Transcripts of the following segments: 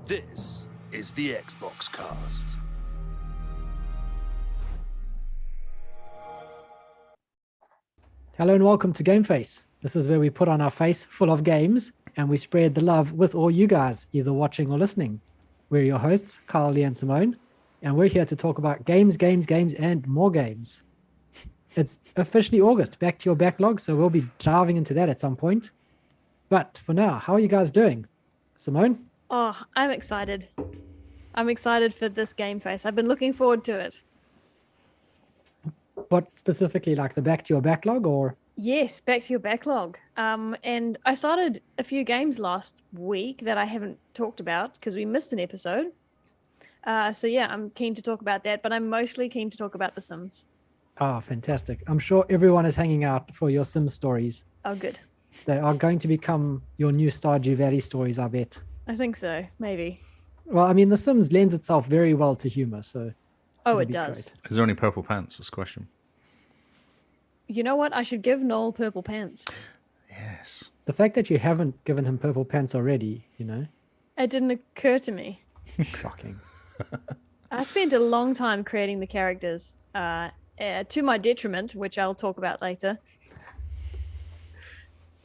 This is the XboxCast. Hello and welcome to Game Face. This is where we put on our face full of games and we spread the love with all you guys, either watching or listening. We're your hosts, Carl, Lee, and Simone, and we're here to talk about games, and more games. It's officially August, back to your backlog, so we'll be diving into that at some point. But for now, how are you guys doing? Simone? Oh, I'm excited. I'm excited for this Game Face. I've been looking forward to it. What specifically, like the back to your backlog or? Yes, back to your backlog. And I started a few games last week that I haven't talked about because we missed an episode. So yeah, I'm keen to talk about that, but I'm mostly keen to talk about The Sims. Oh, fantastic. I'm sure everyone is hanging out for your Sims stories. Oh, good. They are going to become your new Stardew Valley stories, I bet. I think so, maybe. Well, I mean, The Sims lends itself very well to humor, so... Oh, it does. Great. Is there any purple pants? That's the question. You know what? I should give Noel purple pants. Yes. The fact that you haven't given him purple pants already, you know? It didn't occur to me. Shocking. I spent a long time creating the characters, to my detriment, which I'll talk about later.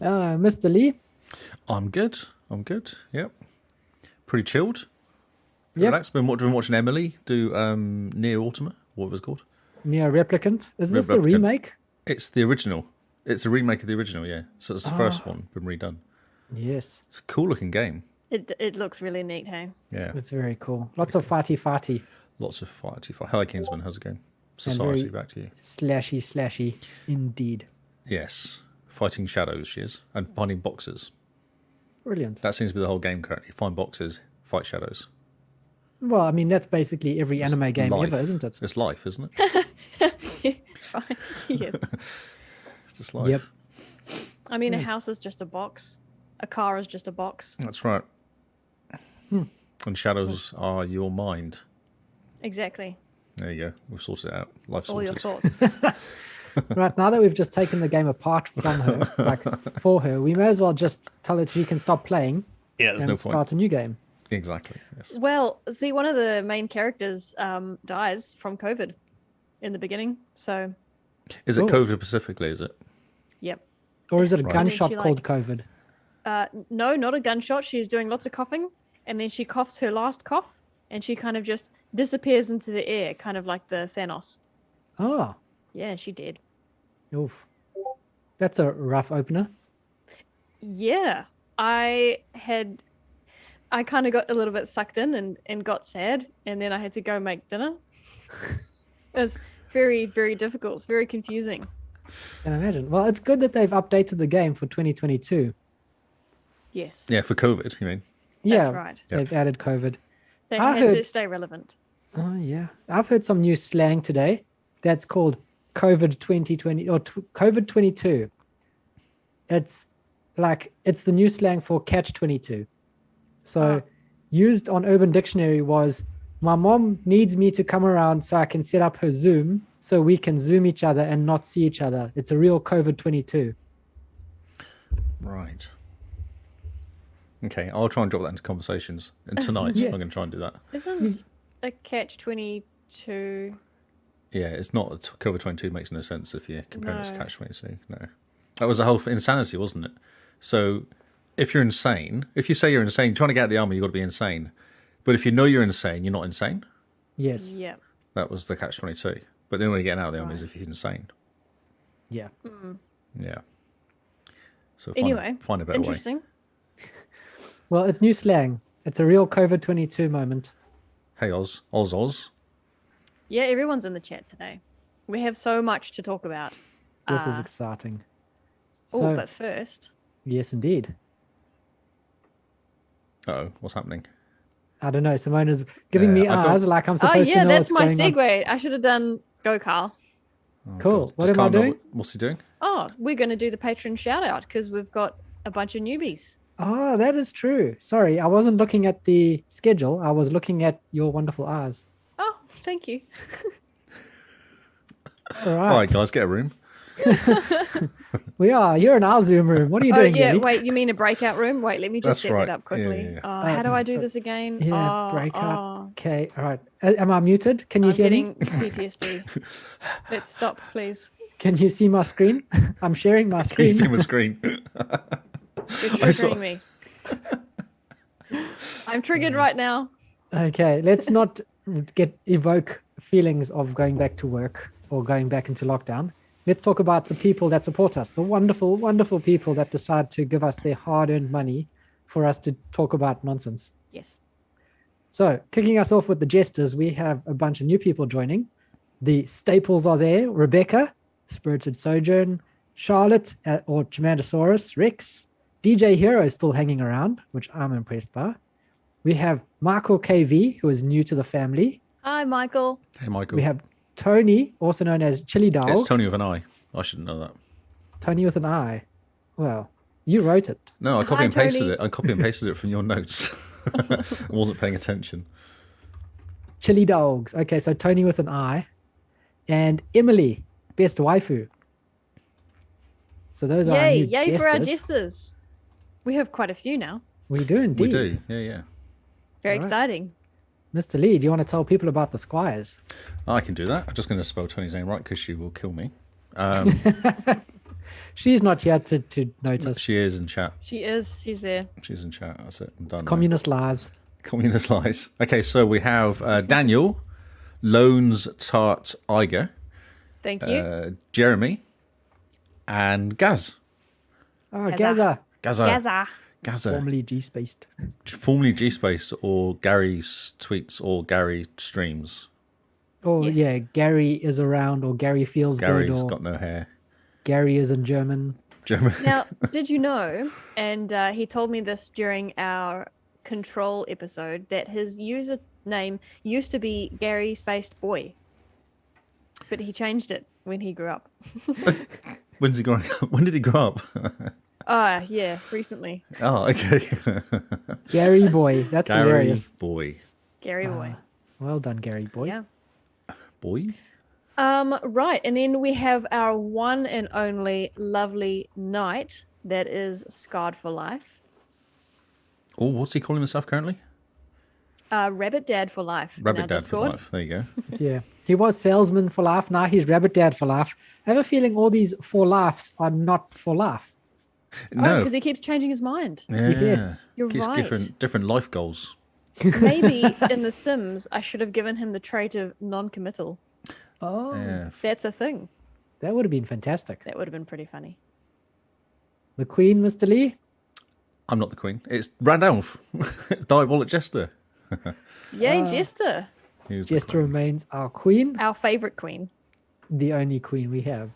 Mr. Lee? I'm good. Yep. Pretty chilled. Yep. Relaxed. Been watching Emily do Near Ultima, what was it called? Near Replicant. Is this the Replicant. remake? It's the original. It's a remake of the original, yeah. So it's the first one, been redone. Yes. It's a cool looking game. It looks really neat, hey? Yeah. It's very cool. Lots of farty. Lots of fighty. Hello, Kingsman. How's it going? Society, very back to you. Slashy. Indeed. Yes. Fighting shadows, she is. And finding boxes. Brilliant. That seems to be the whole game currently. Find boxes, fight shadows. Well, I mean, that's basically every It's anime game life. ever, isn't it? It's life, isn't it? Fine. Yes. It's just life. Yep. I mean, a house is just a box. A car is just a box. That's right. And shadows are your mind. Exactly. There you go. We've sorted it out. Life's All sorted. your thoughts. Right, now that we've just taken the game apart from her, like for her, we may as well just tell her she can stop playing Yeah, there's and no point. start a new game. Exactly. Yes. Well, see, one of the main characters dies from COVID in the beginning. So, Is it Cool. COVID specifically? Is it? yep. Or is it a Right. gunshot And then she, called COVID? No, not a gunshot. She's doing lots of coughing. And then she coughs her last cough. And she kind of just disappears into the air, kind of like the Thanos. Oh, Yeah, she did. oof. That's a rough opener. Yeah. I kind of got a little bit sucked in and got sad. And then I had to go make dinner. It was very, very difficult. It's very confusing. Can imagine. Well, it's good that they've updated the game for 2022. Yes. Yeah, for COVID, you mean? Yeah, right. they've added COVID. They I had to heard- stay relevant. Oh, yeah. I've heard some new slang today that's called COVID 2020 or COVID 22. It's the new slang for catch 22. So used on Urban Dictionary was, my mom needs me to come around so I can set up her Zoom so we can Zoom each other and not see each other. It's a real COVID 22. Right. Okay, I'll try and drop that into conversations. And tonight, Yeah. I'm going to try and do that. Isn't a catch-22? Yeah, it's not. COVID-22 makes no sense if you're comparing it to No. Catch-22. No. That was the whole insanity, wasn't it? So if you're insane, if you say you're insane, trying to get out of the army, you've got to be insane. But if you know you're insane, you're not insane. Yes. Yeah. That was the catch-22. But the only way to get out of the army is if you're insane. Yeah. Yeah. So Anyway, find a better way. interesting. Well, it's new slang. It's a real COVID 22 moment. Hey, Oz. Yeah, everyone's in the chat today. We have so much to talk about. This is exciting. Oh, So, but first, yes, indeed. Uh-oh, what's happening? I don't know. Simone is giving me I don't- eyes like I'm supposed to know that's what's my going on. segue. I should have done go, Carl. Oh, Cool. God. What Does am I Carl know doing? What's he doing? Oh, we're going to do the patron shout out because we've got a bunch of newbies. Oh, that is true. Sorry, I wasn't looking at the schedule. I was looking at your wonderful eyes. Oh, thank you. All All right. right, guys, get a room. We are. You're in our Zoom room. What are you Oh doing, yeah, Ellie? wait, you mean a breakout room? Wait, let me just That's set right. that up quickly. Yeah, yeah, Oh, how do I do this again? Yeah, Oh, breakout. oh, Okay, all right. Am I muted? Can you I'm hear getting me? PTSD. Let's stop, please. Can you see my screen? I'm sharing my Can you see screen. my screen? You're I saw- triggering me. I'm triggered right now. Okay, let's not evoke feelings of going back to work or going back into lockdown. Let's talk about the people that support us, the wonderful, wonderful people that decide to give us their hard-earned money for us to talk about nonsense. Yes. So, kicking us off with the jesters, we have a bunch of new people joining. The staples are there: Rebecca, Spirited Sojourn, Charlotte, or Gemantosaurus, Rex, DJ Hero is still hanging around, which I'm impressed by. We have Michael KV, who is new to the family. Hi, Michael. Hey, Michael. We have Tony, also known as Chili Dogs. It's Tony with an I. I shouldn't know that. Tony with an I. Well, you wrote it. No, I copy Hi, and pasted Tony. it. I copy and pasted it from your notes. I wasn't paying attention. Chili Dogs. Okay, so Tony with an I. And Emily, best waifu. So those are our Yay, new yay jesters. for our jesters. We have quite a few now. We do indeed. We do. Yeah, yeah. Very All right. exciting. Mr. Lee, do you want to tell people about the Squires? I can do that. I'm just going to spell Tony's name right because she will kill me. She's not here to notice. She is in chat. She is. She's there. She's in chat. That's it. I'm done. It's now. communist lies. Communist lies. Okay, so we have Daniel, Loans Tart Iger, Thank you. Jeremy, and Gaz. Oh, Gaza. Gaza. Gaza. Gaza. Formerly G-Spaced. Formerly G-Space or Gary's tweets or Gary streams. Oh, Yes. yeah, Gary is around, or Gary feels Gary's good, or got no hair. Gary is in German. Jeremy. Now, did you know, and he told me this during our Control episode, that his username used to be Gary Spaced Boy, but he changed it when he grew up. When's he growing up? When did he grow up? Ah, yeah, recently. Oh, okay. Gary Boy. That's Gary hilarious. Boy. Gary Boy. Well done, Gary Boy. Yeah. Boy? Right, and then we have our one and only lovely knight that is scarred for life. Oh, what's he calling himself currently? Rabbit Dad for life. in our Rabbit Dad for Discord. life. There you go. Yeah. He was salesman for life. Now he's rabbit dad for life. I have a feeling all these for laughs are not for life. Oh, No. because he keeps changing his mind. Yeah. Yes. You're Gives right. different life goals. Maybe in The Sims, I should have given him the trait of non-committal. Oh, Yeah. That's a thing. that would have been fantastic. That would have been pretty funny. The Queen, Mr. Lee? I'm not the queen. It's Randolph. Diabolic Jester. Yay, Jester. He was the Jester queen. remains our queen, Our favorite queen. the only queen we have.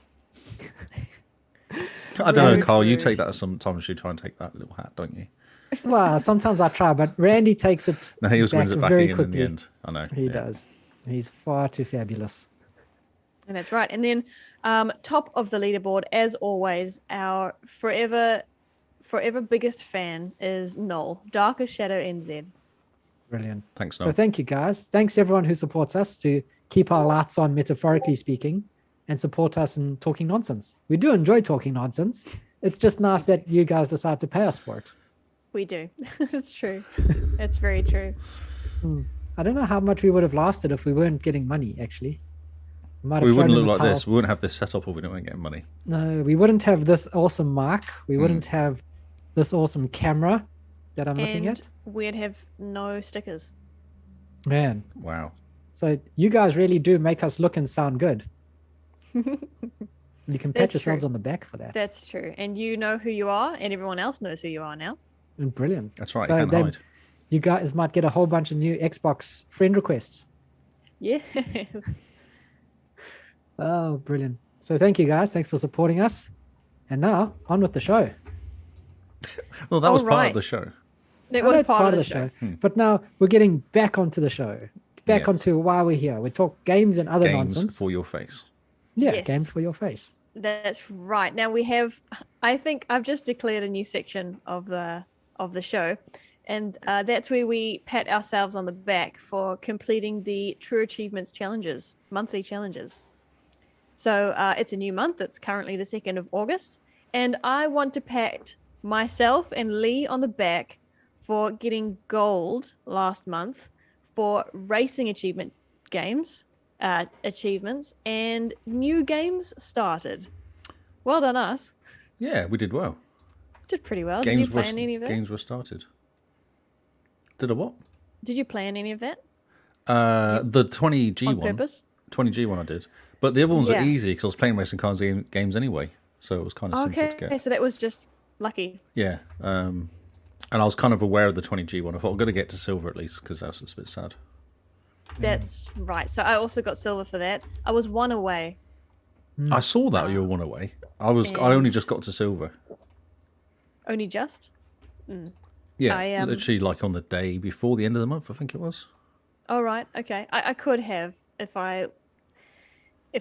I don't know, Very Carl. You true. take that sometimes. You try and take that little hat, don't you? Well, sometimes I try, but Randy takes it No, he always wins it back very again quickly. in the end. I know. He yeah. does. He's far too fabulous. And that's right. And then top of the leaderboard, as always, our forever biggest fan is Noel, Darkest Shadow NZ. Brilliant. Thanks, So Noel. thank you, guys. Thanks everyone who supports us to keep our lights on, metaphorically speaking, and support us in talking nonsense. We do enjoy talking nonsense. It's just nice that you guys decide to pay us for it. We do. It's true. It's very true. I don't know how much we would have lasted if we weren't getting money, actually. Might have We thrown wouldn't in look the like towel. this. We wouldn't have this set up if we didn't get money. No, we wouldn't have this awesome mic. We wouldn't have this awesome camera that I'm looking And at. we'd have no stickers. Man, Wow. so you guys really do make us look and sound good. You can pat That's yourselves true. on the back for that. That's true. And you know who you are, and everyone else knows who you are now. Brilliant. That's right. So you can't then hide. you guys might get a whole bunch of new Xbox friend requests. Yes. Oh, brilliant. So thank you guys. Thanks for supporting us. And now on with the show. Well, that was part Alright. of the show. That I know was it's part of the show. But now we're getting back onto the show. Back Yes. onto why we're here. We talk games and other Games nonsense. for your face. Yeah, Yes. games for your face. That's right. Now we have, I think I've just declared a new section of the show, and that's where we pat ourselves on the back for completing the True Achievements challenges, monthly challenges. So it's a new month. It's currently the 2nd of August. And I want to pat myself and Lee on the back for getting gold last month for racing achievements and new games started. Well done us. Yeah, we did well. Did pretty well. Did you play in any of that? Games were started. Did a what? Did you play in any of that? The 20G On one. purpose? 20G one I did. But the other ones Yeah. are easy because I was playing racing cars games anyway. So it was kind of simple to Okay, get. so that was just lucky. Yeah. And I was kind of aware of the 20G one. I thought I'm going to get to silver at least because that was just a bit sad. That's right. So I also got silver for that. I was one away. I saw that you were one away. I only just got to silver. Only just? Yeah, literally like on the day before the end of the month, I think it was. Oh, right. Okay. I could have if I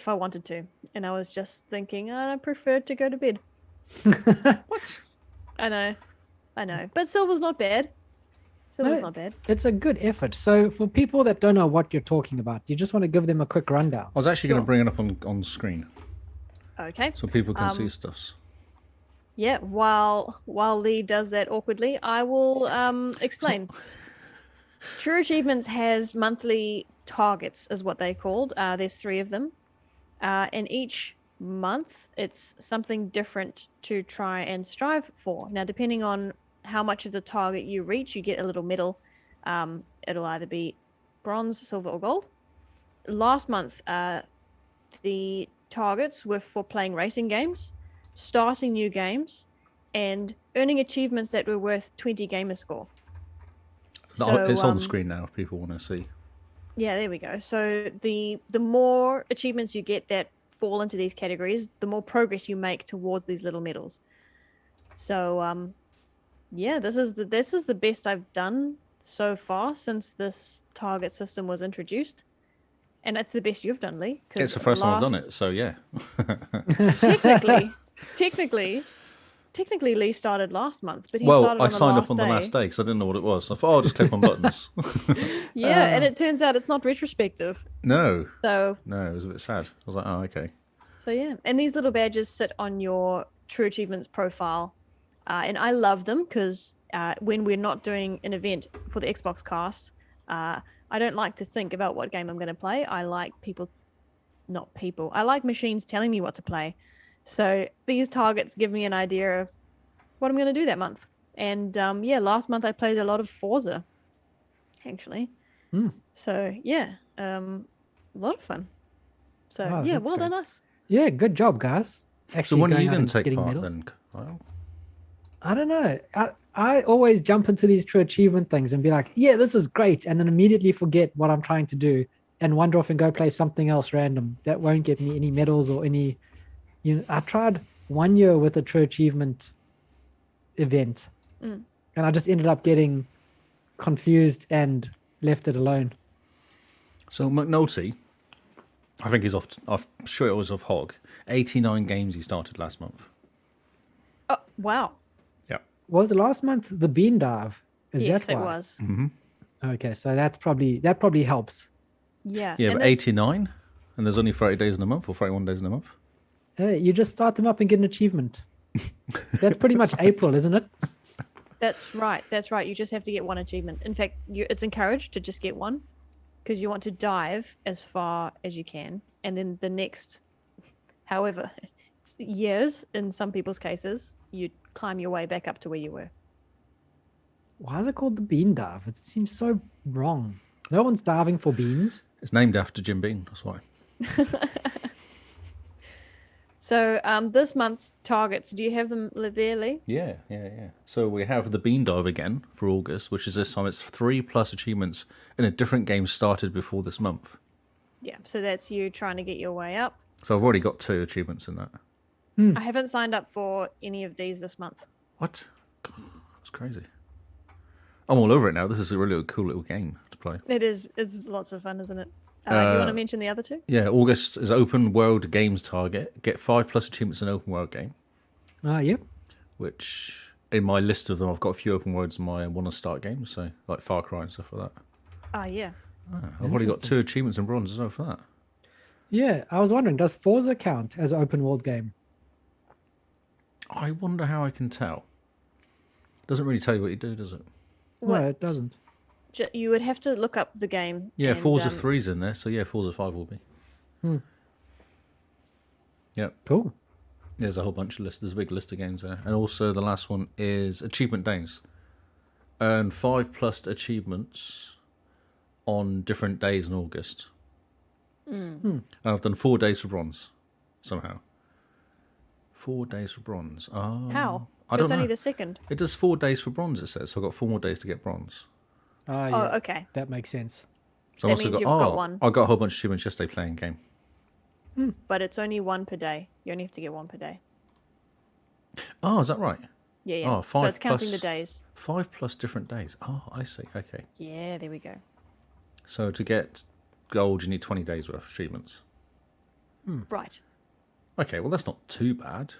wanted to. And I was just thinking, I preferred to go to bed. What? I know. But silver's not bad. Silver's not bad. It's a good effort. So for people that don't know what you're talking about, you just want to give them a quick rundown. I was actually going to bring it up on screen Okay. so people can see stuffs. Yeah, while Lee does that awkwardly, I will explain. True Achievements has monthly targets, is what they're called. There's 3 of them. And each month, it's something different to try and strive for. Now, depending on how much of the target you reach, you get a little medal. It'll either be bronze, silver, or gold. Last month, the targets were for playing racing games, starting new games, and earning achievements that were worth 20 gamer score. It's on the screen now if people want to see. Yeah, there we go. So the more achievements you get that fall into these categories, the more progress you make towards these little medals. So yeah, this is the best I've done so far since this target system was introduced. And it's the best you've done, Lee. It's the first time I've done it, so yeah. Technically, Lee started last month, but he started on I the signed last up on the day. last day because I didn't know what it was. I thought, I'll just click on buttons. Yeah, and it turns out it's not retrospective. No, So it was a bit sad. I was like, oh, okay. yeah, and these little badges sit on your True Achievements profile, and I love them because when we're not doing an event for the Xbox Cast, I don't like to think about what game I'm going to play. I like I like machines telling me what to play. So these targets give me an idea of what I'm going to do that month. And yeah, last month I played a lot of Forza, actually. So yeah, a lot of fun. So yeah, that's well great. done us. Yeah, good job, guys. So Actually, when are going you out going and to take getting part medals. then, Kyle? I don't know. I always jump into these True Achievement things and be like, yeah, this is great. And then immediately forget what I'm trying to do and wander off and go play something else random that won't get me any medals or any. I tried 1 year with a True Achievement event and I just ended up getting confused and left it alone. So McNulty, I think he's off. I'm sure it was off Hog. 89 games he started last month. Oh wow! Yeah. Was the last month the bean dive? Is Yes, that it why? was. Okay, so that probably helps. Yeah. Yeah, and but that's- 89, and there's only 30 days in a month or 31 days in a month. Hey, you just start them up and get an achievement. That's pretty much April, isn't it? That's right. That's right. You just have to get one achievement. In fact, it's encouraged to just get one because you want to dive as far as you can, and then the next, however, years in some people's cases, you climb your way back up to where you were. Why is it called the bean dive? It seems so wrong. No one's diving for beans. It's named after Jim Beam, that's why. So this month's targets, do you have them there, Lee? Yeah. So we have the Bean Dive again for August, which is this time it's 3+ achievements in a different game started before this month. Yeah. So that's you trying to get your way up. So I've already got 2 achievements in that. I haven't signed up for any of these this month. What? God, that's crazy. I'm all over it now. This is a really cool little game to play. It's lots of fun, isn't it? Do you want to mention the other 2? Yeah, August is open world games target. Get 5+ achievements in an open world game. Yep. Which in my list of them, I've got a few open worlds in my want to start games, so like Far Cry and stuff like that. Yeah. I've already got 2 achievements in bronze as well for that. Yeah, I was wondering, does Forza count as an open world game? I wonder how I can tell. Doesn't really tell you what you do, does it? No, it doesn't. You would have to look up the game. Yeah, and, Forza 3's in there, so yeah, Forza 5 will be. Yep. Cool. There's a whole bunch of lists. There's a big list of games there. And also the last one is Achievement Days. Earn 5+ achievements on different days in August. And I've done 4 days for bronze, somehow. 4 days for bronze. Oh, How? I don't It's know. only the second. It does 4 days for bronze, it says. So I've got 4 more days to get bronze. Oh, yeah. Oh, okay. That makes sense. So That I've also means got, you've got one. I got a whole bunch of achievements yesterday playing game. But it's only one per day. You only have to get one per day. Oh, is that right? Yeah, yeah. Oh, so 5 it's counting plus- the days. 5+ different days. Oh, I see. Okay. Yeah, there we go. So to get gold, you need 20 days worth of achievements. Right. Okay, well, that's not too bad.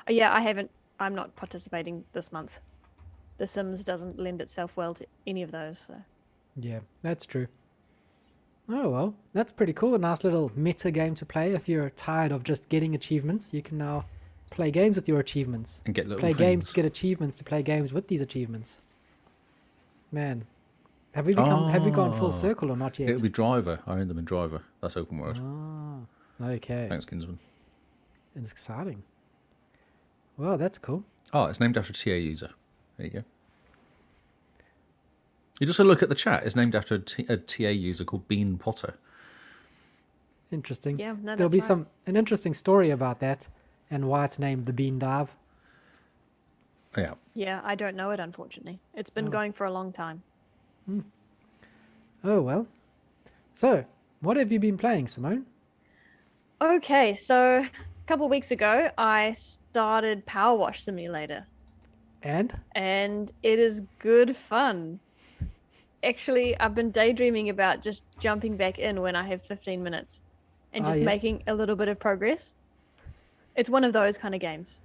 Yeah, I'm not participating this month. The Sims doesn't lend itself well to any of those. So. Yeah, that's true. Oh, well, that's pretty cool. A nice little meta game to play. If you're tired of just getting achievements, you can now play games with your achievements. And get little Play games things. to get achievements to play games with these achievements. Man, have we gone full circle or not yet? It would be Driver. I own them in Driver. That's open world. Okay. Thanks, Kinsman. It's exciting. Well, that's cool. Oh, it's named after a TA user. There you go. You just look at the chat. It's named after a TA user called Bean Potter. Interesting. Yeah, no, There'll that's be right. an interesting story about that and why it's named the Bean Dive. Yeah. Yeah, I don't know it, unfortunately. It's been going for a long time. Oh, well. So, what have you been playing, Simone? Okay, so a couple weeks ago, I started Power Wash Simulator, And? and it is good fun. Actually, I've been daydreaming about just jumping back in when I have 15 minutes and Oh, just yeah. making a little bit of progress. It's one of those kind of games.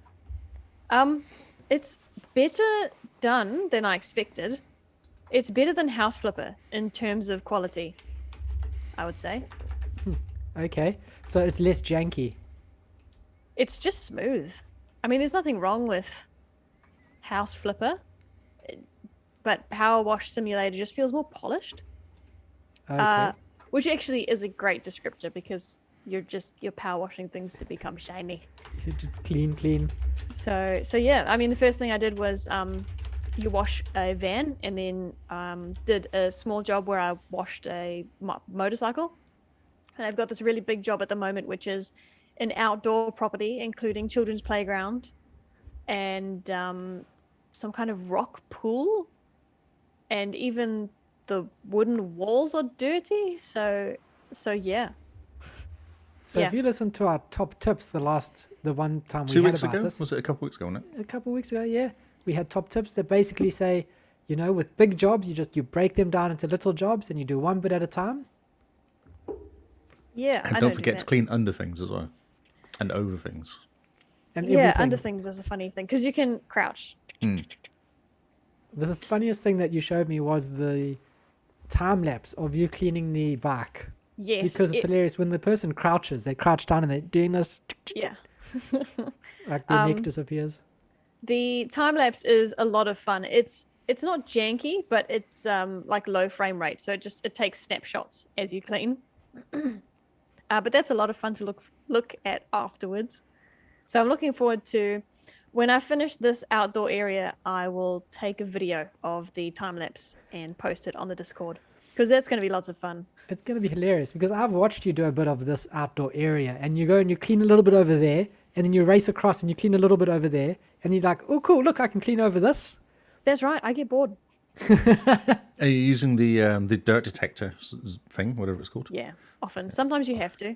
It's better done than I expected. It's better than House Flipper in terms of quality, I would say. Okay. So it's less janky. It's just smooth. I mean, there's nothing wrong with House Flipper, but Power Wash Simulator just feels more polished. Okay. Which actually is a great descriptor because you're power washing things to become shiny. Just clean. So yeah, I mean, the first thing I did was you wash a van, and then did a small job where I washed a motorcycle. And I've got this really big job at the moment, which is an outdoor property, including children's playground and some kind of rock pool. And even the wooden walls are dirty. So yeah. So yeah. if you listen to our top tips, the one time we 2 had weeks about ago? this, Was it a couple weeks ago, wasn't it? a couple of weeks ago, yeah, we had top tips that basically say, with big jobs, you break them down into little jobs and you do one bit at a time. Yeah. And I don't do forget to that. clean under things as well. And over things. And Yeah, everything. under things is a funny thing because you can crouch. The funniest thing that you showed me was the time lapse of you cleaning the bike. Yes. Because it's hilarious. When the person crouches, they crouch down and they're doing this, Yeah. like their neck disappears. The time lapse is a lot of fun. It's not janky, but it's like low frame rate, so it takes snapshots as you clean. But that's a lot of fun to look at afterwards. So I'm looking forward to when I finish this outdoor area, I will take a video of the time lapse and post it on the Discord because that's going to be lots of fun. It's going to be hilarious because I've watched you do a bit of this outdoor area and you go and you clean a little bit over there and then you race across and you clean a little bit over there and you're like, oh, cool, look, I can clean over this. That's right. I get bored. Are you using the dirt detector thing, whatever it's called? Yeah, often. Sometimes you have to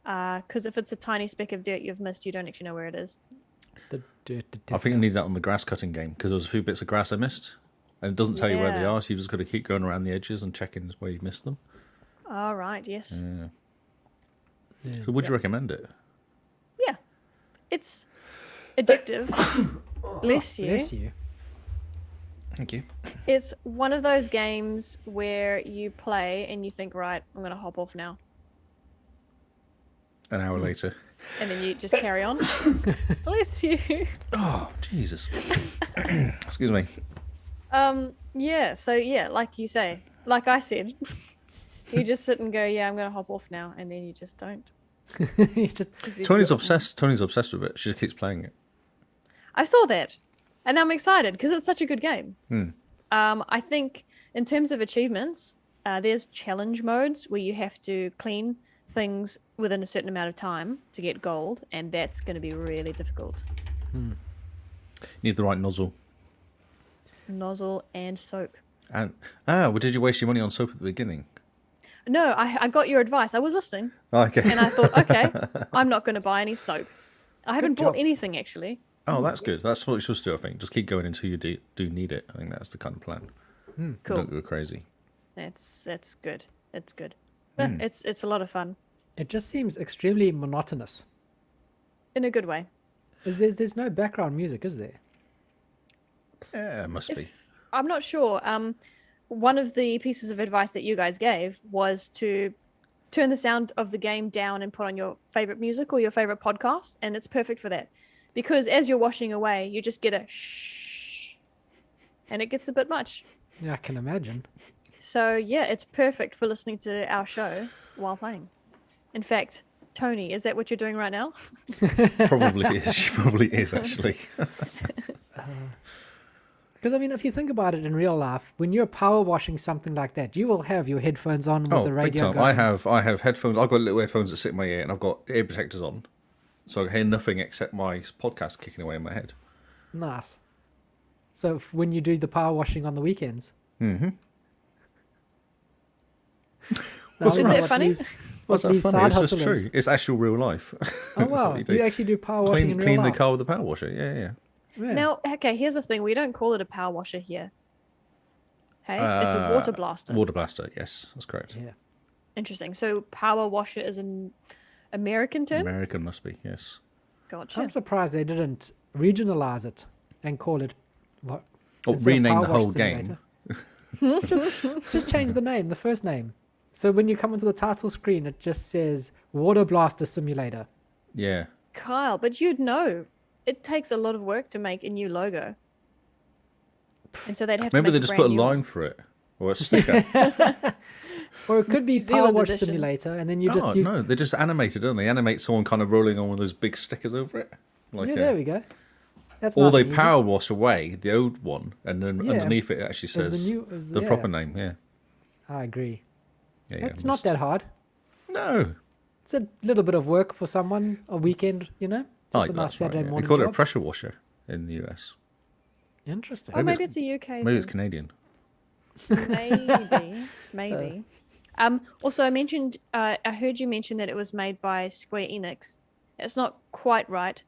because if it's a tiny speck of dirt you've missed, you don't actually know where it is. The dirt detector. I think I need that on the grass cutting game because there was a few bits of grass I missed. And it doesn't tell you where they Yeah. are, so you've just got to keep going around the edges and checking where you've missed them. All right. Yes. So would you recommend it? Yeah. It's addictive. Bless you. Bless you. Thank you. It's one of those games where you play and you think, right, I'm going to hop off now. An hour later. And then you just carry on. Bless you. Oh, Jesus. Excuse me. Yeah. So yeah, like you say, like I said, you just sit and go, yeah, I'm gonna hop off now, and then you just don't. He's just Tony's obsessed. Tony's obsessed with it. She just keeps playing it. I saw that, and I'm excited because it's such a good game. I think in terms of achievements, there's challenge modes where you have to clean things within a certain amount of time to get gold, and that's going to be really difficult. Need the right nozzle. Nozzle and soap. And well, did you waste your money on soap at the beginning? No, I got your advice. I was listening, Okay. and I thought, okay, I'm not going to buy any soap. I haven't bought job. anything actually. Oh, that's good. That's what you're supposed to do, I think. Just keep going until you do need it. I think that's the kind of plan. Cool. Don't go crazy. That's good. It's good. Yeah, it's a lot of fun it just seems extremely monotonous. in a good way. There's no background music, is there? Yeah, it must be. I'm not sure. One of the pieces of advice that you guys gave was to turn the sound of the game down and put on your favorite music or your favorite podcast, and it's perfect for that. Because as you're washing away, you just get a shh, and it gets a bit much. Yeah, I can imagine. So yeah, it's perfect for listening to our show while playing. In fact, Tony, is that what you're doing right now? Probably is. She probably is, actually. Because, I mean, if you think about it in real life, when you're power washing something like that, you will have your headphones on with the big radio time. going. I have headphones. I've got little headphones that sit in my ear, and I've got ear protectors on. So I hear nothing except my podcast kicking away in my head. Nice. So when you do the power washing on the weekends. Mm-hmm. Is it funny? What's that funny? It's just true. It's actual real life. Oh, wow. You actually do power washing in real Clean the life? car with a power washer. Yeah. Yeah. Now, okay, here's the thing. We don't call it a power washer here. Hey, it's a water blaster. Water blaster, yes, that's correct. Yeah. Interesting. So power washer is an American term? American must be, yes. Gotcha. I'm surprised they didn't regionalize it and call it what? Or instead of rename Power the Wash whole game. Simulator. just change the name, the first name. So when you come onto the title screen, it just says Water Blaster Simulator. Yeah. Kyle, but you'd know. It takes a lot of work to make a new logo. And so they'd have Maybe to they make just a put a brand new line for it. Or a sticker. Or it could be Power Zealand Wash edition. Simulator, and then you No, they just animate it, don't they? Animate someone kind of rolling on one of those big stickers over it. Like yeah, there we go. That's or nice they and easy. power wash away the old one, and then Yeah. underneath it actually As says the yeah, proper name. Yeah. I agree. Yeah, It's not that hard. No. It's a little bit of work for someone, a weekend, you know? Just a nice that's right, Saturday yeah. morning They call it a job. pressure washer in the US. Interesting. Or Maybe maybe it's a UK Maybe it's thing. Canadian. Maybe. Also, I heard you mention that it was made by Square Enix. It's not quite right.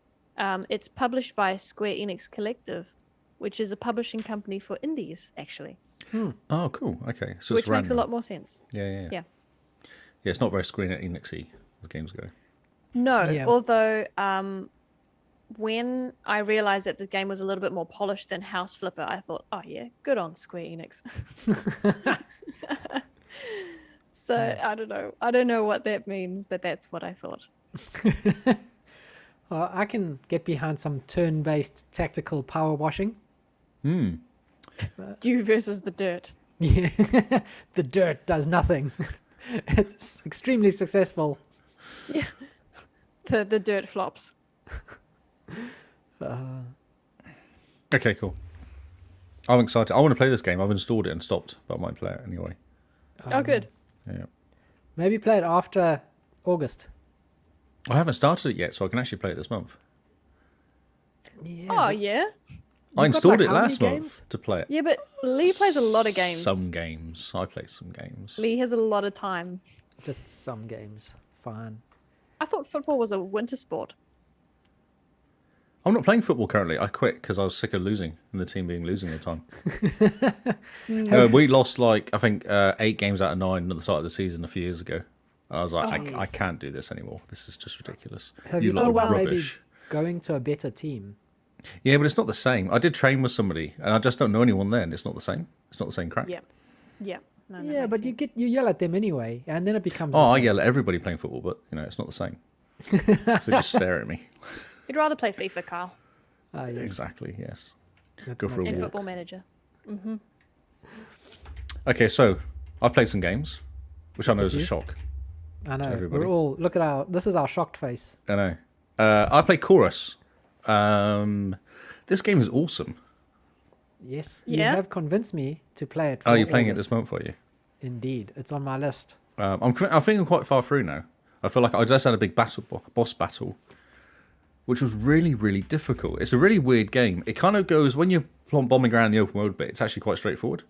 It's published by Square Enix Collective, which is a publishing company for indies, actually. Oh, cool. Okay. So Which it's makes a random. lot more sense. Yeah. Yeah. Yeah, it's not very Square Enix-y as games go. No, Yeah. although when I realized that the game was a little bit more polished than House Flipper, I thought, oh yeah, good on Square Enix. So I don't know what that means, but that's what I thought. Well, I can get behind some turn-based tactical power washing. You versus the dirt. Yeah. The dirt does nothing. It's extremely successful. Yeah. The dirt flops. Okay, cool. I'm excited. I want to play this game. I've installed it and stopped, but I might play it anyway. Oh, good. Yeah. Maybe play it after August. I haven't started it yet, so I can actually play it this month. Yeah. Oh yeah. I got, installed like, it how many last month games? to play it. Yeah, but Lee plays a lot of games. Some games. I play some games. Lee has a lot of time. Just some games. Fine. I thought football was a winter sport. I'm not playing football currently. I quit because I was sick of losing and the team being losing all the time. We lost, like, I think 8 games out of 9 at the start of the season a few years ago. And I was like, I can't do this anymore. This is just ridiculous. Have you lot thought of about maybe rubbish. going to a better team? Yeah, but it's not the same. I did train with somebody, and I just don't know anyone there, and it's not the same. It's not the same crack. Yeah. Yeah. No, that Yeah, makes but sense. you yell at them anyway, and then it becomes. Oh, the I same. yell at everybody playing football, but, it's not the same. So just stare at me. You'd rather play FIFA, Carl, Ah, yes. Exactly, yes. That's Go for a not- in walk. Football Manager. Okay, so I've played some games, which I know a is a few? shock. I know. everybody. We're all look at this is our shocked face. I know. I played Chorus. This game is awesome. Yes, Yeah? you have convinced me to play it. Oh, for you're playing it August. this month, are you? Indeed, it's on my list. I think I'm quite far through now. I feel like I just had a big boss battle, which was really, really difficult. It's a really weird game. It kind of goes, when you're bombing around the open world bit, it's actually quite straightforward.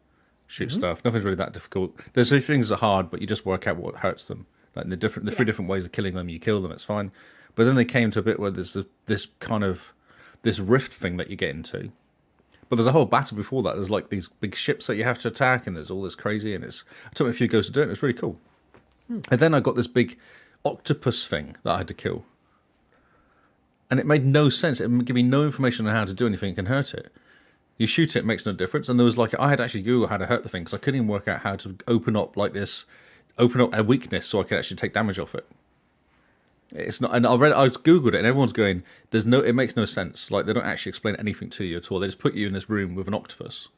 Shoot stuff. Nothing's really that difficult. There's a few things that are hard, but you just work out what hurts them. Like the three different ways of killing them, you kill them, it's fine. But then they came to a bit where there's this rift thing that you get into. But there's a whole battle before that. There's like these big ships that you have to attack, and there's all this crazy, and it took me a few goes to do it. It was really cool. And then I got this big octopus thing that I had to kill. And it made no sense. It gave me no information on how to do anything. It can hurt it. You shoot it, makes no difference. And there was I had to actually Google how to hurt the thing because I couldn't even work out how to open up a weakness so I could actually take damage off it. It's not, and I Googled it, and everyone's going, it makes no sense. Like, they don't actually explain anything to you at all. They just put you in this room with an octopus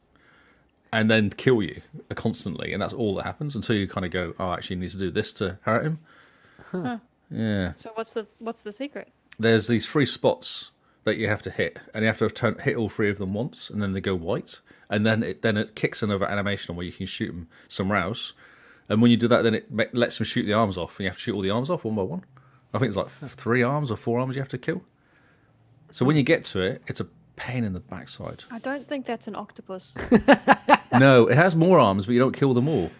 and then kill you constantly, and that's all that happens until you kind of go, oh, actually, you need to do this to hurt him. Huh. Yeah. So what's the secret? There's these 3 spots that you have to hit, and you have to hit all 3 of them once, and then they go white, and then it kicks another animation where you can shoot them somewhere else, and when you do that, then it lets them shoot the arms off, and you have to shoot all the arms off one by one. I think it's like 3 arms or 4 arms you have to kill. So when you get to it, it's a pain in the backside. I don't think that's an octopus. No, it has more arms, but you don't kill them all.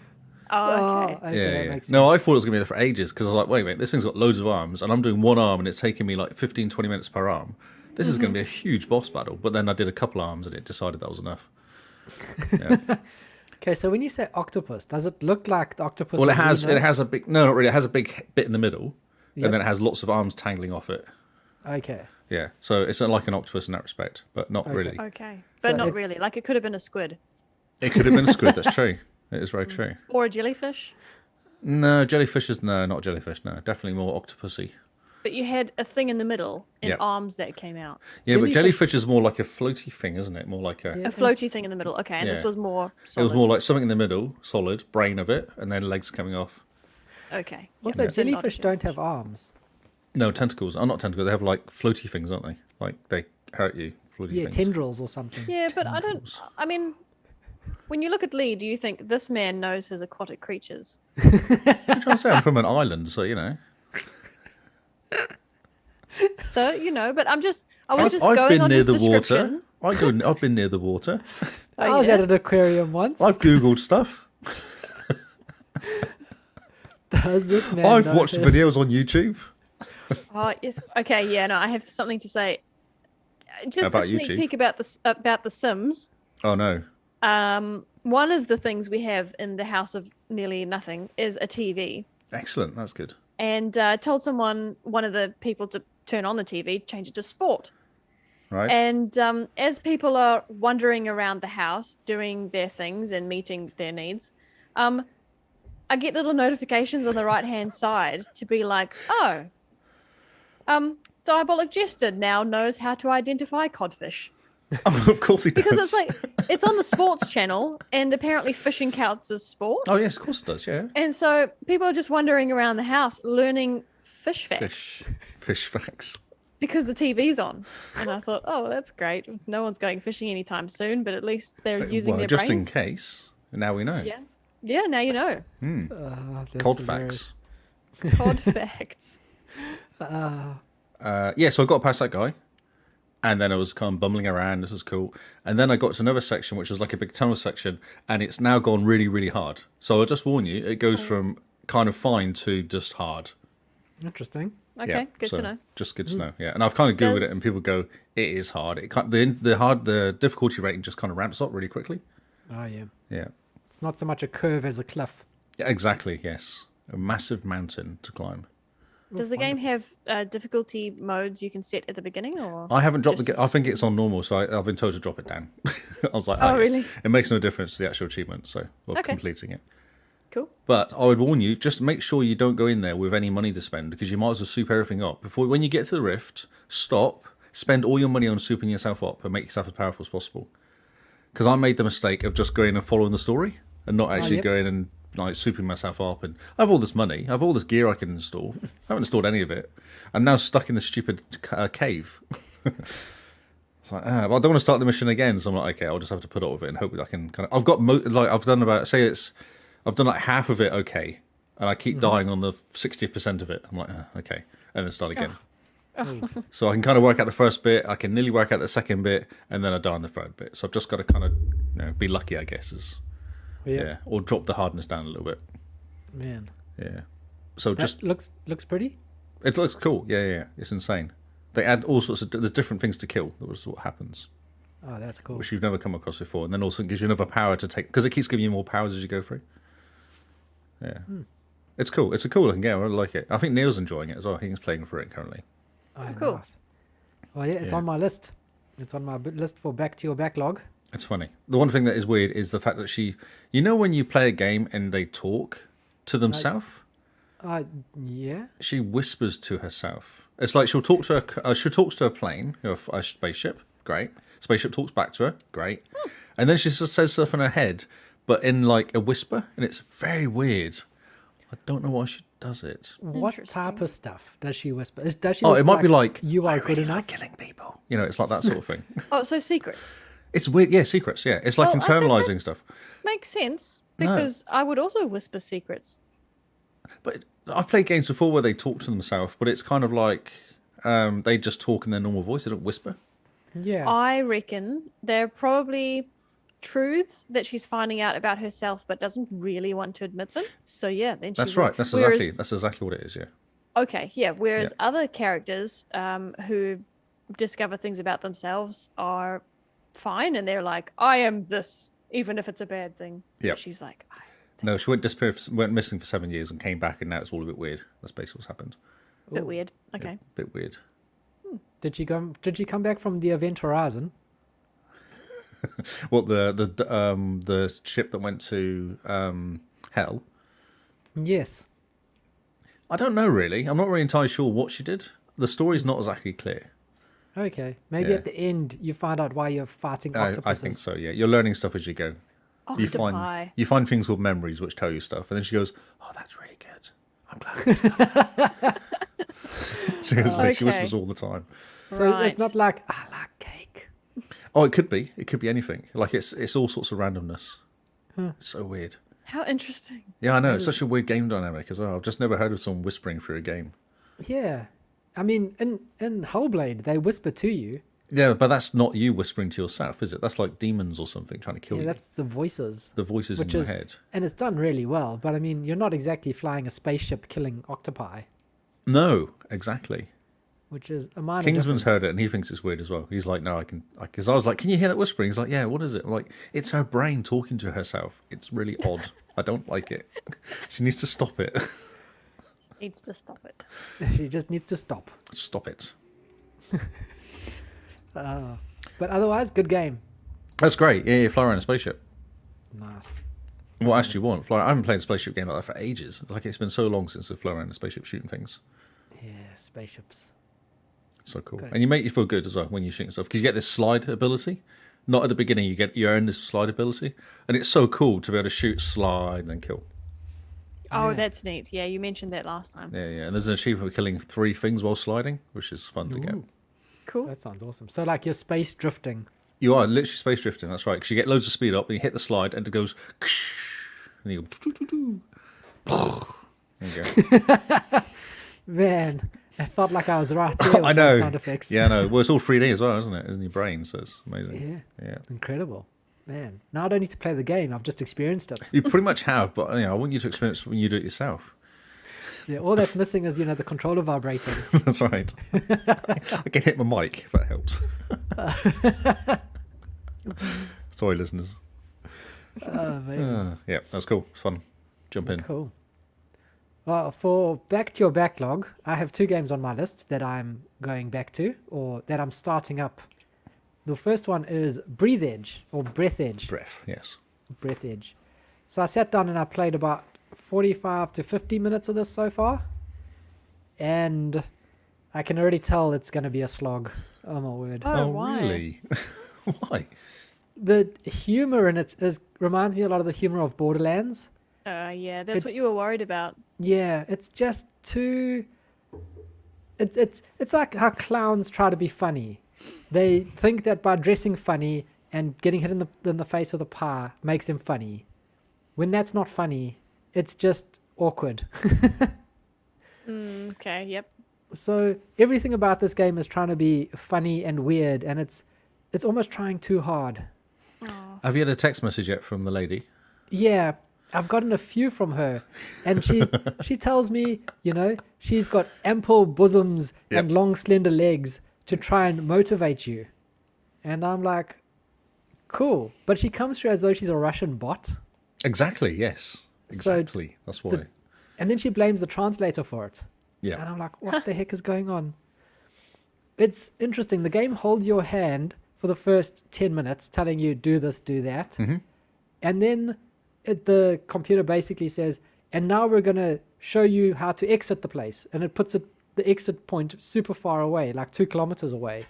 Oh, okay. that Yeah. makes No, I thought it was going to be there for ages because I was like, wait a minute, this thing's got loads of arms, and I'm doing 1 arm, and it's taking me like 15, 20 minutes per arm. This is going to be a huge boss battle. But then I did a couple arms, and it decided that was enough. Yeah. Okay, so when you say octopus, does it look like the octopus? Well, it that we has. know? It has a big. No, not really. It has a big bit in the middle, Yep. and then it has lots of arms tangling off it. Okay. Yeah. So it's not like an octopus in that respect, but not Okay. really. Okay. But So not it's- really. Like, it could have been a squid. It could have been a squid. That's true. It is very true. Or a jellyfish. No, jellyfish no, not jellyfish. No, definitely more octopusy. But you had a thing in the middle and Yeah. arms that came out. Yeah, but Jellyfish- jellyfish is more like a floaty thing, isn't it? More like a. Yeah. A floaty thing in the middle. Okay, and this Yeah. was more It solid. was more like something in the middle, solid, brain of it, and then legs coming off. Okay. Also, Yep. So not a jellyfish don't have arms. No, tentacles. Oh, not tentacles. They have like floaty things, aren't they? Like they hurt you. Floaty Yeah, things. tendrils or something. Yeah, but I don't. Tentacles. I mean, when you look at Lee, do you think this man knows his aquatic creatures? I'm trying to say I'm from an island, so you know. So but I was just I've going been on near his the water. description. I've been near the water. Oh, I was yeah? at an aquarium once. I've googled stuff. Does this man I've know watched his- videos on YouTube. Oh yes. Okay. Yeah. No, I have something to say. Just About a sneak YouTube? peek about the Sims. Oh no. One of the things we have in the house of nearly nothing is a TV. Excellent. That's good. And told one of the people to turn on the TV, change it to sport. Right. And as people are wandering around the house, doing their things and meeting their needs, I get little notifications on the right-hand side to be like, oh, Diabolic Jester now knows how to identify codfish. Of course he does. Because it's like, it's on the sports channel, and apparently fishing counts as sport. Oh yes, of course it does. Yeah. And so people are just wandering around the house learning fish facts Fish facts. because the TV's on. And I thought, oh, that's great. No one's going fishing anytime soon, but at least they're using Well, their just brains. in case. Now we know. Yeah. Yeah, now you know. That's Cod hilarious. facts. Cod facts. Yeah, so I got past that guy, and then I was kind of bumbling around. This was cool, and then I got to another section, which was like a big tunnel section, and it's now gone really, really hard. So I'll just warn you, it goes from kind of fine to just hard. Interesting. Okay, Yeah, good so to know. Just good to know. Yeah, and I've kind of googled it, Does- and people go, "It is hard." It can't, the difficulty rating just kind of ramps up really quickly. Oh yeah. Yeah. It's not so much a curve as a cliff. Yeah, exactly. Yes, a massive mountain to climb. Does the game have difficulty modes you can set at the beginning, or? I haven't dropped just- I think it's on normal, so I've been told to drop it down. I was like, Oh, okay. really? It makes no difference to the actual achievement, so of Okay. completing it. Cool. But I would warn you, just make sure you don't go in there with any money to spend, because you might as well soup everything up. When you get to the rift, stop, spend all your money on souping yourself up and make yourself as powerful as possible. Because I made the mistake of just going and following the story and not actually going and like souping myself up. And I have all this money, I have all this gear I can install. I haven't installed any of it. I'm now stuck in this stupid cave. It's like, but I don't want to start the mission again. So I'm like, okay, I'll just have to put up with it and hope that I can kind of. I've got I've done about I've done like half of it okay, and I keep dying on the 60% of it. I'm like, okay, and then start again. So I can kind of work out the first bit. I can nearly work out the second bit, and then I die on the third bit. So I've just got to kind of be lucky, I guess. Or drop the hardness down a little bit. Man. Yeah. So that just looks pretty. It looks cool. Yeah. It's insane. They add all sorts of there's different things to kill. That was what happens. Oh, that's cool. Which you've never come across before, and then also gives you another power to take because it keeps giving you more powers as you go through. Yeah. It's cool. It's a cool looking game. I really like it. I think Neil's enjoying it as well. I think he's playing for it currently. Oh, cool. Nice. Oh yeah, it's on my list. It's on my list for back to your backlog. It's funny. The one thing that is weird is the fact that when you play a game and they talk to themselves. Yeah. She whispers to herself. It's like she'll talk to her. She talks to a plane, a spaceship. Great. Spaceship talks back to her. Great. And then she just says stuff in her head, but in like a whisper, and it's very weird. I don't know why she does it. What type of stuff does she whisper? Does she? Whisper It might be like you are good really enough. like killing people. It's like that sort of thing. Oh, so secrets. It's weird. Yeah, secrets. Yeah, it's like Well, I think internalizing stuff. Makes sense because I would also whisper secrets. But I've played games before where they talk to themselves, but it's kind of like they just talk in their normal voice. They don't whisper. Yeah. I reckon they're probably truths that she's finding out about herself, but doesn't really want to admit them. So yeah, then That's right. That's exactly what it is. Yeah. Okay. Yeah. Whereas other characters who discover things about themselves are fine, and they're like, "I am this," even if it's a bad thing. Yeah. She's like, No, she went missing for 7 years and came back, and now it's all a bit weird. That's basically what's happened. bit weird. Okay. Yeah, bit weird. Did she come back from the Event Horizon? What the ship that went to hell? Yes. I don't know really. I'm not really entirely sure what she did. The story's not exactly clear. Okay. Maybe at the end you find out why you're fighting octopuses. I think so. Yeah, you're learning stuff as you go. Octopi. You find things called memories which tell you stuff, and then she goes, "Oh, that's really good. I'm glad." Seriously, she whispers all the time. So it's not like I like cake. Oh, it could be. It could be anything. Like it's all sorts of randomness. It's so weird. How interesting. Yeah, I know. It's such a weird game dynamic as well. I've just never heard of someone whispering through a game. Yeah. I mean, in Hellblade, they whisper to you. Yeah, but that's not you whispering to yourself, is it? That's like demons or something trying to kill you. Yeah, that's the voices. The voices in your head. And it's done really well. But I mean, you're not exactly flying a spaceship killing octopi. No, exactly. Which is a minor Kingsman's difference. heard it and he thinks it's weird as well. He's like, no, I can. Because I was like, can you hear that whispering? He's like, yeah, what is it? I'm like, it's her brain talking to herself. It's really odd. I don't like it. She needs to stop it. Needs to stop it. She just needs to stop. Stop it. But otherwise, good game. That's great. Yeah, you fly around a spaceship. Nice. What else do you want? Fly. I haven't played a spaceship game like that for ages. Like it's been so long since I've flown around a spaceship shooting things. Yeah, spaceships. So cool. Correct. And you make you feel good as well when you're shooting stuff because you get this slide ability. Not at the beginning, you earn this slide ability, and it's so cool to be able to shoot, slide, and then kill. Oh, Yeah. that's neat. Yeah, you mentioned that last time. Yeah. And there's an achievement for killing 3 things while sliding, which is fun to get. Ooh, Cool. that sounds awesome. So like you're space drifting. You are literally space drifting. That's right. Because you get loads of speed up, and you hit the slide, and it goes, and you go. There you go. Man, I felt like I was right there with I those know. sound effects. Yeah, I know. Well, it's all 3D as well, isn't it? It's in your brain, so it's amazing. Yeah. Incredible. Man, now I don't need to play the game. I've just experienced it. You pretty much have, but I want you to experience when you do it yourself. Yeah, all that's missing is, the controller vibrating. That's right. I can hit my mic if that helps. Sorry, listeners. Amazing. Yeah, that's cool. It's fun. Jump in. Cool. Well, for back to your backlog, I have 2 games on my list that I'm going back to, or that I'm starting up. The first one is Breathedge, or Breathedge. Breath, yes. Breathedge. So I sat down and I played about 45 to 50 minutes of this so far, and I can already tell it's going to be a slog. Oh my word. Oh, why? Really? Why? The humor in it reminds me a lot of the humor of Borderlands. Yeah, that's It's- what you were worried about. Yeah, it's just too. It's like how clowns try to be funny. They think that by dressing funny and getting hit in the face with a pie makes them funny. When that's not funny, it's just awkward. Okay, yep. So everything about this game is trying to be funny and weird, and it's almost trying too hard. Oh. Have you had a text message yet from the lady? Yeah, I've gotten a few from her, and she tells me, she's got ample bosoms and long slender legs to try and motivate you. And I'm like, cool. But she comes through as though she's a Russian bot. Exactly, yes. Exactly. That's why. And then she blames the translator for it. And Yeah. I'm like, what the heck is going on? It's interesting. The game holds your hand for the first 10 minutes, telling you, do this, do that. Mm-hmm. And then the computer basically says, and now we're going to show you how to exit the place. And it puts the exit point super far away, like 2 kilometers away.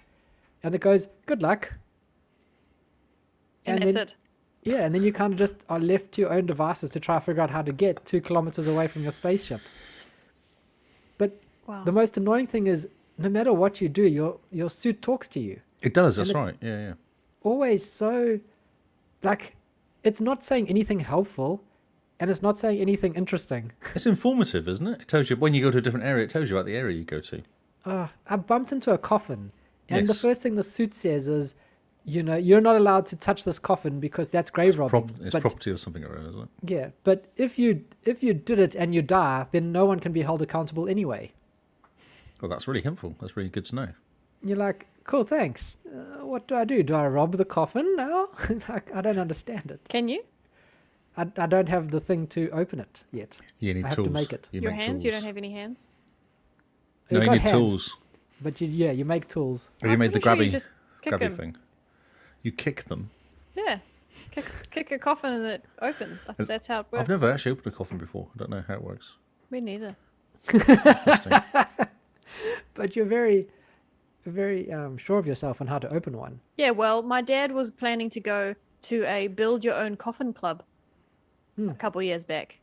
And it goes, good luck. And then, that's it. Yeah, and then you kind of just are left to your own devices to try to figure out how to get 2 kilometers away from your spaceship. But Wow. the most annoying thing is, no matter what you do, your suit talks to you. It does, that's And it's- right. Yeah. Always so, like, it's not saying anything helpful, and it's not saying anything interesting. It's informative, isn't it? It tells you, when you go to a different area, it tells you about the area you go to. I bumped into a coffin, and the Yes. first thing the suit says is, you're not allowed to touch this coffin because that's grave robbing. It's But- property or something, isn't it? Yeah, but if you did it and you die, then no one can be held accountable anyway. Well, that's really helpful. That's really good to know. You're like, cool, thanks. What do I do? Do I rob the coffin now? Like, I don't understand it. Can you? I don't have the thing to open it yet. You need I have tools. to make it. You Your make hands? tools. You don't have any hands? No, You've you got need hands, tools. But you make tools. Have you made the pretty sure you grabby, just kick grabby 'em. thing? You kick them. Yeah. Kick a coffin and it opens. That's how it works. I've never actually opened a coffin before. I don't know how it works. Me neither. Interesting. But you're very, very sure of yourself on how to open one. Yeah, well, my dad was planning to go to a build your own coffin club a couple years back.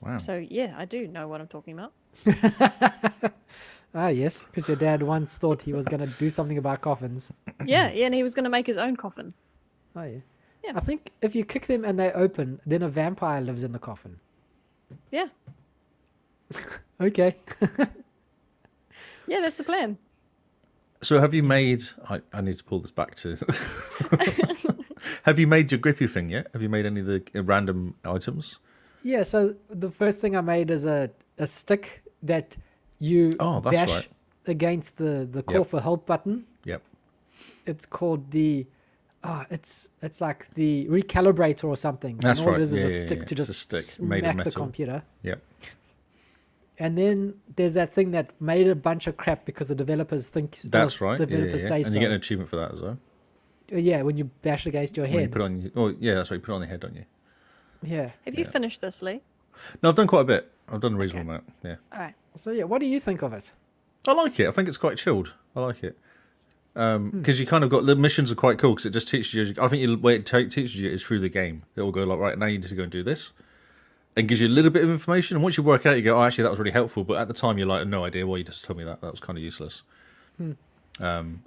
Wow. So, yeah, I do know what I'm talking about. Ah, yes, because your dad once thought he was going to do something about coffins. Yeah, and he was going to make his own coffin. Oh, yeah. Yeah. I think if you kick them and they open, then a vampire lives in the coffin. Yeah. Okay. Yeah, that's the plan. So have you made... I need to pull this back to... Have you made your grippy thing yet? Have you made any of the random items? Yeah, so the first thing I made is a stick that you Oh, that's bash right. against the call Yep. for help button. Yep. It's called the... it's like the recalibrator or something. That's and all right. it is Yeah, a yeah, stick yeah. to It's just a stick made of smack the metal. computer. Yep. And then there's that thing that made a bunch of crap because the developers think... That's right. The Yeah, developers yeah. say And so. you get an achievement for that as well. Yeah, when you bash against your When you head. put on your... Oh, yeah, that's right. You put it on the head, don't you? Yeah. Have you Yeah. finished this, Lee? No, I've done quite a bit. I've done a reasonable amount. Yeah. All right. So yeah, what do you think of it? I like it. I think it's quite chilled. I like it. Because you kind of got... The missions are quite cool because it just teaches you... I think the way it teaches you is through the game. It will go like, right, now you need to go and do this. And gives you a little bit of information. And once you work it out, you go, oh, actually, that was really helpful. But at the time, you're like, no idea why you just told me that. That was kind of useless.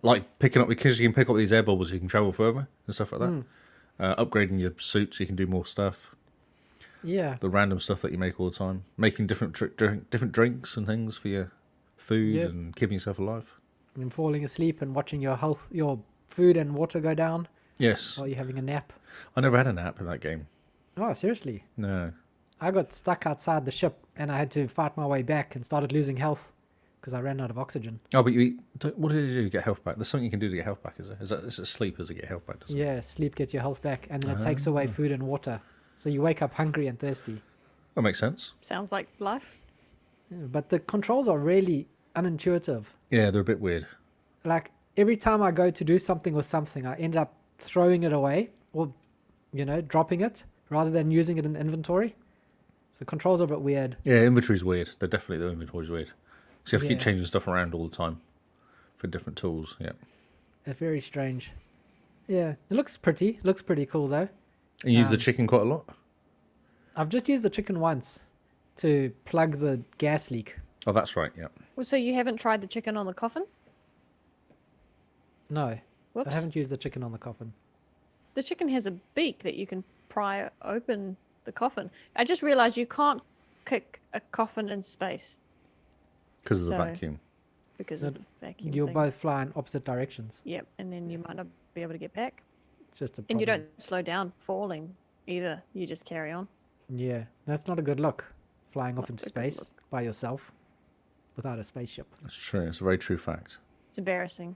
Like picking up... Because you can pick up these air bubbles, you can travel further and stuff like that. Upgrading your suits, you can do more stuff. Yeah. The random stuff that you make all the time. Making different different drinks and things for your food Yep. and keeping yourself alive. And falling asleep and watching your food and water go down Yes. while you're having a nap. I never had a nap in that game. Oh, seriously? No. I got stuck outside the ship and I had to fight my way back and started losing health because I ran out of oxygen. Oh, but you eat... What did you do to get health back? There's something you can do to get health back, is there? Is it sleep as it get health back? Doesn't it? Yeah, sleep gets your health back and then it takes away food and water. So you wake up hungry and thirsty. That makes sense. Sounds like life. Yeah, but the controls are really unintuitive. Yeah, they're a bit weird. Like every time I go to do something with something, I end up throwing it away or, dropping it rather than using it in the inventory. So controls are a bit weird. Yeah, inventory's weird. The inventory's weird. So you have to keep Yeah. changing stuff around all the time for different tools. Yeah. It's very strange. Yeah, it looks pretty. Looks pretty cool though. And you use the chicken quite a lot? I've just used the chicken once to plug the gas leak. Oh, that's right, yeah. Well, so you haven't tried the chicken on the coffin? No, Whoops. I haven't used the chicken on the coffin. The chicken has a beak that you can pry open the coffin. I just realized you can't kick a coffin in space Because of the So- vacuum. because So of the vacuum You'll thing. both fly in opposite directions. Yep, and then you might not be able to get back. It's just a And you problem. don't slow down falling either. You just carry on. Yeah, that's not a good look. Flying off Not into a good space by yourself without a spaceship. That's true. It's a very true fact. It's embarrassing.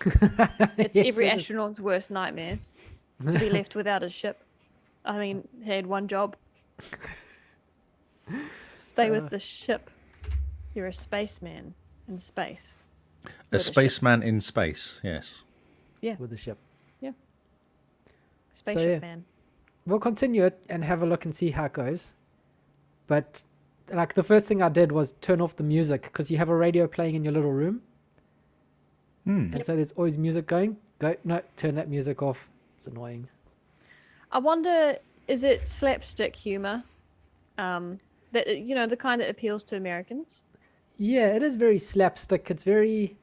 It's Yes, every it is. astronaut's worst nightmare to be left without a ship. I mean, he had one job. Stay with the ship. You're a spaceman in space. A With a ship. spaceman in space, yes. With the ship. Spaceship yeah. man. We'll continue it and have a look and see how it goes. But like the first thing I did was turn off the music because you have a radio playing in your little room. And so there's always music going. No, turn that music off. It's annoying. I wonder, is it slapstick humor? That the kind that appeals to Americans. Yeah, it is very slapstick. It's very,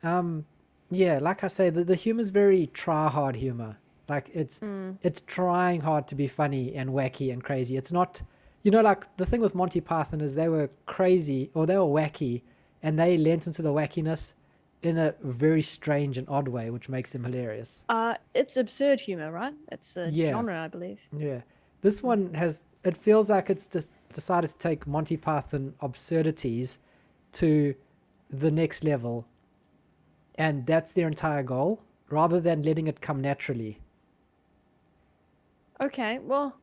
like I say, the humor's very try-hard humor. Like it's trying hard to be funny and wacky and crazy. It's not, like the thing with Monty Python is they were crazy or they were wacky, and they lent into the wackiness in a very strange and odd way, which makes them hilarious. It's absurd humor, right? It's a Yeah. genre, I believe. Yeah, this one it feels like it's just decided to take Monty Python absurdities to the next level, and that's their entire goal, rather than letting it come naturally. Okay, well,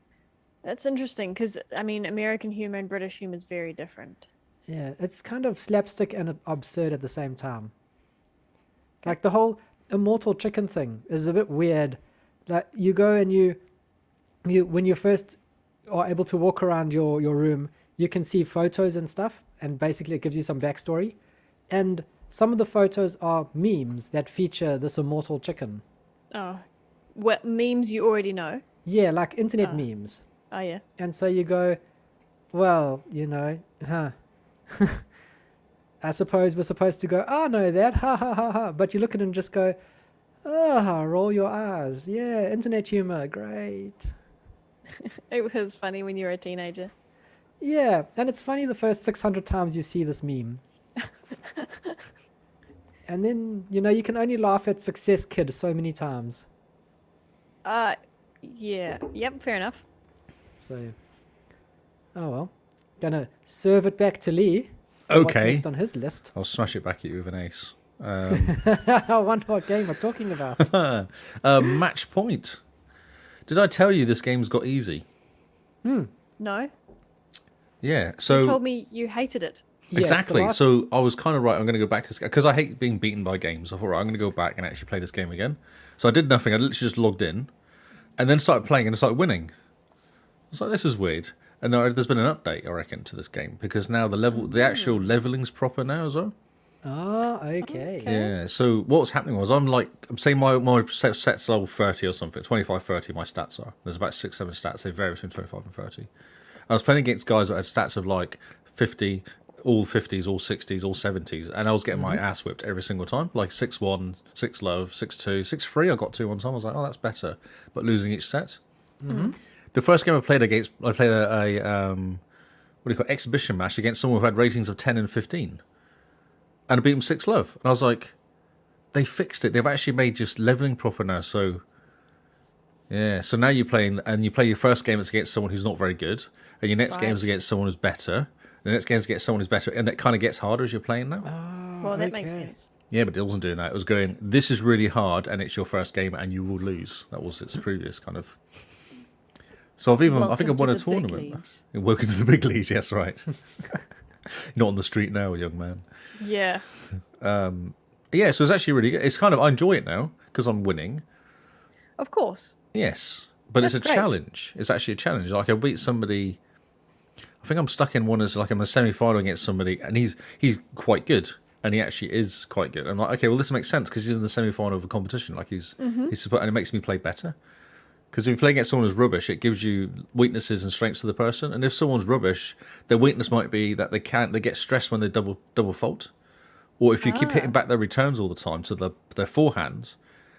that's interesting because I mean, American humor and British humor is very different. Yeah, it's kind of slapstick and absurd at the same time. Like the whole immortal chicken thing is a bit weird. Like you go and you when you first are able to walk around your room, you can see photos and stuff, and basically it gives you some backstory. And some of the photos are memes that feature this immortal chicken. Oh, what memes you already know? Yeah, like internet memes. Oh yeah. And so you go, well, I suppose we're supposed to go, oh, no, that, ha, ha, ha, ha. But you look at it and just go, oh, roll your eyes. Yeah, internet humor, great. It was funny when you were a teenager. Yeah, and it's funny the first 600 times you see this meme. And then, you can only laugh at Success Kid so many times. Yeah. Yep, fair enough. So, oh well. Gonna serve it back to Lee. What's Okay. next on his list? I'll smash it back at you with an ace. I wonder what game we're talking about. Match point. Did I tell you this game's got easy? No, Yeah. you So told me you hated it. Yes, the exactly. last- So I was kind of right. I'm going to go back to because I hate being beaten by games. I thought, right, I'm going to go back and actually play this game again. So I did nothing. I literally just logged in, and then started playing and I started winning. I was like, this is weird. And there's been an update, I reckon, to this game because now the actual leveling's proper now as well. Oh, okay. Yeah. So what's happening was I'm saying my set's level 30 or something, 25, 30. My stats are. There's about 6, 7 stats. They vary between 25 and 30. I was playing against guys that had stats of like 50, all 50s, all 60s, all 70s, and I was getting my ass whipped every single time. Like 6-1, 6 low, 6-2, 6-3. I got 2 one time. I was like, oh, that's better, but losing each set. The first game I played a what do you call it, exhibition match against someone who had ratings of 10 and 15. And I beat them 6-love. And I was like, they fixed it. They've actually made just leveling proper now. So, yeah. So now you're playing, and you play your first game, it's against someone who's not very good. And your next game's Right. against someone who's better. The next game's against someone who's better. And it kind of gets harder as you're playing now. Well, that makes okay. sense. Yeah, but it wasn't doing that. It was going, this is really hard, and it's your first game, and you will lose. That was its previous kind of. So I think Welcome I've won to a the big tournament. leagues. Welcome to the big leagues, yes, right. Not on the street now, young man. Yeah. Yeah, so it's actually really good. It's kind of, I enjoy it now because I'm winning. Of course. Yes, but it's That's a great. challenge. It's actually a challenge. Like I beat somebody, I think I'm stuck in one as like I'm a semi-final against somebody, and he's quite good, and he actually is quite good. I'm like, okay, well this makes sense because he's in the semi-final of a competition. Like he's and it makes me play better. Because if you play against someone who's rubbish, it gives you weaknesses and strengths to the person. And if someone's rubbish, their weakness might be that they get stressed when they double fault, or if you keep hitting back their returns all the time to their forehands,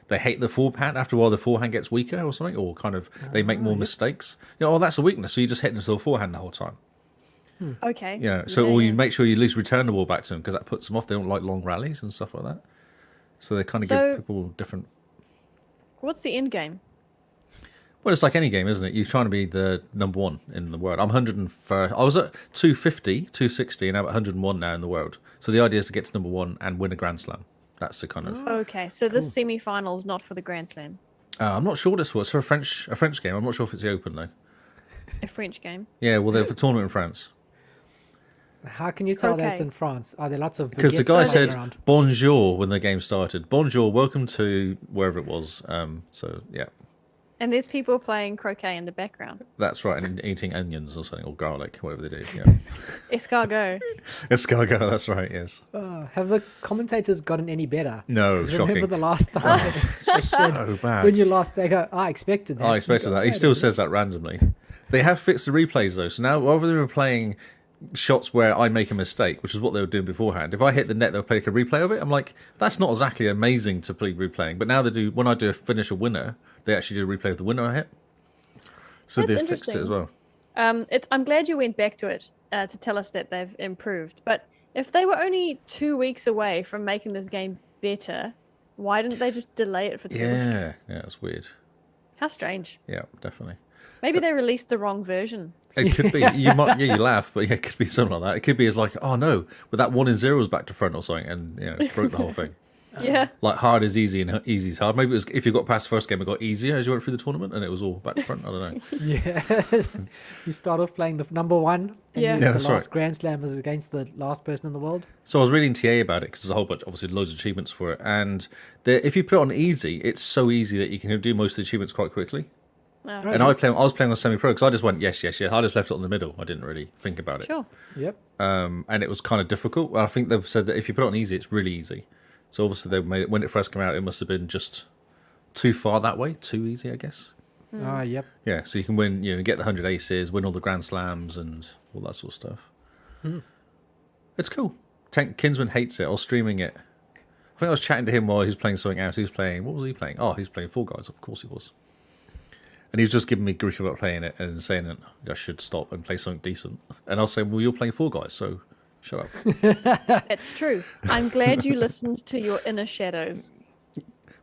they hate the forehand. After a while, the forehand gets weaker or something, or kind of they make more mistakes. You know, oh, that's a weakness. So you just hit them to the forehand the whole time. Okay. You know, so or you make sure you at least return the ball back to them because that puts them off. They don't like long rallies and stuff like that. So they kind of give people different. What's the end game? Well, it's like any game, isn't it? You're trying to be the number one in the world. I'm 101. I was at 250, 260, and I'm at 101 now in the world. So the idea is to get to number one and win a Grand Slam. That's the kind of. Okay, so this semi-final is not for the Grand Slam. I'm not sure what it's for. It's for a French game. I'm not sure if it's the Open though. A French game. Yeah, well, they're for a tournament in France. How can you tell that's Okay. in France? Are there lots of Because the baguettes guy lying said around? bonjour when the game started. Bonjour, welcome to wherever it was. So yeah, And there's people playing croquet in the background. that's right. And eating onions or something, or garlic, whatever they do. Yeah, Escargot. escargot. That's right. Yes. Have the commentators gotten any better? No, 'Cause shocking. remember the last time they said, So bad. when you lost, they go, I expected that. I expected that. He still says that randomly. They have fixed the replays though, so now rather than playing shots where I make a mistake, which is what they were doing beforehand, if I hit the net, they'll play like a replay of it. I'm like, that's not exactly amazing to play replaying. But now they do. When I do finish a winner, they actually do a replay of the winner I hit. So That's they've fixed it as well. I'm glad you went back to it to tell us that they've improved. But if they were only 2 weeks away from making this game better, why didn't they just delay it for 2 weeks? Yeah, that's weird. How strange. Yeah, definitely. Maybe they released the wrong version. It could be. You might, you laugh, but yeah, it could be something like that. It could be as like, oh no, with that 1 in 0 was back to front or something, and broke the whole thing. Yeah. Like hard is easy and easy is hard. Maybe it was if you got past the first game, it got easier as you went through the tournament, and it was all back to front. I don't know. Yeah. You start off playing the number one. And Yeah. the Yeah, that's last right. Grand Slam is against the last person in the world. So I was reading TA about it because there's a whole bunch, obviously, loads of achievements for it, and if you put it on easy, it's so easy that you can do most of the achievements quite quickly. Oh, And I was playing on semi-pro because I just went yes. I just left it on the middle. I didn't really think about it. sure. Yep. And it was kind of difficult. Well, I think they've said that if you put it on easy, it's really easy. So obviously they made it when it first came out. It must have been just too far that way, too easy, I guess. Yep. Yeah. So you can win, get the 100 aces, win all the Grand Slams, and all that sort of stuff. It's cool. Kinsman hates it. I was streaming it. I think I was chatting to him while he was playing something else. He was playing. What was he playing? Oh, he was playing Fall Guys. Of course he was. And he was just giving me grief about playing it and saying that I should stop and play something decent. And I was saying, well, you're playing Fall Guys, so shut up. That's true. I'm glad you listened to your inner shadows.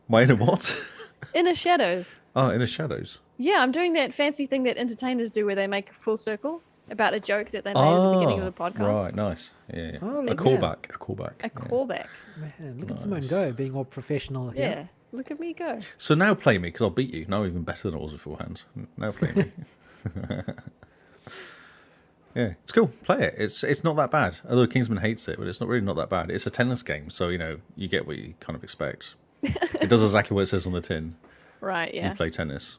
My inner what? Inner shadows. Oh, Inner Shadows. Yeah, I'm doing that fancy thing that entertainers do where they make a full circle about a joke that they made at the beginning of the podcast. Right, nice. Yeah. Oh, A man. callback. A callback. Man, look at Simone go, being all professional Yeah. here. Look at me go. So now play me, because I'll beat you. Now even better than I was beforehand. Now play me. Yeah, it's cool. Play it. It's not that bad. Although Kingsman hates it, but it's not that bad. It's a tennis game, so you get what you kind of expect. It does exactly what it says on the tin. Right, yeah. You play tennis.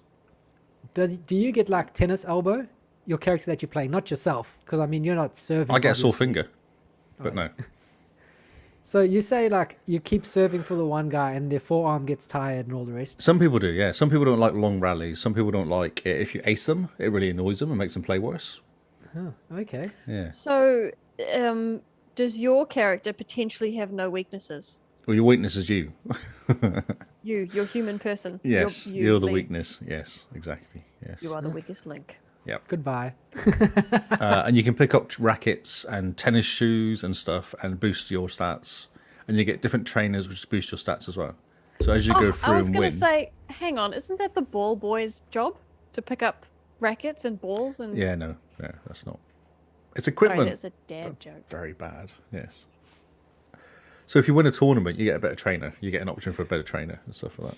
Do you get like tennis elbow? Your character that you're playing, not yourself, because I mean you're not serving. I get a sore obviously. finger, but no. So you say like you keep serving for the one guy and their forearm gets tired and all the rest. Some people do, yeah. Some people don't like long rallies. Some people don't like it. If you ace them, it really annoys them and makes them play worse. Oh, okay. Yeah. So, does your character potentially have no weaknesses? Well, your weakness is you. Your human person. Yes, you, you're the Lee. weakness. Yes, exactly. Yes. You are the weakest link. Yep. Goodbye. And you can pick up rackets and tennis shoes and stuff and boost your stats. And you get different trainers which boost your stats as well. So as you go through I was and going win. to say, hang on, isn't that the ball boy's job to pick up rackets and balls? And Yeah, no, that's not. It's sorry, equipment. that's a dad joke. Very bad. Yes. So if you win a tournament, you get a better trainer. You get an option for a better trainer and stuff like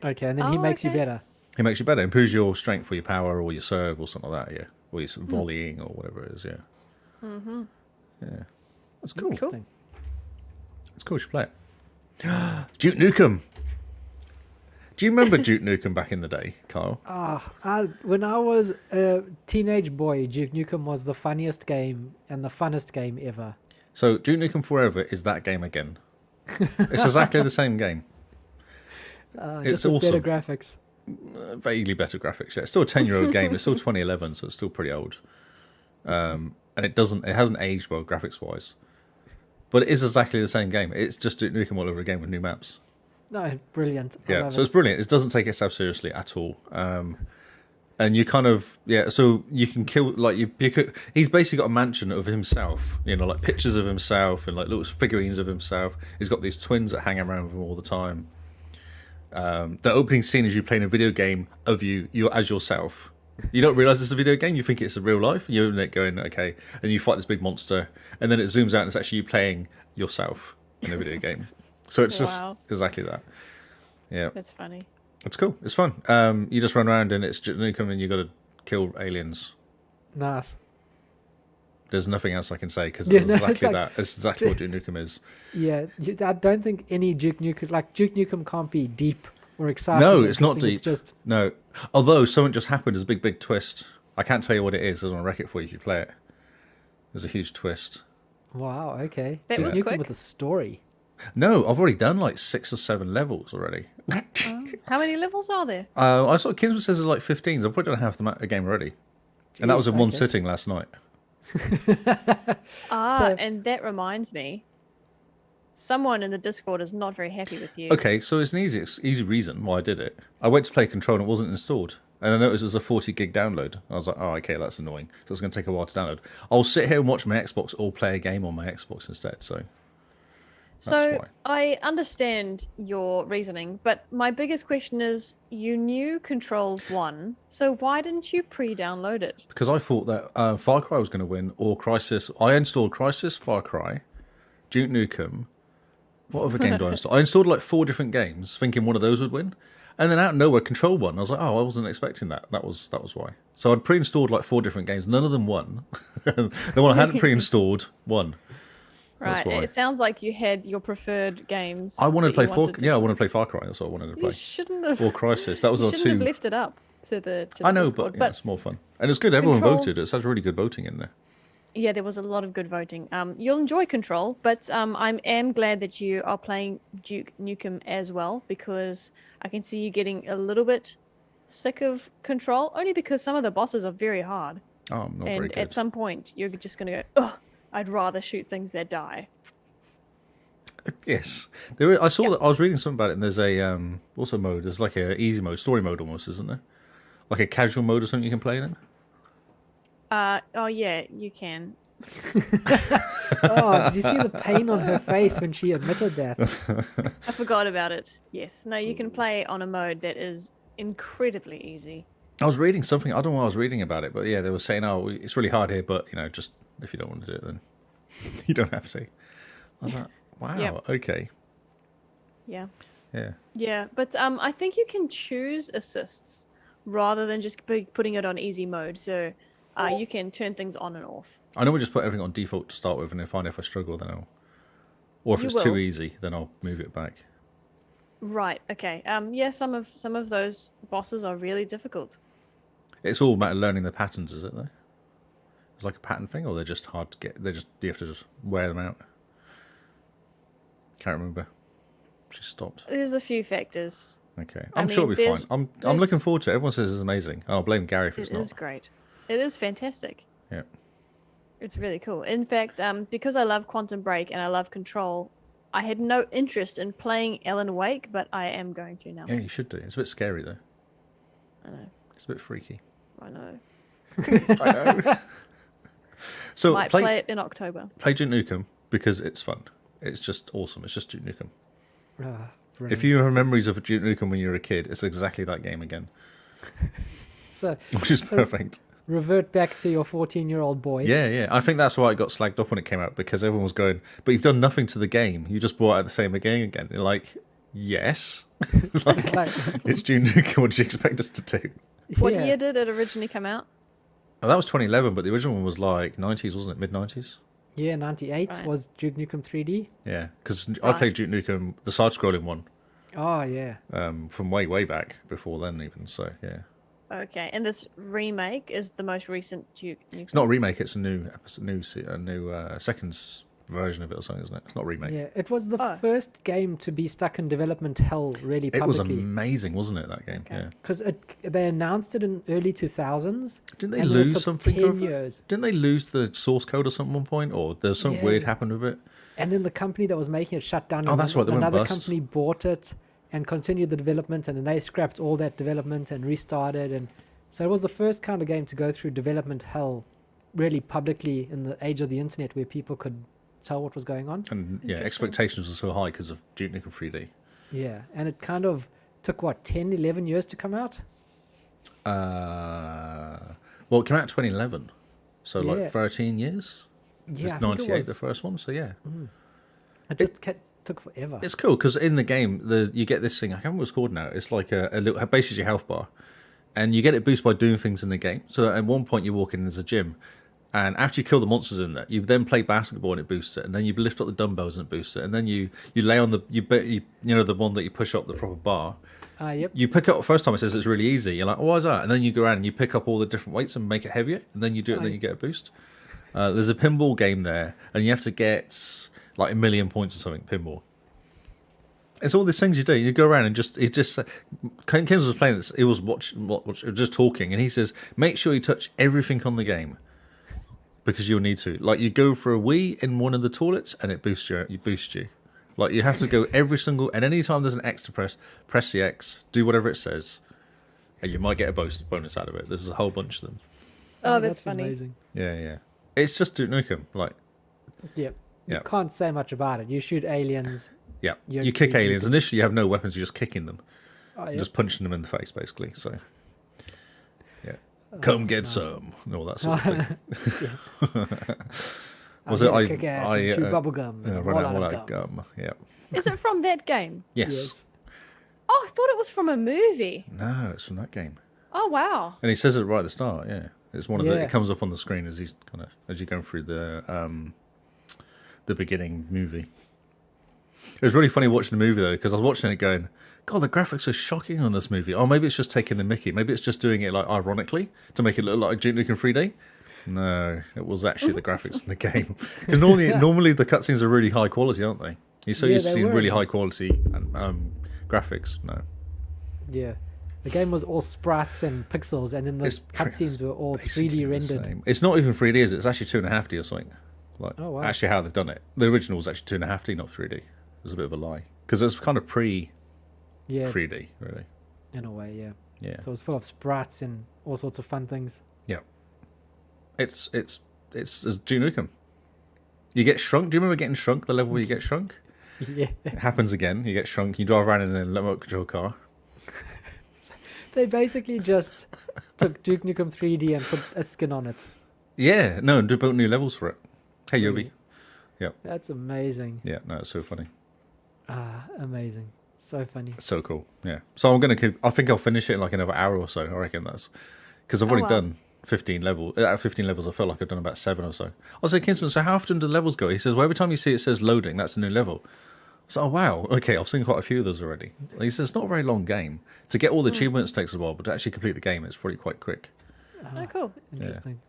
that. Okay, and then he Oh, makes you okay. better. It makes you better. Improves your strength or your power or your serve or something like that, yeah. Or your volleying or whatever it is, yeah. Mm-hmm. Yeah. That's cool. Interesting. It's cool. You should play it. Duke Nukem. Do you remember Duke Nukem back in the day, Kyle? When I was a teenage boy, Duke Nukem was the funniest game and the funnest game ever. So Duke Nukem Forever is that game again. It's exactly the same game. It's just with better graphics. Vaguely better graphics. Yeah, it's still a 10-year-old game. It's still 2011, so it's still pretty old. And it hasn't aged well graphics wise, but it is exactly the same game. It's just Duke Nukem all over again with new maps. No, brilliant. Yeah, so it's brilliant. It doesn't take itself seriously at all. And you kind of so you can kill he's basically got a mansion of himself, like pictures of himself and like little figurines of himself. He's got these twins that hang around with him all the time. The opening scene is you playing a video game of you as yourself. You don't realize it's a video game. You think it's a real life. You're going, okay, and you fight this big monster, and then it zooms out and it's actually you playing yourself in a video game. So it's just exactly that. Yeah, that's funny. It's cool. It's fun. You just run around and it's Nukem and you got to kill aliens. Nice. There's nothing else I can say because it's exactly that. It's exactly what Duke Nukem is. Yeah, I don't think any Duke Nukem can't be deep or exciting. No, it's not deep. It's just... No. Although something just happened, there's a big twist. I can't tell you what it is. I don't want to wreck it for you if you play it. There's a huge twist. Wow, okay. That was Nukem quick. with a story. No, I've already done like 6 or 7 levels already. How many levels are there? I saw Kinsman says there's like 15. So I've probably done half the game already. And that was in one sitting last night. And that reminds me, someone in the Discord is not very happy with you. Okay, so it's an easy reason why I did it. I went to play Control and it wasn't installed. And I noticed it was a 40 gig download. I was like, oh, okay, that's annoying. So it's going to take a while to download. I'll sit here and watch my Xbox or play a game on my Xbox instead. So that's why. I understand your reasoning, but my biggest question is, you knew Control 1, so why didn't you pre-download it? Because I thought that Far Cry was going to win, or Crysis. I installed Crysis, Far Cry, Duke Nukem. What other game do I install? I installed like 4 different games, thinking one of those would win. And then out of nowhere, Control won. I was like, oh, I wasn't expecting that. That was why. So I'd pre-installed like 4 different games. None of them won. The one I hadn't pre-installed won. Right. It sounds like you had your preferred games. I wanted to play I wanted to play Far Cry. That's what I wanted to play. You shouldn't have. Or Crysis. That was our 2. Have left it up to the I know, Discord, but it's more fun. And it's good. Everyone Control... voted. It's had really good voting in there. Yeah, there was a lot of good voting. You'll enjoy Control, but I am glad that you are playing Duke Nukem as well, because I can see you getting a little bit sick of Control, only because some of the bosses are very hard. Oh, I'm not very good. And at some point, you're just going to go, oh, I'd rather shoot things that die. Yes. I saw that. I was reading something about it, and there's a also mode. There's like a easy mode, story mode almost, isn't there? Like a casual mode or something you can play in it? Oh yeah, you can. Oh, did you see the pain on her face when she admitted that? I forgot about it. Yes. No, you can play on a mode that is incredibly easy. I was reading something. I don't know what I was reading about it, but yeah, they were saying, oh, it's really hard here, but just if you don't want to do it, then you don't have to. I was like, wow, okay. Yeah. Yeah. Yeah, but I think you can choose assists rather than just putting it on easy mode. So you can turn things on and off. I normally just put everything on default to start with, and if I struggle, then I'll... Or if it's too easy, then I'll move it back. Right, okay. Yeah, some of those bosses are really difficult. It's all a matter of learning the patterns, is it, though? It's like a pattern thing, or they're just hard to get... You have to just wear them out? Can't remember. She stopped. There's a few factors. Okay. I'm sure it'll be fine. I'm looking forward to it. Everyone says it's amazing. I'll blame Gary if it's not. It is great. It is fantastic. Yeah. It's really cool. In fact, because I love Quantum Break and I love Control, I had no interest in playing Alan Wake, but I am going to now. Yeah, you should do. It's a bit scary, though. I know. It's a bit freaky. I know. I know. So Might play it in October. Play Duke Nukem because it's fun. It's just awesome. It's just Duke Nukem. If Brilliant. you have memories of Duke Nukem when you were a kid, it's exactly that game again. Which is perfect. Revert back to your 14-year-old boy. Yeah. I think that's why it got slagged off when it came out, because everyone was going, but you've done nothing to the game. You just brought out the same game again. You're like, yes. It's Duke Nukem. What did you expect us to do? What year did it originally come out? Oh, that was 2011, but the original one was like 90s, wasn't it? Mid-90s? Yeah, 98 was Duke Nukem 3D. Yeah, because I played Duke Nukem, the side-scrolling one, Oh yeah. from way back before then even. So yeah, Okay, and this remake is the most recent it's not a remake. It's a new second version of it or something, isn't it? It's not a remake. Yeah, it was the Oh. first game to be stuck in development hell really It was publicly. amazing, wasn't it? That game. Okay. Yeah. Because they announced it in early 2000s. Didn't they and then it lose took something 10 over it? years. Didn't they lose the source code or something at one point, or there's something Yeah. weird happened with it? And then the company that was making it shut down. Oh, and that's then right, they went another bust. company bought it and continued the development, and then they scrapped all that development and restarted. And so it was the first kind of game to go through development hell really publicly in the age of the internet, where people could tell what was going on. And yeah, Interesting. expectations were so high because of Duke Nukem 3D. Yeah, and it kind of took, what, 10, 11 years to come out? Well, it came out in 2011, so Yeah. like 13 years. Yeah, It's I think 98, it was. the first one. So yeah, It just took forever. it's cool because in the game, you get this thing. I can't remember what it's called now. It's like a little, basically your health bar, and you get it boosted by doing things in the game. So at one point you walk in, there's a gym, and after you kill the monsters in there, you then play basketball and it boosts it, and then you lift up the dumbbells and it boosts it, and then you lay on the you know the one that you push up the proper bar. Yep. You pick up first time it says it's really easy. You're like, oh, why is that? And then you go around and you pick up all the different weights and make it heavier, and then you do it, and then you get a boost. There's a pinball game there, and you have to get like 1 million points or something. Pinball. It's all these things you do. You go around and Kim was playing this. He was just talking, and he says, make sure you touch everything on the game because you'll need to. Like you go for a wee in one of the toilets, and it boosts you. Like you have to go every single, and any time there's an X to press the X, do whatever it says, and you might get a bonus out of it. There's a whole bunch of them. Oh, that's funny. Amazing. Yeah. It's just Duke Nukem. Like, Yep. Yeah. You can't say much about it. You shoot aliens. yeah, You're you kick Duke aliens. Nukem. Initially, you have no weapons. You're just kicking them, Oh, yep. just punching them in the face, basically. So, yeah, come get nice. some, and all that sort of thing. Was I'm it here to kick ass and chew bubble gum. and run roll out all of that gum. Yeah. Is it from that game? Yes. Oh, I thought it was from a movie. No, it's from that game. Oh, wow. And he says it right at the start. Yeah, it's one of the. Yeah. It comes up on the screen as you're going through the beginning movie. It was really funny watching the movie though, because I was watching it going, God, the graphics are shocking on this movie. Oh, maybe it's just taking the mickey. Maybe it's just doing it like ironically to make it look like Duke Nukem 3D. No, it was actually the graphics in the game. Because normally the cutscenes are really high quality, aren't they? You're so Yeah, used to they seeing were. really high quality graphics. No, Yeah. The game was all sprites and pixels, and then the It's cutscenes were all basically 3D the rendered. same. It's not even 3D, is it? It's actually 2.5D or something. Like, Oh, wow. actually, how they've done it. The original was actually 2.5D, not 3D. It was a bit of a lie because it was kind of pre-3D, Yeah, really. in a way, yeah. Yeah, So it was full of sprites and all sorts of fun things. yeah. It's Duke Nukem. You get shrunk. Do you remember getting shrunk? The level where you get shrunk. Yeah. It happens again. You get shrunk. You drive around in a remote control car. They basically just took Duke Nukem 3D and put a skin on it. Yeah, no, and built new levels for it. Hey, Yobi. Really? Yep. That's amazing. Yeah, no, it's so funny. Amazing. So funny. So cool. Yeah. So I'm gonna keep. I think I'll finish it in like another hour or so. I reckon that's because I've Oh, already wow. done 15 levels. Out of 15 levels, I felt like I've done about 7 or so. I was like, Kinsman, so how often do the levels go? He says, well, every time you see it says loading, that's a new level. So, oh wow, okay, I've seen quite a few of those already. He says it's not a very long game. To get all the achievements takes a while, but to actually complete the game, it's probably quite quick. Oh, cool. Interesting.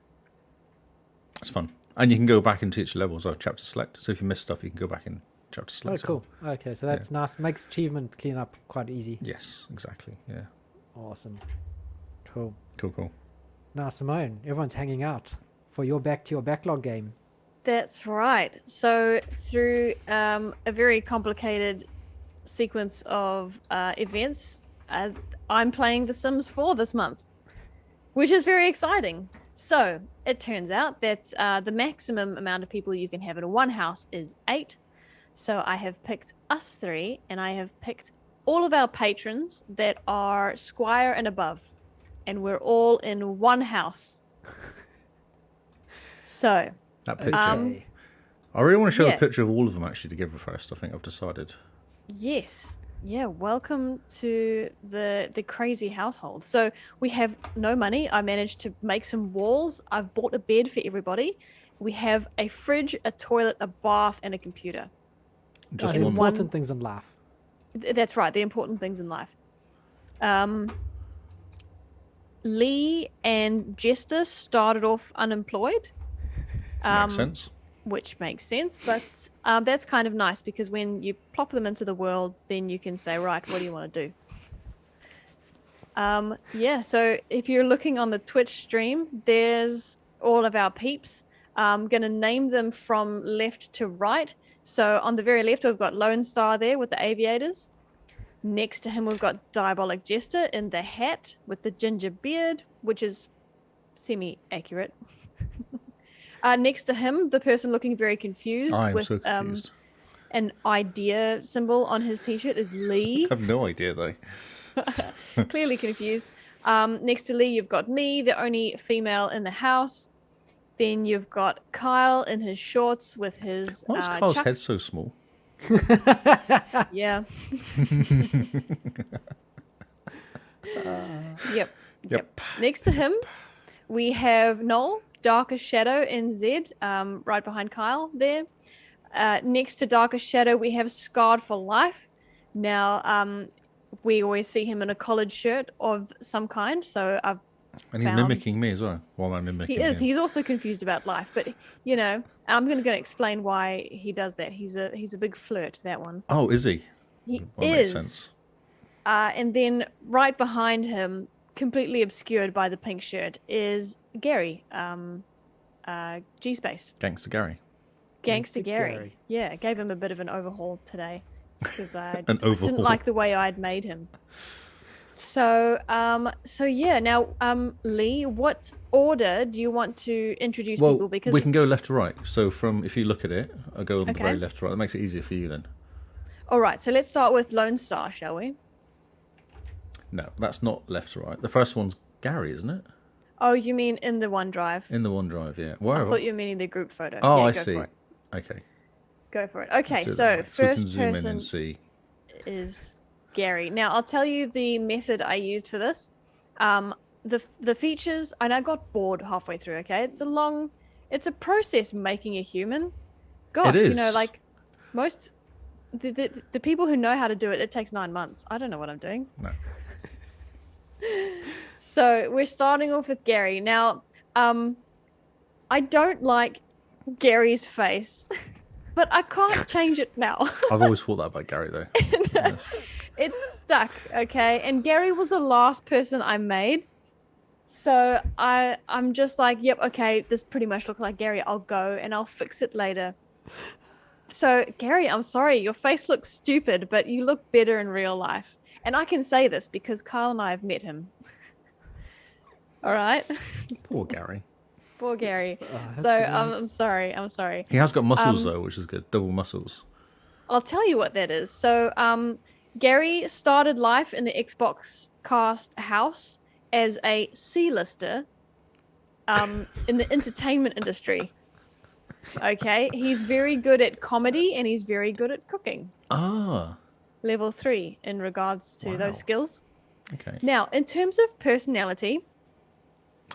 It's fun, and you can go back and teach levels or chapter select. So if you miss stuff, you can go back and chapter Oh, select. cool. Okay, so that's nice. Makes achievement cleanup quite easy. Yes, exactly. Yeah. Awesome. Cool. Cool. Now, Simone, everyone's hanging out for your Back to Your Backlog game. That's right. So through a very complicated sequence of events, I'm playing The Sims 4 this month, which is very exciting. So it turns out that the maximum amount of people you can have in one house is 8. So I have picked us 3, and I have picked all of our patrons that are Squire and above, and we're all in one house. So That picture. Okay. I really want to show yeah. a picture of all of them actually together first. I think I've decided. yes, yeah, welcome to the crazy household. So we have no money. I managed to make some walls. I've bought a bed for everybody. We have a fridge, a toilet, a bath, and a computer. Just the one. important things in life. That's right. The important things in life. Lee and Jester started off unemployed. Makes sense. Which makes sense, but that's kind of nice because when you plop them into the world, then you can say, right, what do you want to do? Yeah, so if you're looking on the Twitch stream, there's all of our peeps. I'm going to name them from left to right. So on the very left, we've got Lone Star there with the aviators. Next to him, we've got Diabolic Jester in the hat with the ginger beard, which is semi-accurate. Next to him, the person looking very confused I am with so confused. an idea symbol on his t-shirt is Lee. I have no idea, though. Clearly confused. Next to Lee, you've got me, the only female in the house. Then you've got Kyle in his shorts with his Why is Kyle's chuck- head so small? Yeah. Yep. Next to him, we have Noel, Darkest Shadow, and Zed, right behind Kyle there. Next to Darkest Shadow, we have Scarred for Life. Now, we always see him in a collared shirt of some kind, so I've And he's mimicking me as well. Why am I mimicking He is. him? He's also confused about life, but you know, I'm going to explain why he does that. He's a big flirt. That one. Oh, is he? He Well, is. makes sense. And then right behind him, completely obscured by the pink shirt, is Gary. G-Space. Gangster Gary. Gangster Gary. Gary. Yeah, gave him a bit of an overhaul today because I An overhaul. didn't like the way I'd made him. So yeah. Now, Lee, what order do you want to introduce Well, people? Because we can go left to right. So if you look at it, I'll go on the Okay. very left to right. That makes it easier for you then. all right. So let's start with Lone Star, shall we? No, that's not left to right. The first one's Gary, isn't it? Oh, you mean in the OneDrive? In the OneDrive, yeah. I Where? thought you were meaning the group photo. Oh, Yeah, I go see. for it. Okay. Go for it. Okay, Do it so that way. we can first zoom in person and see. is Gary. Now, I'll tell you the method I used for this. The features, and I got bored halfway through, okay? It's a process making a human. Gosh, It you know, is. like most, the people who know how to do it, it takes 9 months. I don't know what I'm doing. No. So we're starting off with Gary. Now, I don't like Gary's face, but I can't change it now. I've always thought that about Gary, though. to be honest. It's stuck, okay? And Gary was the last person I made. So I'm just like, yep, okay, this pretty much looks like Gary. I'll go and I'll fix it later. So, Gary, I'm sorry, your face looks stupid, but you look better in real life. And I can say this because Kyle and I have met him. All right? Poor Gary. Poor Gary. that's So nice. I'm sorry. He has got muscles, though, which is good. Double muscles. I'll tell you what that is. So, Gary started life in the XboxCast house as a C-lister in the entertainment industry. Okay, he's very good at comedy and he's very good at cooking. Ah, Level 3 in regards to Wow. those skills. okay. Now, in terms of personality,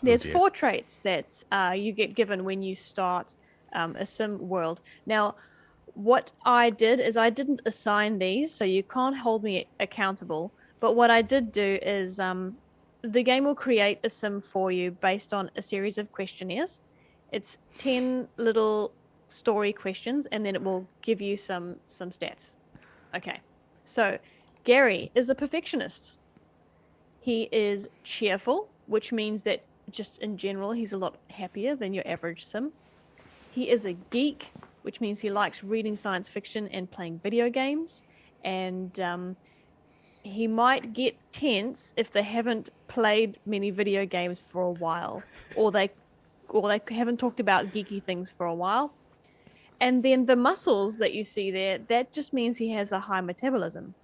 there's dear. 4 traits that you get given when you start a sim world. Now, what I did is I didn't assign these, so you can't hold me accountable. But what I did do is the game will create a sim for you based on a series of questionnaires. It's 10 little story questions, and then it will give you some stats. Okay, so Gary is a perfectionist. He is cheerful, which means that just in general, he's a lot happier than your average sim. He is a geek, which means he likes reading science fiction and playing video games. And he might get tense if they haven't played many video games for a while, or they haven't talked about geeky things for a while. And then the muscles that you see there, that just means he has a high metabolism.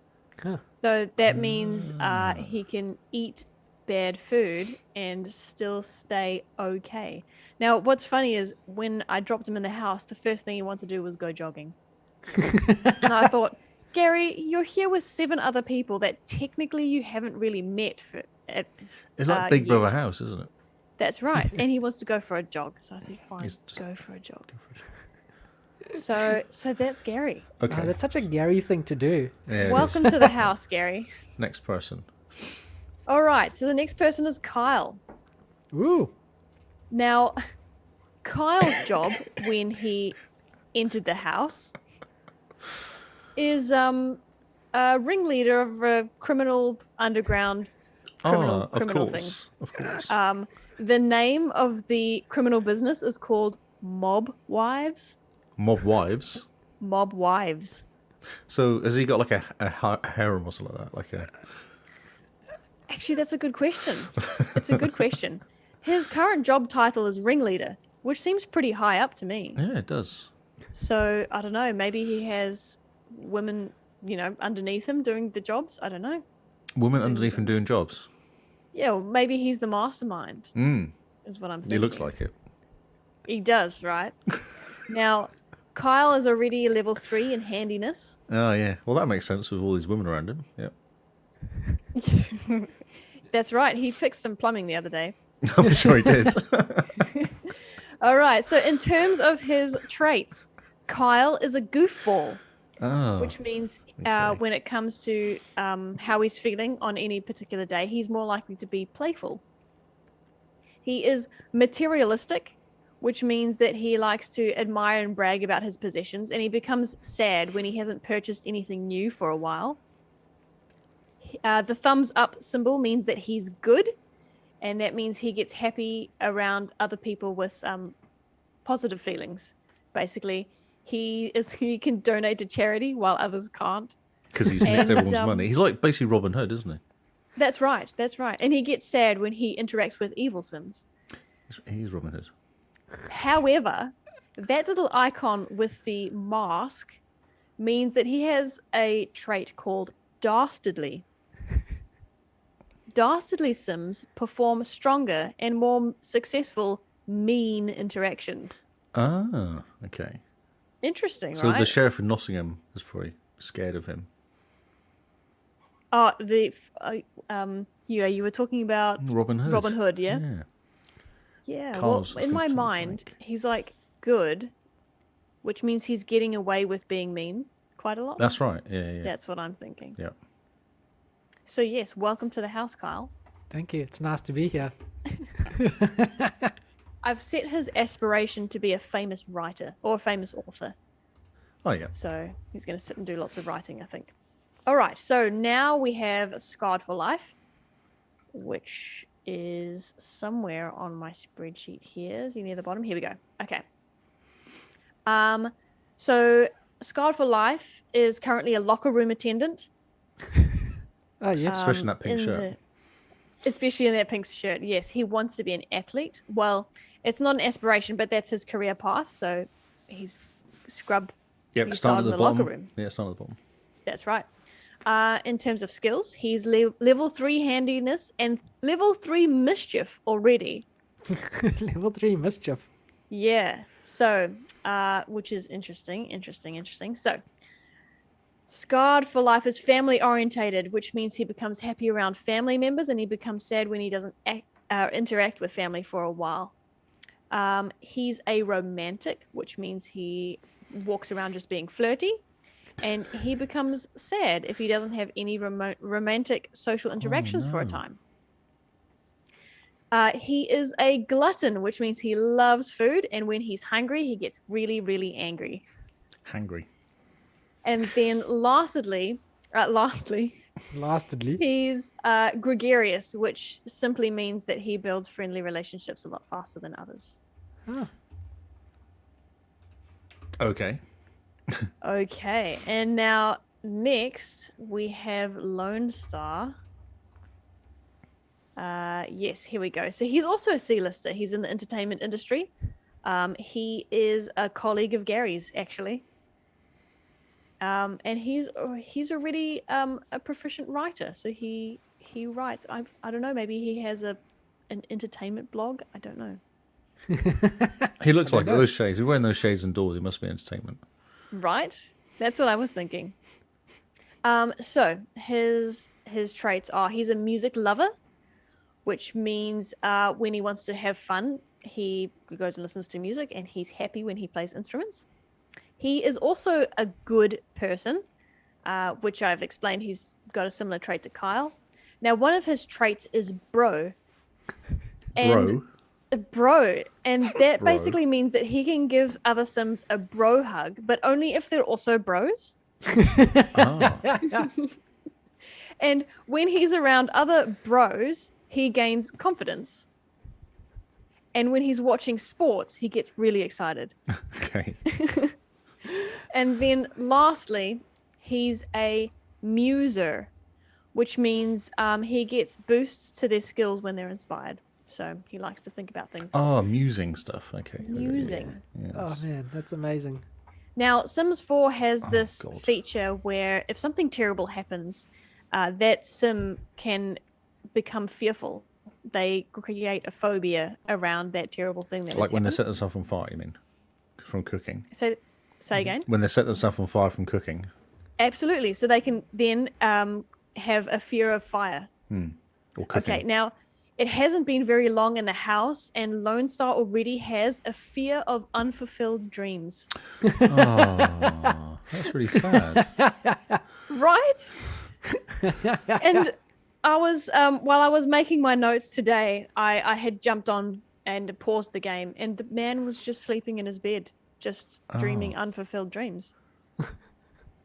Huh. So that means he can eat bad food and still stay okay. Now, what's funny is when I dropped him in the house, the first thing he wanted to do was go jogging. And I thought, Gary, you're here with 7 other people that technically you haven't really met It's like Big yet. Brother House, isn't it? That's right. And he wants to go for a jog. So I said, fine, He's just- go for a jog. So that's Gary. Okay. Oh, that's such a Gary thing to do. Yeah, it Welcome is. to the house, Gary. Next person. All right, so the next person is Kyle. Ooh. Now, Kyle's job when he entered the house is a ringleader of a criminal underground criminal things. Of course. The name of the criminal business is called Mob Wives. Mob wives. Mob Wives. So has he got like a harem or something like that? Like a... Actually, that's a good question. It's a good question. His current job title is ringleader, which seems pretty high up to me. Yeah, it does. So I don't know. Maybe he has women, underneath him doing the jobs. I don't know. Women underneath him doing jobs. Yeah, well, maybe he's the mastermind. Is what I'm thinking. He looks like it. He does, right? Now, Kyle is already level 3 in handiness. Oh yeah. Well, that makes sense with all these women around him. Yeah. That's right. He fixed some plumbing the other day. I'm sure he did. All right. So in terms of his traits, Kyle is a goofball, Oh. which means okay. when it comes to how he's feeling on any particular day, he's more likely to be playful. He is materialistic, which means that he likes to admire and brag about his possessions, and he becomes sad when he hasn't purchased anything new for a while. The thumbs up symbol means that he's good, and that means he gets happy around other people with positive feelings. Basically, he can donate to charity while others can't. Because he's nicked everyone's money. He's like basically Robin Hood, isn't he? That's right. And he gets sad when he interacts with evil Sims. He's Robin Hood. However, that little icon with the mask means that he has a trait called dastardly. Dastardly Sims perform stronger and more successful mean interactions. Ah, okay. Interesting, So right? the sheriff in Nottingham is probably scared of him. Oh, you were talking about Robin Hood. Robin Hood, yeah? Yeah. Yeah, Carl's well, in my complete mind, blank. he's like good, which means he's getting away with being mean quite a lot. That's right. Yeah. That's what I'm thinking. Yeah. So yes, welcome to the house, Kyle. Thank you. It's nice to be here. I've set his aspiration to be a famous writer or a famous author. Oh yeah. So he's going to sit and do lots of writing, I think. All right, so now we have Scarred for Life, which is somewhere on my spreadsheet here. Is he near the bottom? Here we go. Okay. So Scarred for Life is currently a locker room attendant. Oh, yes. Especially in that pink shirt. Especially in that pink shirt. Yes, he wants to be an athlete. Well, it's not an aspiration, but that's his career path. So he's scrubbed. Yep, he start at started the in bottom. locker room. Yeah, start at the bottom. That's right. In terms of skills, he's level 3 handiness and level 3 mischief already. Level 3 mischief. Yeah. So, which is interesting. So, Scarred for Life is family orientated, which means he becomes happy around family members and he becomes sad when he doesn't interact with family for a while. He's a romantic, which means he walks around just being flirty. And he becomes sad if he doesn't have any romantic social interactions for a time. He is a glutton, which means he loves food. And when he's hungry, he gets really, really angry. Hangry. And then lastly, he's gregarious, which simply means that he builds friendly relationships a lot faster than others. Huh. Okay. Okay, and now next we have Lone Star. Yes, here we go. So he's also a C-lister. He's in the entertainment industry. He is a colleague of Gary's, actually. And he's already a proficient writer. So he writes. I don't know. Maybe he has an entertainment blog. I don't know. He looks like those shades. We're wearing those shades indoors. He must be entertainment. Right? That's what I was thinking. So his traits are he's a music lover, which means when he wants to have fun, he goes and listens to music, and he's happy when he plays instruments. He is also a good person, which I've explained. He's got a similar trait to Kyle. Now, one of his traits is bro. And bro. And that Bro. basically means that he can give other Sims a bro hug, but only if they're also bros. Ah. And when he's around other bros, he gains confidence. And when he's watching sports, he gets really excited. Okay. And then lastly, he's a muser, which means he gets boosts to their skills when they're inspired. So he likes to think about things. Oh, musing stuff. Okay. Musing. Yes. Oh man, that's amazing. Now, Sims 4 has this God. feature where if something terrible happens, that Sim can become fearful. They create a phobia around that terrible thing that has Like when they happened. set themselves on fire, you mean? From cooking? Say again? When they set themselves on fire from cooking. Absolutely. So they can then have a fear of fire. Or cooking. Okay, now it hasn't been very long in the house, and Lone Star already has a fear of unfulfilled dreams. Oh, that's really sad. Right? And I was, while I was making my notes today, I had jumped on and paused the game, and the man was just sleeping in his bed, just dreaming unfulfilled dreams.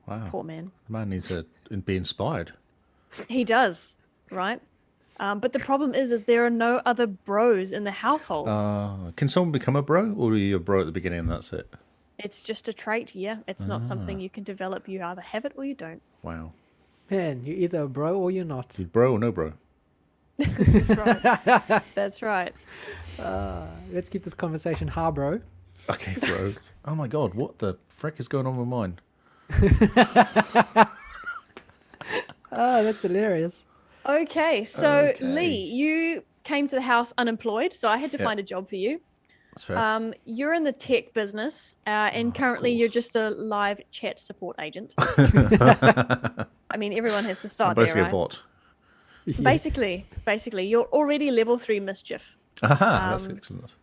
Wow. Poor man. The man needs to be inspired. He does, right? But the problem is there are no other bros in the household. Can someone become a bro, or are you a bro at the beginning and that's it? It's just a trait, yeah. It's not something you can develop. You either have it or you don't. Wow. Man, you're either a bro or you're not. You bro or no bro? That's right. That's right. Let's keep this conversation hard, bro. Okay, bro. Oh my god, what the frick is going on with mine? Oh, that's hilarious. Okay, so Okay. Lee, you came to the house unemployed, so I had to Yeah. find a job for you. That's fair. You're in the tech business, and currently you're course. just a live chat support agent. I mean, everyone has to I'm start there, basically right? a bot. Basically, you're already level 3 mischief. Aha, that's excellent.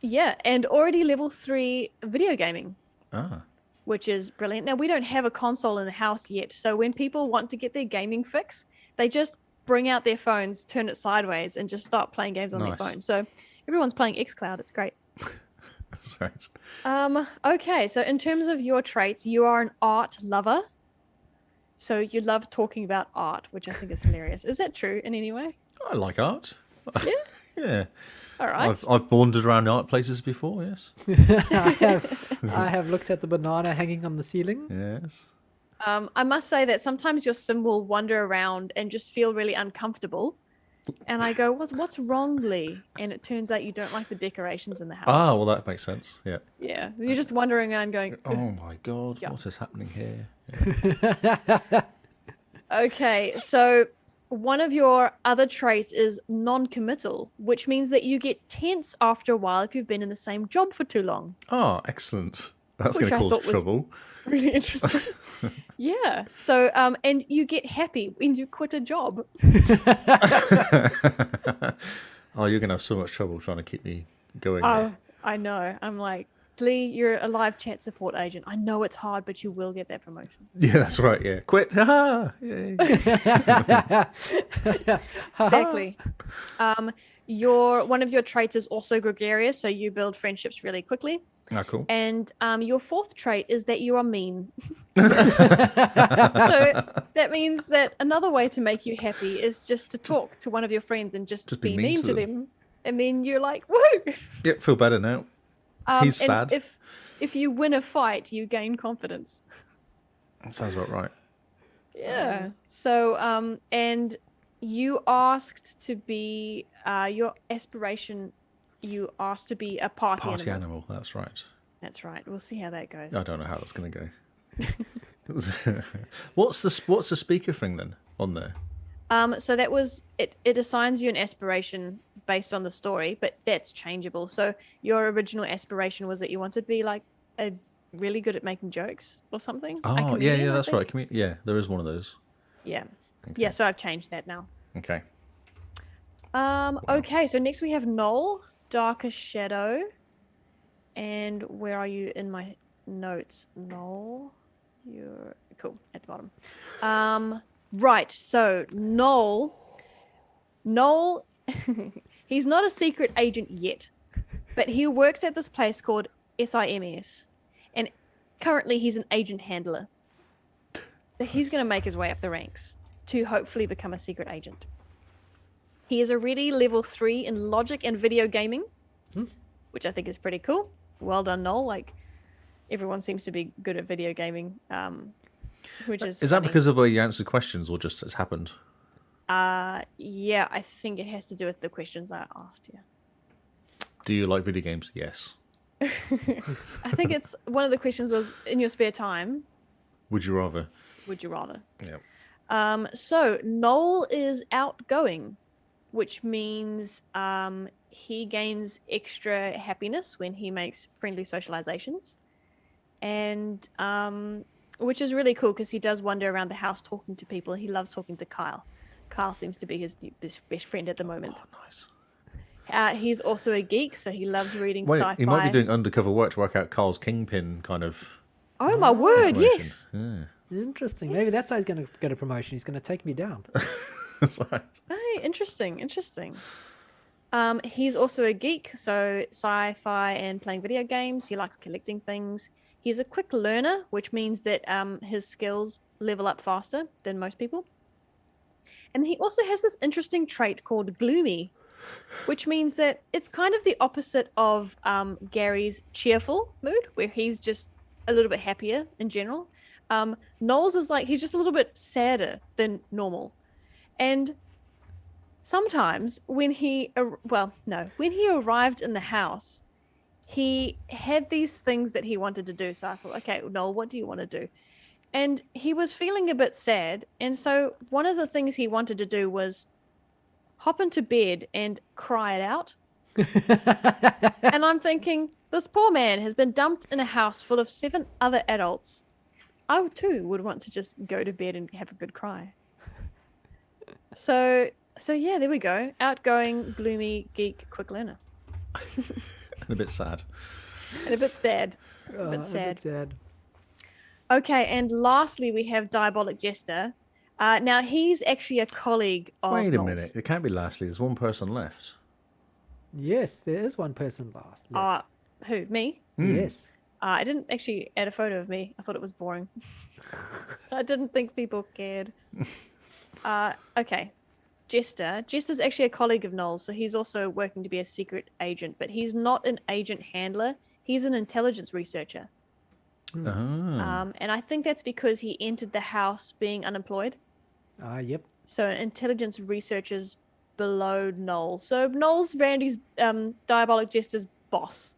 Yeah, and already level 3 video gaming, Ah, which is brilliant. Now, we don't have a console in the house yet, so when people want to get their gaming fix, they just bring out their phones, turn it sideways, and just start playing games on their Nice. phone. So everyone's playing xCloud. It's great. that's right. Okay, so in terms of your traits, you are an art lover. So you love talking about art, which I think is hilarious. Is that true in any way? I like art. Yeah? Yeah. All right. I've wandered around art places before, yes. I have looked at the banana hanging on the ceiling. Yes. I must say that sometimes your sim will wander around and just feel really uncomfortable. And I go, what's wrong, Lee? And it turns out you don't like the decorations in the house. Ah, well, that makes sense. Yeah. Yeah, you're just wandering around going, Oh my god, Yeah. what is happening here? okay, so one of your other traits is non-committal, which means that you get tense after a while if you've been in the same job for too long. Oh, excellent. That's Which going I to cause thought was- trouble. Really interesting. Yeah. So, and you get happy when you quit a job. Oh, you're going to have so much trouble trying to keep me going. Oh, I know. I'm like, Lee, you're a live chat support agent. I know it's hard, but you will get that promotion. Yeah, that's right. Yeah. Quit. Ha! Yay. Exactly. One of your traits is also gregarious, so you build friendships really quickly. Ah, cool. And your fourth trait is that you are mean. So that means that another way to make you happy is just to talk to one of your friends and just be mean to them. And then you're like, woo! Yep, feel better now. He's and sad. If you win a fight, you gain confidence. That sounds about right. Yeah. So, and you asked to be, your aspiration, you asked to be a party animal. Animal, that's right. That's right. We'll see how that goes. I don't know how that's going to go. What's the speaker thing then on there? So that was it. It assigns you an aspiration based on the story, but that's changeable. So your original aspiration was that you wanted to be like a really good at making jokes or something. A Oh, comedian, yeah, I that's think. right. Yeah, there is one of those. Yeah. Okay. Yeah. So I've changed that now. Okay. Okay. So next we have Noel, Darkest Shadow, and where are you in my notes. Noel, you're cool at the bottom. Right. So Noel, he's not a secret agent yet, but he works at this place called SIMS, and currently he's an agent handler. So he's going to make his way up the ranks to hopefully become a secret agent. He is already level 3 in logic and video gaming, which I think is pretty cool. Well done, Noel. Like, everyone seems to be good at video gaming, which is Is funny. that because of the way you answer questions, or just it's happened? Yeah, I think it has to do with the questions I asked, yeah. Do you like video games? Yes. I think it's one of the questions was, in your spare time, Would you rather? would you rather? Yeah. So Noel is outgoing, which means he gains extra happiness when he makes friendly socializations, and which is really cool because he does wander around the house talking to people. He loves talking to Kyle. Kyle seems to be his best friend at the moment. Oh, nice. He's also a geek, so he loves reading Wait, sci-fi. he might be doing undercover work to work out Carl's kingpin kind of. Oh my word! information. Yes. Yeah. Interesting. Maybe that's how he's going to get a promotion. He's going to take me down. That's right. Hey, interesting. He's also a geek, so sci-fi and playing video games. He likes collecting things. He's a quick learner, which means that his skills level up faster than most people. And he also has this interesting trait called gloomy, which means that it's kind of the opposite of Gary's cheerful mood, where he's just a little bit happier in general. Noel's is like, he's just a little bit sadder than normal. And sometimes when he arrived in the house, he had these things that he wanted to do. So I thought, okay, Noel, what do you want to do? And he was feeling a bit sad. And so one of the things he wanted to do was hop into bed and cry it out. And I'm thinking, this poor man has been dumped in a house full of 7 other adults. I too would want to just go to bed and have a good cry. So yeah, there we go. Outgoing, gloomy, geek, quick learner. And a bit sad. And a bit sad. Oh, A bit sad. sad. Okay, and lastly, we have Diabolic Jester. Now, he's actually a colleague of Wait a Noel's. minute. It can't be lastly. There's one person left. Yes, there is one person left. Who? Me? Yes. I didn't actually add a photo of me. I thought it was boring. I didn't think people cared. Okay. Jester. Jester's actually a colleague of Noel's, so he's also working to be a secret agent, but he's not an agent handler. He's an intelligence researcher. Ah. And I think that's because he entered the house being unemployed. Yep. So an intelligence researcher's below Noel. So Noel's Randy's Diabolic Jester's boss.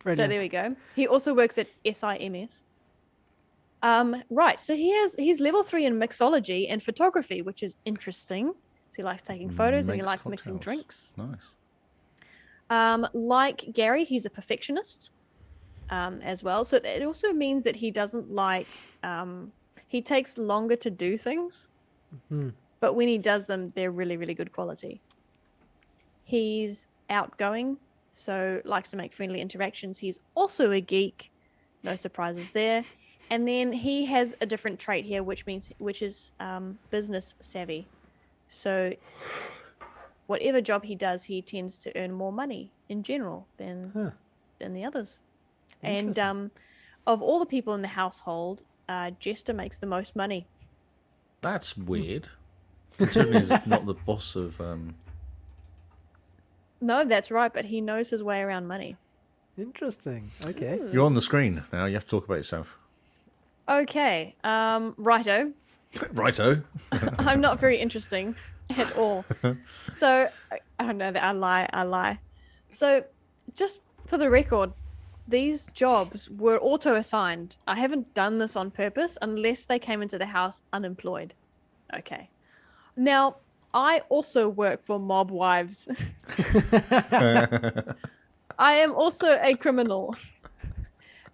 So there we go. He also works at SIMS. Right, so he's level 3 in mixology and photography, which is interesting. So he likes taking photos and he Makes likes mixing cocktails. drinks. Nice. Like Gary, he's a perfectionist as well. So it also means that he doesn't like, he takes longer to do things, but when he does them, they're really, really good quality. He's outgoing, so likes to make friendly interactions. He's also a geek. No surprises there. And then he has a different trait here, which is business savvy. So whatever job he does, he tends to earn more money in general than the others. And of all the people in the household, Jester makes the most money. That's weird. Considering he's not the boss of. No, that's right, but he knows his way around money. Interesting. Okay. You're on the screen now. You have to talk about yourself. Okay, righto. Righto. I'm not very interesting at all. So, oh no, I lie. So, just for the record, these jobs were auto-assigned. I haven't done this on purpose unless they came into the house unemployed. Okay. Now, I also work for Mob Wives. I am also a criminal.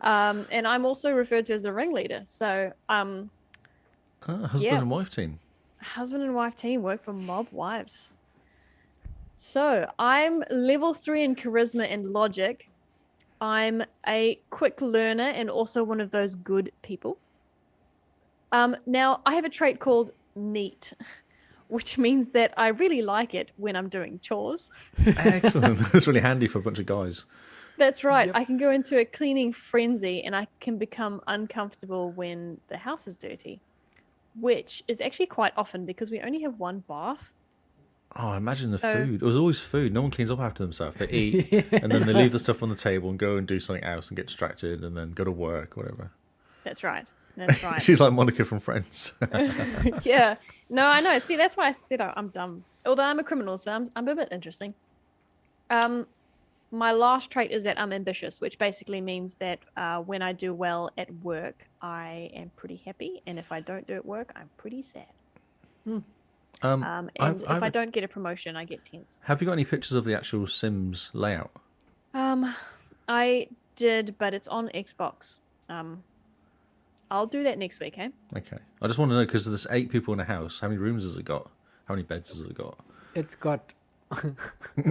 And I'm also referred to as the ringleader. So, Husband and wife team. Husband and wife team work for Mob Wives. So I'm level 3 in charisma and logic. I'm a quick learner and also one of those good people. Now, I have a trait called neat, which means that I really like it when I'm doing chores. Excellent. That's really handy for a bunch of guys. That's right. Yep. I can go into a cleaning frenzy and I can become uncomfortable when the house is dirty, which is actually quite often because we only have one bath. Oh, imagine the So- food. It was always food. No one cleans up after themselves. They eat, and then they leave the stuff on the table and go and do something else and get distracted and then go to work, whatever. That's right. That's right. She's like Monica from Friends. Yeah. No, I know. See, that's why I said I'm dumb. Although I'm a criminal, so I'm a bit interesting. My last trait is that I'm ambitious, which basically means that when I do well at work, I am pretty happy, and if I don't do at work, I'm pretty sad. And if I don't get a promotion, I get tense. Have you got any pictures of the actual Sims layout? I did, but it's on Xbox. I'll do that next week, eh? Okay. I just want to know, because there's 8 people in a house, how many rooms has it got? How many beds has it got? It's got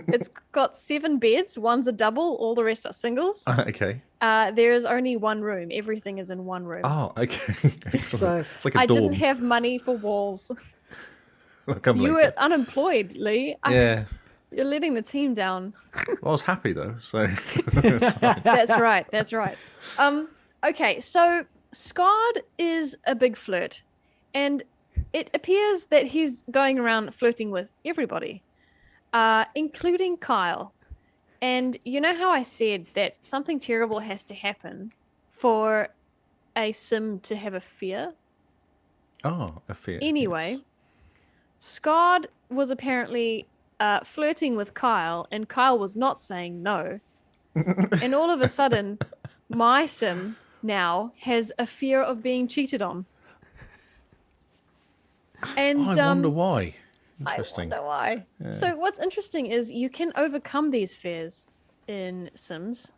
It's got 7 beds. One's a double. All the rest are singles. Okay. There is only one room. Everything is in one room. Oh, okay. Excellent. So- It's like a I dorm. didn't have money for walls. I'll come You later. were unemployed, Lee. Yeah. You're letting the team down. Well, I was happy though, so That's right. That's right. Okay, so Scard is a big flirt, and it appears that he's going around flirting with everybody, including Kyle. And you know how I said that something terrible has to happen for a sim to have a fear? oh, a fear. Anyway, Scard was apparently flirting with Kyle, and Kyle was not saying no. And all of a sudden, my sim now has a fear of being cheated on. And Oh, I wonder why. I Interesting. wonder why. So what's interesting is you can overcome these fears in Sims.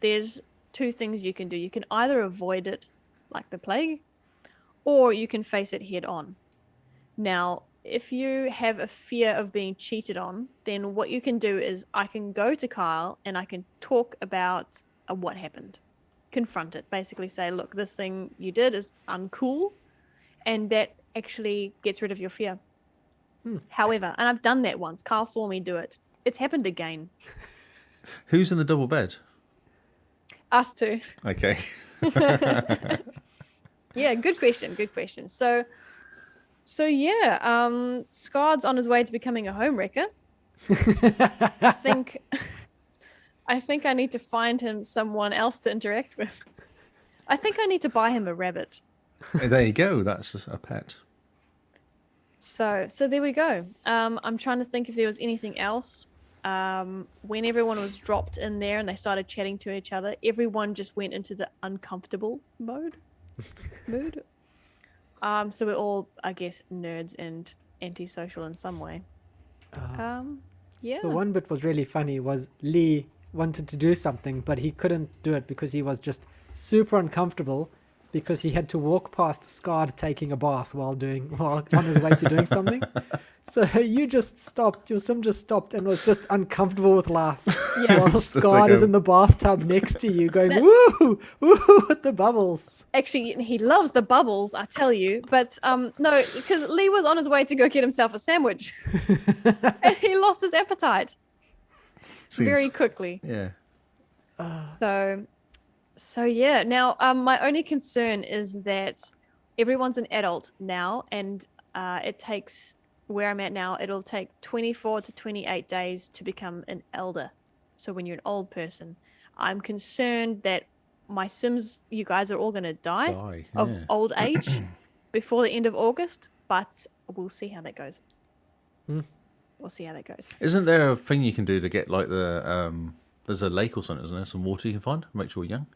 There's 2 things you can do. You can either avoid it like the plague, or you can face it head on. Now, if you have a fear of being cheated on, then what you can do is I can go to Kyle and I can talk about what happened. Confront it. Basically say, look, this thing you did is uncool, and that actually gets rid of your fear. However, and I've done that once. Kyle saw me do it. It's happened again. Who's in the double bed? Us too. Okay. Yeah, good question. Good question. So yeah, Scard's on his way to becoming a homewrecker. I think I need to find him someone else to interact with. I think I need to buy him a rabbit. There you go. That's a pet. So there we go. I'm trying to think if there was anything else. When everyone was dropped in there and they started chatting to each other, everyone just went into the uncomfortable mood. So we're all, I guess, nerds and antisocial in some way. Yeah. the one bit was really funny was Lee wanted to do something, but he couldn't do it because he was just super uncomfortable because he had to walk past Scard taking a bath while on his way to doing something. So you just stopped, your sim just stopped and was just uncomfortable with life. Yeah. While Scard is in the bathtub next to you going, woo, woo, with the bubbles. Actually, he loves the bubbles, I tell you. But no, because Lee was on his way to go get himself a sandwich. And he lost his appetite very quickly. Yeah. So yeah. Now, my only concern is that everyone's an adult now, and it takes, where I'm at now, it'll take 24 to 28 days to become an elder. So when you're an old person, I'm concerned that my Sims, you guys are all going to die of yeah. old age before the end of August, but we'll see how that goes. We'll see how that goes. Isn't there a thing you can do to get like the there's a lake or something, isn't there? Some water you can find, make sure you're young.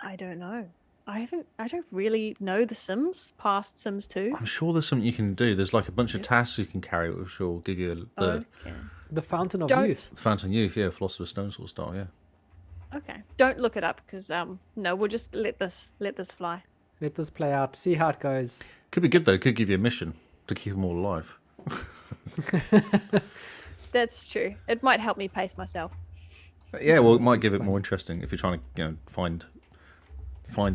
I don't know. I don't really know the Sims past Sims 2. I'm sure there's something you can do. There's like a bunch of tasks you can carry, which will give you the Okay. The Fountain of Don't- Youth. Fountain Youth, yeah, Philosopher's Stone sort of style, yeah. Okay. Don't look it up because no, we'll just let this fly. Let this play out. See how it goes. Could be good though. Could give you a mission to keep them all alive. That's true. It might help me pace myself. Yeah, well, it might give it more interesting if you're trying to find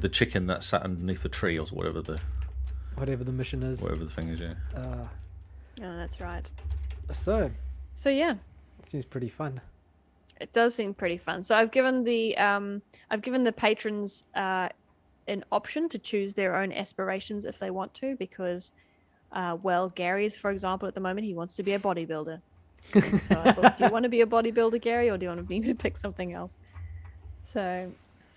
the chicken that sat underneath a tree or whatever the mission is. Whatever the thing is, yeah. Oh, that's right. So yeah, it seems pretty fun. it does seem pretty fun. So I've given the patrons an option to choose their own aspirations if they want to, because Gary's, for example, at the moment, he wants to be a bodybuilder. So I thought, do you want to be a bodybuilder, Gary, or do you want me to pick something else? So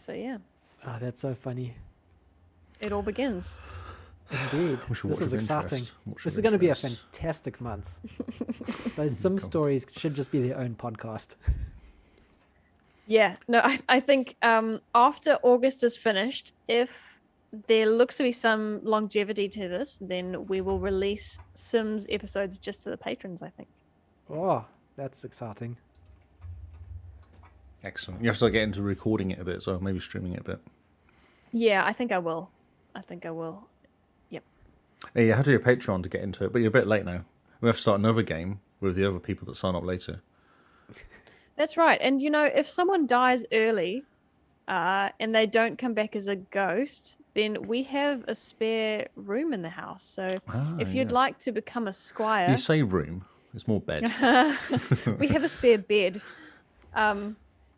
yeah. Oh, that's so funny. It all begins. Indeed. This is exciting. This is going to be a fantastic month. Those Sim stories should just be their own podcast. Yeah. No, I think after August is finished, if there looks to be some longevity to this, then we will release Sims episodes just to the patrons, I think. Oh, that's exciting. Excellent. You have to start getting into recording it a bit, so maybe streaming it a bit. Yeah, I think I will. Yep. Yeah, you have to do a Patreon to get into it, but you're a bit late now. We have to start another game with the other people that sign up later. That's right. And, if someone dies early and they don't come back as a ghost, then we have a spare room in the house. So if you'd like to become a squire... You say room. It's more bed. We have a spare bed. So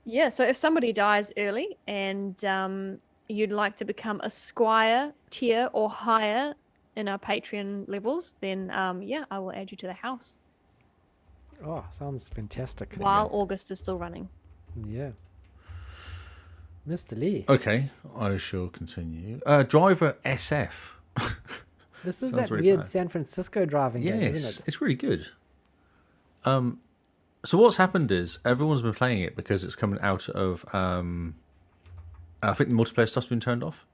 if somebody dies early and you'd like to become a squire tier or higher in our Patreon levels, then I will add you to the house. Oh, sounds fantastic. While August is still running. Yeah. Mr. Lee. Okay, I shall continue. Driver SF. This is that weird San Francisco driving game, isn't it? It's really good. So what's happened is everyone's been playing it because it's coming out of I think the multiplayer stuff's been turned off.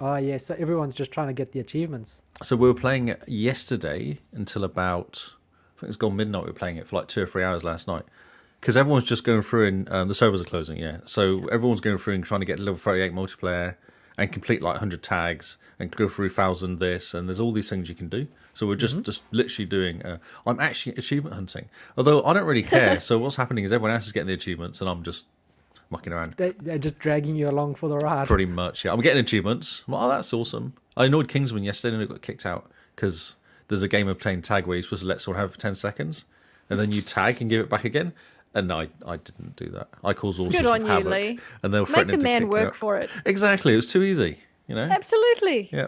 Oh yeah, so everyone's just trying to get the achievements. So we were playing it yesterday until about, I think it was gone midnight. We were playing it for like 2 or 3 hours last night because everyone's just going through and the servers are closing. Yeah, so everyone's going through and trying to get level 38 multiplayer and complete like 100 tags and go through 1,000 this, and there's all these things you can do. So we're just literally doing. I'm actually achievement hunting, although I don't really care. So what's happening is everyone else is getting the achievements, and I'm just mucking around. They're just dragging you along for the ride. Pretty much, yeah. I'm getting achievements. I'm like, oh, that's awesome. I annoyed Kingsman yesterday and I got kicked out because there's a game of playing tag where you're supposed to let someone have it for 10 seconds, and then you tag and give it back again. And no, I didn't do that. I caused all sorts of havoc. Good on you, Lee. And they were threatening to make the man kick work out. for it. Exactly. It was too easy, Absolutely. Yeah.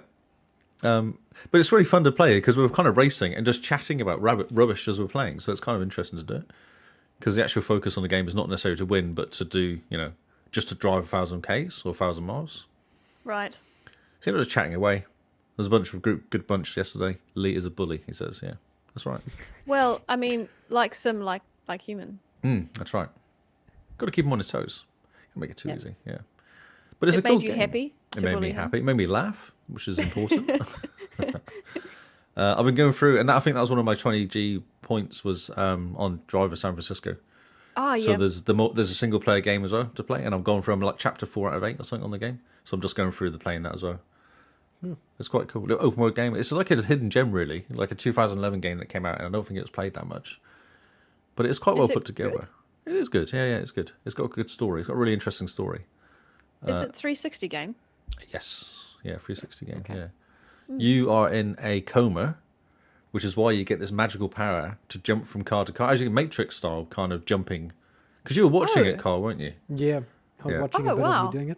But it's really fun to play because we were kind of racing and just chatting about rubbish as we're playing. So it's kind of interesting to do it because the actual focus on the game is not necessarily to win, but to do, just to drive 1,000 Ks or 1,000 miles. Right. So just chatting away. There's a bunch of good bunch yesterday. Lee is a bully, he says. Yeah, that's right. Well, I mean, like Sim, like human. That's right. Got to keep him on his toes. Can't make it too easy. Yeah. But it's a cool game. It made you happy? It made me happy. It made me laugh, which is important. I've been going through, and I think that was one of my 20G points was on Driver San Francisco. Oh, yeah. So there's a single player game as well to play, and I'm going from like chapter 4 out of 8 or something on the game. So I'm just going through playing that as well. It's quite cool. Little open world game. It's like a hidden gem, really, like a 2011 game that came out, and I don't think it was played that much. But it's quite well put together. Good? It is good. Yeah, it's good. It's got a good story. It's got a really interesting story. Is it 360 game? Yes. Yeah, 360 game. Okay. Yeah. You are in a coma, which is why you get this magical power to jump from car to car, as you Matrix style kind of jumping. Because you were watching it, Carl, weren't you? Yeah, I was watching a bit of you doing it.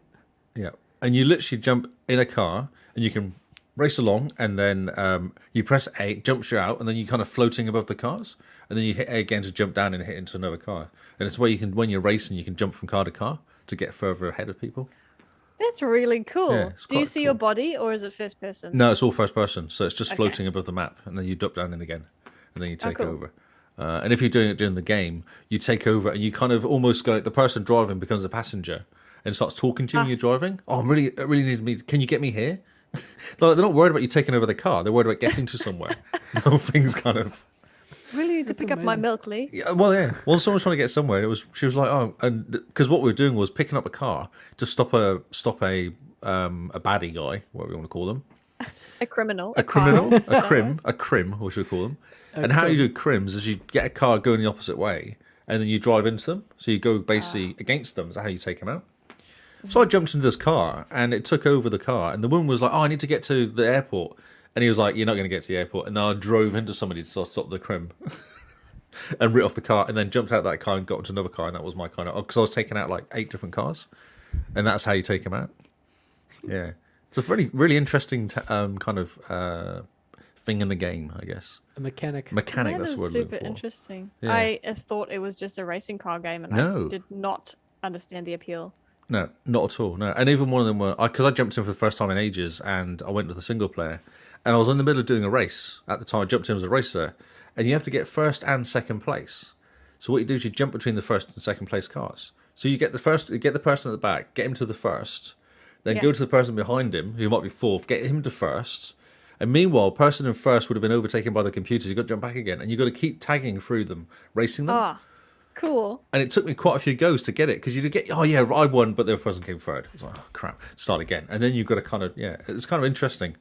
Yeah, and you literally jump in a car, and you can race along, and then you press A, it jumps you out, and then you're kind of floating above the cars, and then you hit A again to jump down and hit into another car. And it's where you can, when you're racing, you can jump from car to car to get further ahead of people. That's really cool. Yeah, do you see your body, or is it first person? No, it's all first person, so it's just floating above the map, and then you drop down in again, and then you take over. And if you're doing it during the game, you take over, and you kind of almost go, the person driving becomes a passenger, and starts talking to you when you're driving. Oh, I really need me. Can you get me here? They're not worried about you taking over the car. They're worried about getting to somewhere. The whole thing's kind of... Really need to pick up my milk, Lee. Yeah, well, yeah. Well, someone was trying to get somewhere, and she was like, oh, and because what we were doing was picking up a car to stop a baddie guy, whatever you want to call them. A criminal. A criminal. A crim, we should call them. And how you do crims is you get a car going the opposite way, and then you drive into them. So you go basically against them. Is how you take them out. So I jumped into this car, and it took over the car. And the woman was like, "Oh, I need to get to the airport." And he was like, "You're not going to get to the airport." And then I drove into somebody to stop the crim, and writ off the car, and then jumped out that car and got into another car, and that was my kind of because I was taking out like 8 different cars, and that's how you take them out. Yeah, it's a really interesting kind of thing in the game, I guess. A mechanic. That That's is what super interesting. Yeah. I thought it was just a racing car game, and No. I did not understand the appeal. No, not at all. No, and even one of them were because I jumped in for the first time in ages, and I went with the single player, and I was in the middle of doing a race at the time. I jumped in as a racer, and you have to get first and second place. So what you do is you jump between the first and second place cars. So you get the person at the back, get him to the first, then go to the person behind him who might be fourth, get him to first, and meanwhile, person in first would have been overtaken by the computer. You got to jump back again, and you got to keep tagging through them, racing them. Ah, cool. And it took me quite a few goes to get it because you get, oh yeah, I won, but the other person came third. It's like, oh crap, start again. And then you've got to kind of, it's kind of interesting.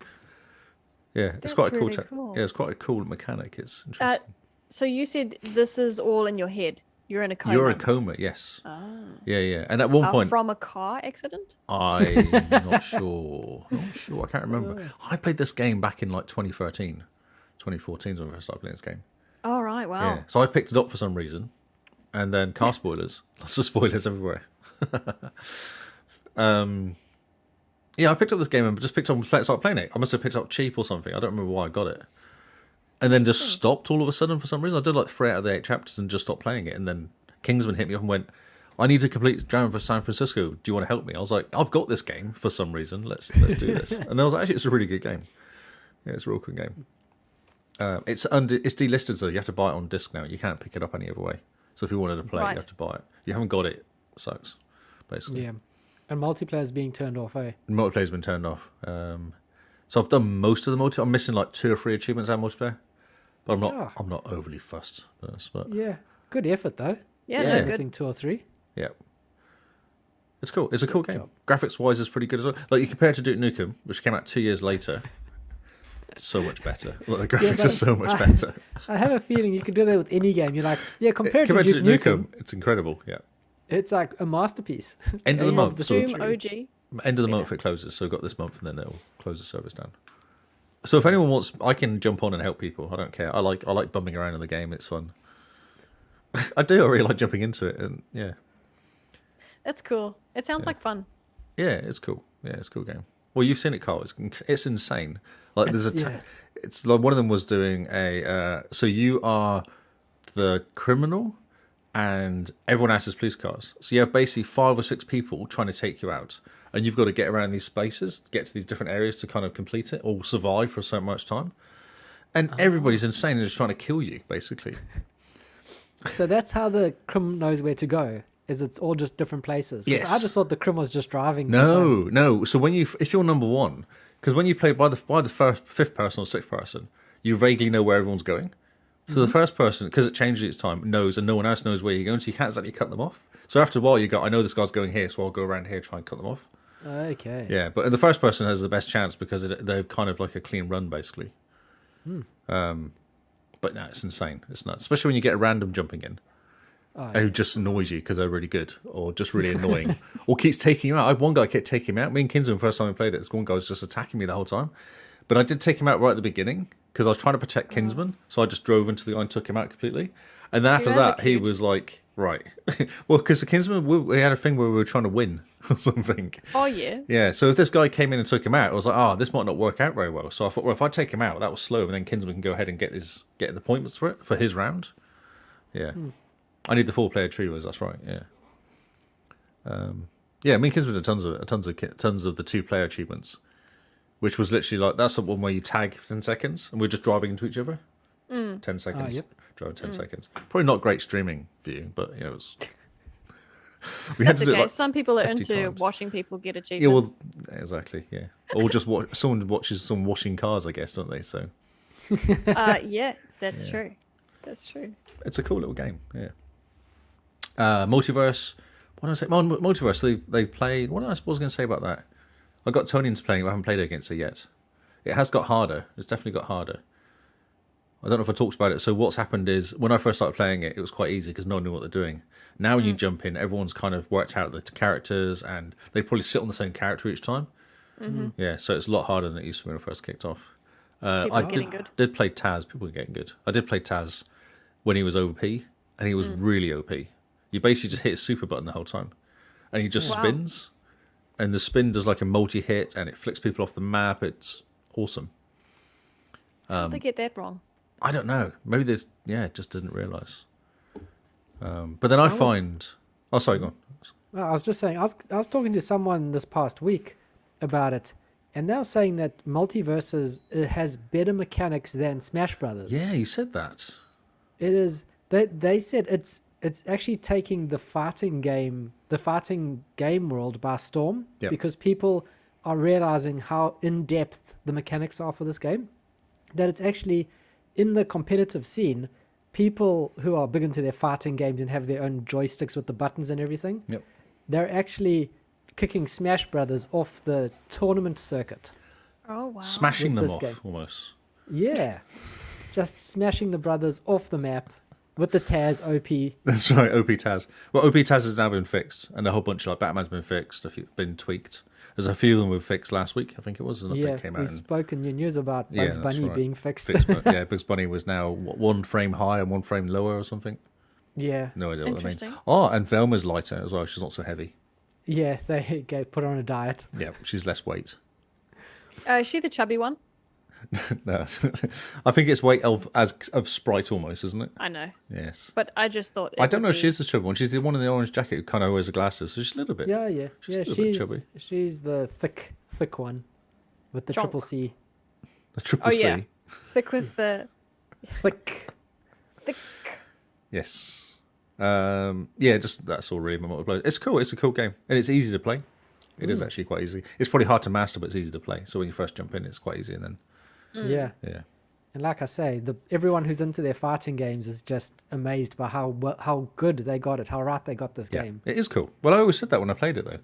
Yeah, it's That's quite a cool, really cool. yeah, it's quite a cool mechanic. It's interesting. So you said this is all in your head. You're in a coma. You're in a coma, yes. Yeah. And at one point, from a car accident? I'm not sure. I can't remember. I played this game back in like 2013, 2014 is when I started playing this game. Oh, right, wow. Yeah, so I picked it up for some reason. And then car spoilers. Lots of spoilers everywhere. Yeah, I picked up this game and just started playing it. I must have picked it up cheap or something. I don't remember why I got it. And then just stopped all of a sudden for some reason. I did like 3 out of the 8 chapters and just stopped playing it. And then Kingsman hit me up and went, I need to complete Driving for San Francisco. Do you want to help me? I was like, I've got this game for some reason. Let's do this. And I was like, actually, it's a really good game. Yeah, it's a real good game. It's delisted, so you have to buy it on disc now. You can't pick it up any other way. So if you wanted to play it, you have to buy it. If you haven't got it, it sucks, basically. Yeah. And multiplayer is being turned off, eh? Multiplayer's been turned off. So I've done most of the multiplayer. I'm missing like 2 or 3 achievements out of multiplayer. But I'm not overly fussed. But Yeah. Good effort, though. Yeah, Yeah. no, Missing good. 2 or 3. yeah. It's cool. It's a cool game. job. Graphics-wise, it's pretty good as well. Like, you compare it to Duke Nukem, which came out 2 years later. It's so much better. Like, the graphics but are so much better. I have a feeling you can do that with any game. You're like, compared to Compared Duke Nukem, it's incredible. Yeah. it's like a masterpiece. End of the Game month. the So Doom century. OG. end of the month it closes. So we've got this month, and then it'll close the service down. So if anyone wants, I can jump on and help people. I don't care. I like bumming around in the game. It's fun. I do. I really like jumping into it, and yeah, That's cool. It sounds like fun. yeah, it's cool. Yeah, it's a cool game. Well, you've seen it, Carl. It's insane. Like there's Yeah. it's like one of them was doing a. So you are the criminal, and everyone else is police cars. So you have basically 5 or 6 people trying to take you out, and you've got to get around these spaces, get to these different areas to kind of complete it or survive for so much time. And everybody's insane and just trying to kill you, basically. So that's how the crim knows where to go. Is it's all just different places? 'Cause Yes. I just thought the crim was just driving. No. So if you're number 1, because when you play by the 5th person or 6th person, you vaguely know where everyone's going. So the first person, because it changes each time, knows, and no one else knows where you're going, so you can't exactly cut them off. So after a while, you go, I know this guy's going here, so I'll go around here and try and cut them off. Okay. Yeah, but the first person has the best chance because they're kind of like a clean run, basically. But no, it's insane. It's nuts, especially when you get a random jumping in. Who just annoys you because they're really good or just really annoying or keeps taking you out. I had one guy kept taking me out. Me and Kinsman, first time we played it, this one guy was just attacking me the whole time. But I did take him out right at the beginning because I was trying to protect Kinsman. So I just drove into the guy and took him out completely. And then after You guys are that, he cute. was like, right. Well, because the Kinsman, we had a thing where we were trying to win or something. Oh, yeah. Yeah, so if this guy came in and took him out, I was like, this might not work out very well. So I thought, well, if I take him out, that was slow, and then Kinsman can go ahead and get the points for it, for his round. Yeah. I need the 4-player trios, that's right, yeah. Yeah, me and Kinsman did tons of the 2-player achievements, which was literally like, that's the one where you tag 10 seconds, and we're just driving into each other. 10 seconds. yep. Driving 10 seconds. Probably not great streaming view, but, it was... We had That's to do okay. it like Some people are 50 into times. watching people get Yeah, achievements. well, exactly, yeah. Or just someone watches someone washing cars, I guess, don't they? So Yeah, that's true. That's true. it's a cool little game, yeah. Multiverse. What did I say? Multiverse. They played. What was I going to say about that? I got Tony into playing, but I haven't played against it yet. It has got harder. It's definitely got harder. I don't know if I talked about it. So what's happened is when I first started playing it, it was quite easy because no one knew what they're doing. Now when you jump in, everyone's kind of worked out the characters, and they probably sit on the same character each time. Yeah, so it's a lot harder than it used to be when I first kicked off. People I are getting good. did play Taz. People were getting good. I did play Taz when he was OP, and he was really OP. You basically just hit his super button the whole time, and he just spins, and the spin does like a multi-hit, and it flicks people off the map. It's awesome. How did they get that wrong? I don't know. Maybe they just didn't realise. But then I find... Oh, sorry, go on. Well, I was just saying, I was talking to someone this past week about it, and they were saying that Multiverses has better mechanics than Smash Brothers. Yeah, you said that. It is. They said it's actually taking the fighting game world by storm, because people are realizing how in depth the mechanics are for this game. That it's actually in the competitive scene, people who are big into their fighting games and have their own joysticks with the buttons and everything. Yep. They're actually kicking Smash Brothers off the tournament circuit. Oh wow! Smashing With them this off, game. almost. Yeah, just smashing the brothers off the map with the Taz OP. That's right, OP Taz. Well, OP Taz has now been fixed, and a whole bunch of like Batman's been fixed, been tweaked. There's a few of them were fixed last week, I think it was. An update came out. We spoke in your news about Bugs that's Bunny right. being fixed. Bugs Bunny was now 1 frame high and 1 frame lower or something. Yeah, No idea what I mean. Interesting. Oh, and Velma's lighter as well. She's not so heavy. yeah. They put her on a diet. Yeah, she's less weight. Is she the chubby one? No, I think it's weight of Sprite almost, isn't it? I know, Yes. but I just thought. I don't know if she is the chubby one. She's the one in the orange jacket who kind of wears the glasses, so she's a little bit. Yeah. She's a little bit chubby. She's the thick one with the Chonk. triple C. The triple Oh C. yeah, thick with the Thick. thick. Yes. Just that's all really my multiplayer. It's cool. It's a cool game, and it's easy to play. It is actually quite easy. It's probably hard to master, but it's easy to play. So when you first jump in, it's quite easy, and then Yeah. And like I say, everyone who's into their fighting games is just amazed by how good they got it, how right they got this game. it is cool. Well, I always said that when I played it, though.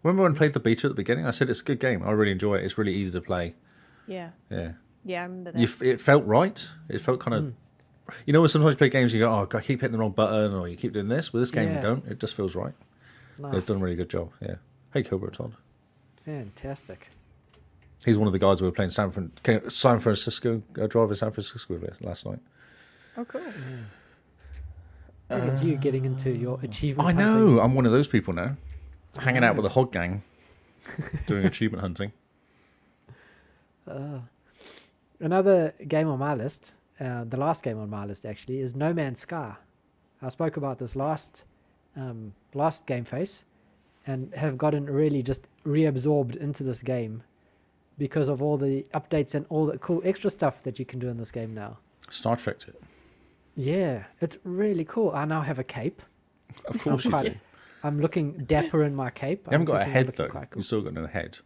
Remember when I played the beta at the beginning? I said it's a good game. I really enjoy it. It's really easy to play. Yeah, Yeah. yeah, I remember that. It felt right. It felt kind of... You know when sometimes you play games, you go, oh, I keep hitting the wrong button, or you keep doing this. With this game, you don't. It just feels right. Nice. They've done a really good job, yeah. Hey, Cobra Todd. Fantastic. He's one of the guys we were playing San Francisco, driver San Francisco with last night. Oh, cool. Look at you getting into your achievement I know. hunting. I'm one of those people now. Hanging out with the hog gang, doing achievement hunting. Another game on my list, the last game on my list actually, is No Man's Sky. I spoke about this last game face, and have gotten really just reabsorbed into this game because of all the updates and all the cool extra stuff that you can do in this game now. Star Trek it. Yeah, it's really cool. I now have a cape. Of course you do. I'm looking dapper in my cape. You haven't got a thinking I'm head, looking though. quite cool. You've still got no head.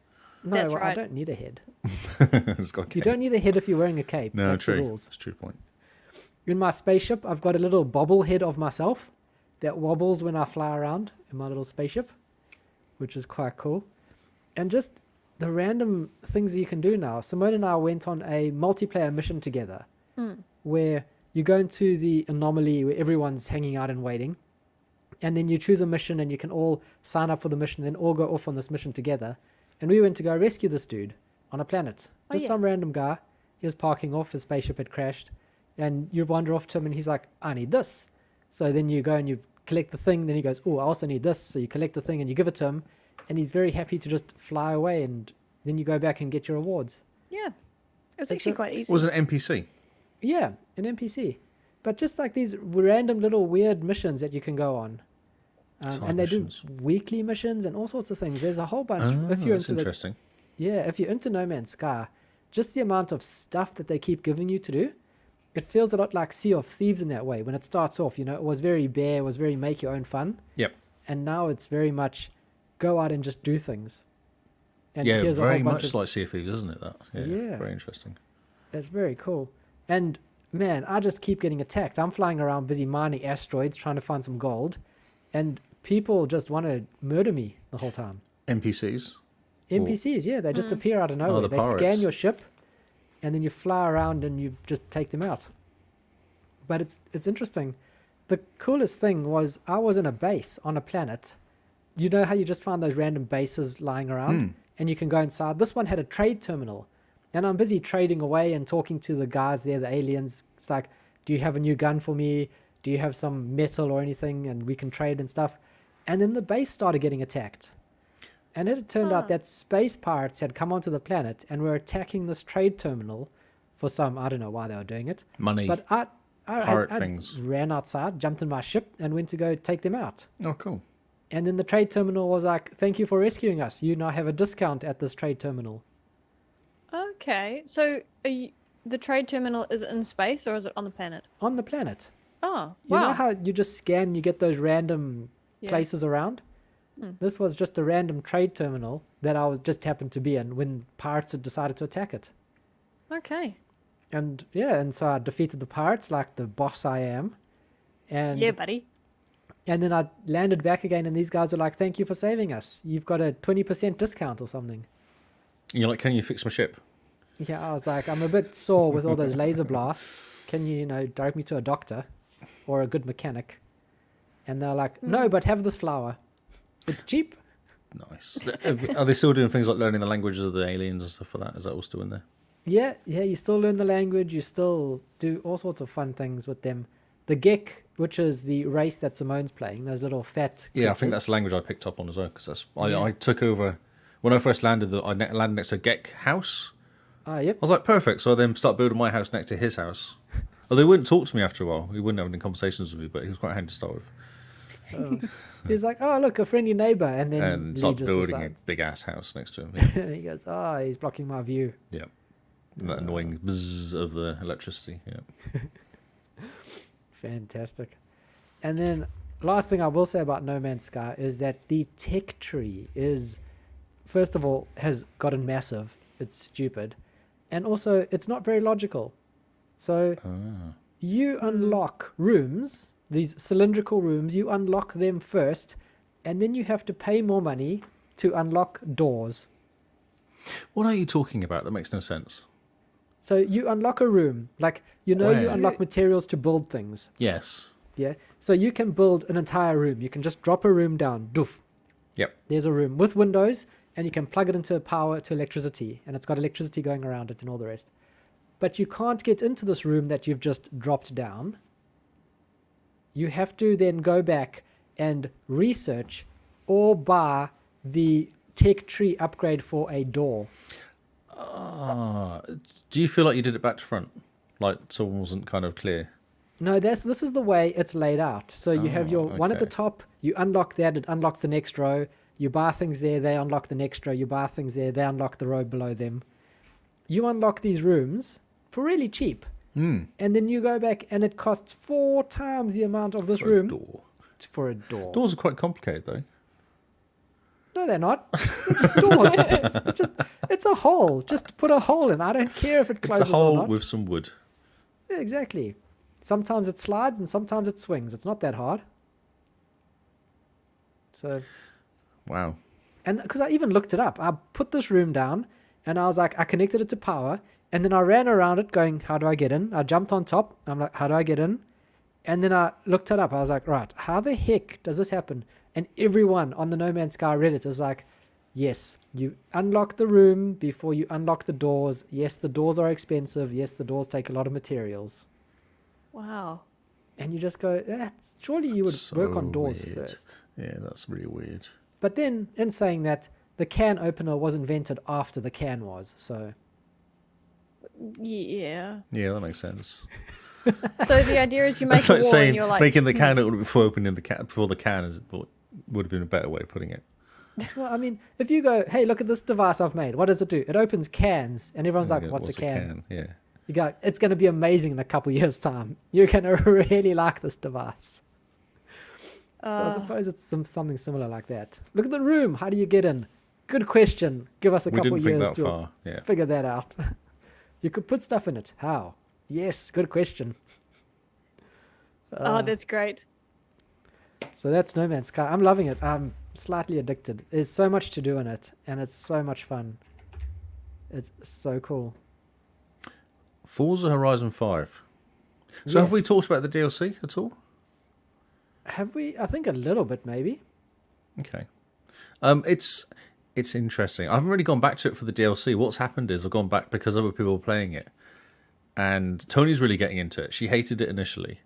No, That's I right. don't need a head. It's got a You cape. don't need a head if you're wearing a cape. No, That's the true. rules. That's a true point. In my spaceship, I've got a little bobble head of myself that wobbles when I fly around in my little spaceship, which is quite cool. And just the random things that you can do now. Simone and I went on a multiplayer mission together where you go into the anomaly where everyone's hanging out and waiting. And then you choose a mission and you can all sign up for the mission, then all go off on this mission together. And we went to go rescue this dude on a planet. Oh, Just yeah. some random guy. He was parking off, his spaceship had crashed. And you wander off to him and he's like, I need this. So then you go and you collect the thing. Then he goes, oh, I also need this. So you collect the thing and you give it to him. And he's very happy to just fly away. And then you go back and get your rewards. Yeah, it was It's actually a- quite easy. Was it an NPC? Yeah, an NPC. But just like these random little weird missions that you can go on. Side And they missions. do weekly missions and all sorts of things. There's a whole bunch. Oh, if you're that's into interesting. if you're into No Man's Sky, just the amount of stuff that they keep giving you to do, it feels a lot like Sea of Thieves in that way. When it starts off, it was very bare, it was very make your own fun. Yep. And now it's very much go out and just do things. And Yeah, here's a very whole bunch much of, like Sea of Thieves, isn't it? That. Yeah. Very interesting. It's very cool. And man, I just keep getting attacked. I'm flying around busy mining asteroids trying to find some gold. And people just want to murder me the whole time. NPCs. NPCs, yeah, they just appear out of nowhere. the They scan pirates. your ship, and then you fly around and you just take them out. But it's interesting. The coolest thing was I was in a base on a planet. You know how you just find those random bases lying around and you can go inside? This one had a trade terminal. And I'm busy trading away and talking to the guys there, the aliens. It's like, do you have a new gun for me? Do you have some metal or anything? And we can trade and stuff. And then the base started getting attacked. And it turned out that space pirates had come onto the planet and were attacking this trade terminal for some, I don't know why they were doing it. Money. But I things. ran outside, jumped in my ship, and went to go take them out. Oh, cool. And then the trade terminal was like, thank you for rescuing us. You now have a discount at this trade terminal. Okay, so the trade terminal is in space or is it on the planet? On the planet. Oh, You know wow. how you just scan, you get those random places around? This was just a random trade terminal that I was just happened to be in when pirates had decided to attack it. Okay. And yeah, and so I defeated the pirates like the boss I am. And Yeah, buddy. And then I landed back again and these guys were like, thank you for saving us. You've got a 20% discount or something. You're like, can you fix my ship? Yeah, I was like, I'm a bit sore with all those laser blasts. Can you, direct me to a doctor or a good mechanic? And they're like, no, but have this flower. It's cheap. Nice. Are they still doing things like learning the languages of the aliens and stuff like that? Is that all still in there? Yeah, you still learn the language. You still do all sorts of fun things with them. The Gek, which is the race that Simone's playing, those little fat Yeah, I think creatures. that's the language I picked up on as well. Because Yeah. I took over when I first landed. I landed next to a Gek house. Yep. I was like, perfect. So I then start building my house next to his house. Oh, they wouldn't talk to me after a while. He wouldn't have any conversations with me, but he was quite handy to start with. He's like, oh, look, a friendly neighbor. And then And Lee start just building decides. a big ass house next to him. He goes, oh, he's blocking my view. Yeah. And that annoying buzz of the electricity. Yeah. Fantastic. And then last thing I will say about No Man's Sky is that the tech tree is, first of all, has gotten massive. It's stupid. And also, it's not very logical. So you unlock rooms, these cylindrical rooms, you unlock them first, and then you have to pay more money to unlock doors. What are you talking about? That makes no sense. So you unlock a room, like, you Where? unlock materials to build things. Yes. Yeah. So you can build an entire room. You can just drop a room down. Doof. Yep. There's a room with windows, and you can plug it into power to electricity, and it's got electricity going around it and all the rest. But you can't get into this room that you've just dropped down. You have to then go back and research or buy the tech tree upgrade for a door. Do you feel like you did it back to front? Like someone wasn't kind of clear? No, this is the way it's laid out. So you have your one at the okay. top, you unlock that, it unlocks the next row. You buy things there, they unlock the next row. You buy things there, they unlock the row below them. You unlock these rooms for really cheap. And then you go back and it costs 4 times the amount of this For a room door. for a door. Doors are quite complicated though. No, they're not. Doors. It's a hole. Just put a hole in. I don't care if it closes It's a hole or not. with some wood. Yeah, exactly. Sometimes it slides and sometimes it swings. It's not that hard. So, Wow. and because I even looked it up, I put this room down and I was like, I connected it to power, and then I ran around it going, how do I get in? I jumped on top. I'm like, how do I get in? And then I looked it up. I was like, right, how the heck does this happen? And everyone on the No Man's Sky Reddit is like, yes, you unlock the room before you unlock the doors. Yes, the doors are expensive. Yes, the doors take a lot of materials. Wow. And you just go, surely you would So work on doors weird. first. Yeah, that's really weird. But then, in saying that, the can opener was invented after the can was. So, Yeah. Yeah, that makes sense. So the idea is you make That's a like wall saying and you're like, making the can open before opening the can before the can is would have been a better way of putting it. well, I mean, if you go, hey, look at this device I've made. What does it do? It opens cans. And everyone's like, Yeah, what's a can? Yeah. You go, it's going to be amazing in a couple years' time. You're going to really like this device. So I suppose it's something similar like that. Look at the room. How do you get in? Good question. Give us a We couple didn't think years that to far. Yeah. figure that out. You could put stuff in it. How? Yes, good question. oh, that's great. So that's No Man's Sky. I'm loving it. I'm slightly addicted. There's so much to do in it, and it's so much fun. It's so cool. Forza Horizon 5. So have we Yes. talked about the DLC at all? Have we? I think a little bit, maybe. Okay. It's interesting. I haven't really gone back to it for the DLC. What's happened is I've gone back because other people were playing it. And Tony's really getting into it. She hated it initially.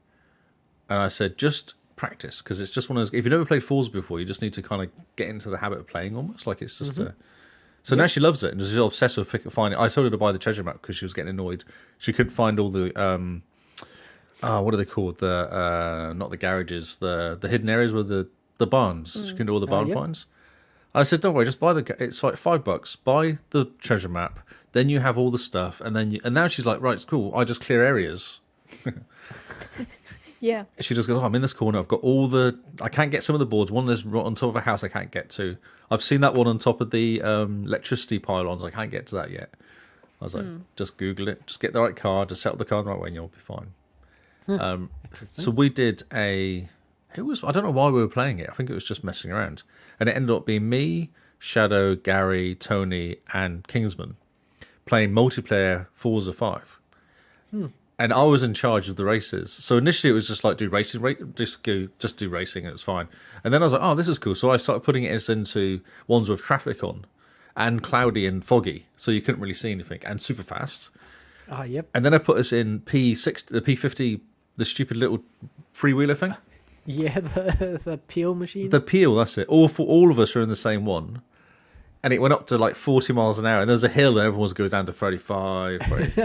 And I said, just practice, because it's just one of those... If you've never played Forza before, you just need to kind of get into the habit of playing almost. Like it's just a... So now she loves it and is obsessed with finding... I told her to buy the treasure map because she was getting annoyed. She couldn't find all the... what are they called? The not the garages, the hidden areas with the barns. She couldn't do all the barn finds. I said, don't worry, just buy it's like $5. Buy the treasure map, then you have all the stuff, and now she's like, right, it's cool. I just clear areas. Yeah. She just goes, I'm in this corner. I've got I can't get some of the boards. One there's on top of a house I can't get to. I've seen that one on top of the electricity pylons. I can't get to that yet. I was like, just Google it. Just get the right card. Just set up the card the right way, and you'll be fine. So we did I don't know why we were playing it. I think it was just messing around. And it ended up being me, Shadow, Gary, Tony, and Kingsman playing multiplayer Forza 5. And I was in charge of the races. So initially it was just like do racing, just do racing, and it was fine. And then I was like, oh, this is cool. So I started putting it into ones with traffic on and cloudy and foggy. So you couldn't really see anything and super fast. Ah, yep. And then I put us in P6, the P50, the stupid little freewheeler thing. Yeah, the peel machine. The peel, that's it. All of us are in the same one. And it went up to like 40 miles an hour. And there's a hill and everyone goes down to 35. 32.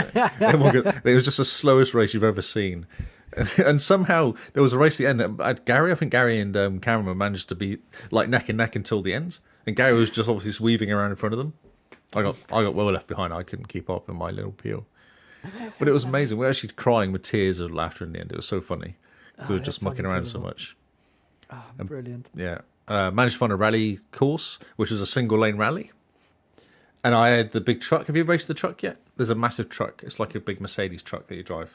It was just the slowest race you've ever seen. And somehow there was a race at the end. I think Gary and Cameron managed to be like neck and neck until the end. And Gary was just obviously weaving around in front of them. I got well left behind. I couldn't keep up in my little peel. But it was amazing. We were actually crying with tears of laughter in the end. It was so funny. So we were just mucking around so much. Oh, brilliant. Yeah. Managed to find a rally course, which is a single lane rally. And I had the big truck. Have you raced the truck yet? There's a massive truck. It's like a big Mercedes truck that you drive.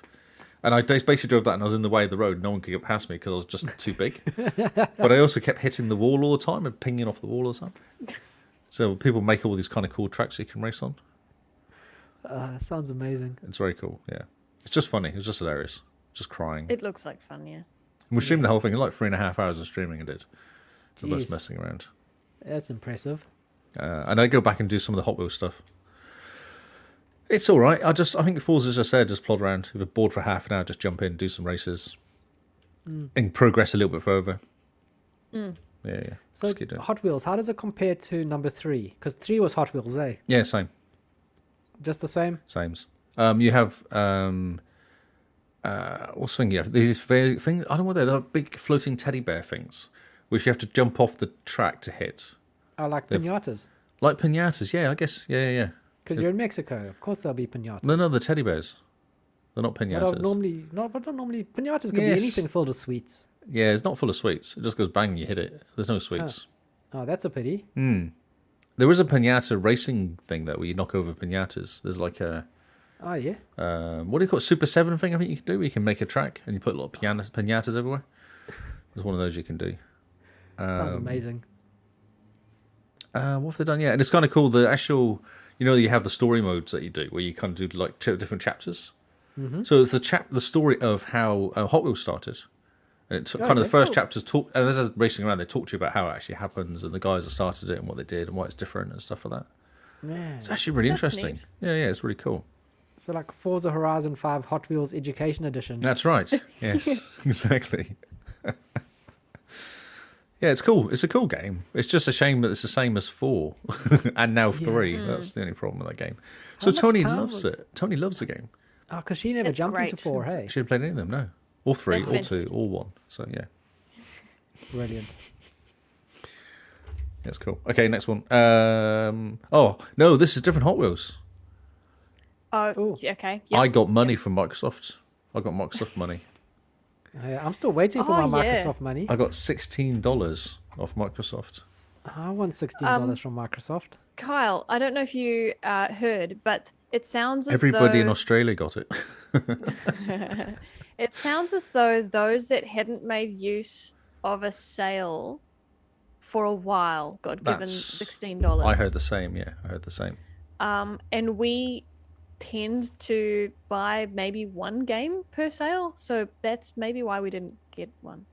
And I basically drove that and I was in the way of the road. No one could get past me because I was just too big. But I also kept hitting the wall all the time and pinging off the wall all the time. So people make all these kind of cool tracks you can race on. Sounds amazing. It's very cool, yeah. It's just funny. It was just hilarious. Just crying. It looks like fun, yeah. And we streamed the whole thing in like 3.5 hours of streaming. I did. So Jeez. that's messing around. That's impressive. And I go back and do some of the Hot Wheels stuff. It's all right. I think Forza, as I said, just plod around. If you're bored for half an hour, just jump in, do some races, and progress a little bit further. Yeah. So Just keep doing it. Hot Wheels, how does it compare to number 3? Because 3 was Hot Wheels, eh? Yeah, same. Just the same? Sames. You have what's the thing? You have these very things. I don't know what they're big floating teddy bear things, which you have to jump off the track to hit. Oh, like piñatas. Like piñatas, yeah. I guess, yeah. Because you're in Mexico, of course there'll be piñatas. No, the teddy bears. They're not piñatas. But not normally piñatas could be anything filled with sweets. Yeah, it's not full of sweets. It just goes bang, you hit it. There's no sweets. Oh, that's a pity. There is a piñata racing thing though, where you knock over piñatas. There's like a Oh, yeah. what do you call it? Super 7 thing I think you can do, where you can make a track and you put little piñatas everywhere. There's one of those you can do. Sounds amazing. What have they done? Yeah, and it's kind of cool. The actual, you have the story modes that you do, where you kind of do like different chapters. So it's the story of how Hot Wheels started. And it's kind of the first chapters talk, and as they're racing around, they talk to you about how it actually happens and the guys that started it and what they did and why it's different and stuff like that. Man. It's actually really That's interesting. neat. Yeah, it's really cool. So like Forza Horizon 5 Hot Wheels Education Edition. That's right. Yes, exactly. Yeah, it's cool. It's a cool game. It's just a shame that it's the same as 4 and now 3. That's the only problem with that game. So much Tony time loves was- it. Tony loves the game. Oh, because she never It's jumped into great. 4, hey? She didn't play any of them, no. All 3, That's all 2, fantastic. all 1. So yeah, Brilliant. that's cool. Okay, next one. Oh no, this is different Hot Wheels. Oh, Ooh. okay. I Yep. got money from Microsoft. I got Microsoft money. I'm still waiting for Oh, my yeah. Microsoft money. I got $16 off Microsoft. I want $16 from Microsoft. Kyle, I don't know if you heard, but it sounds as Everybody in though Australia got it. it sounds as though those that hadn't made use of a sale for a while got given That's- $16. I heard the same. Yeah, I heard the same. And we tend to buy maybe one game per sale, so that's maybe why we didn't get one.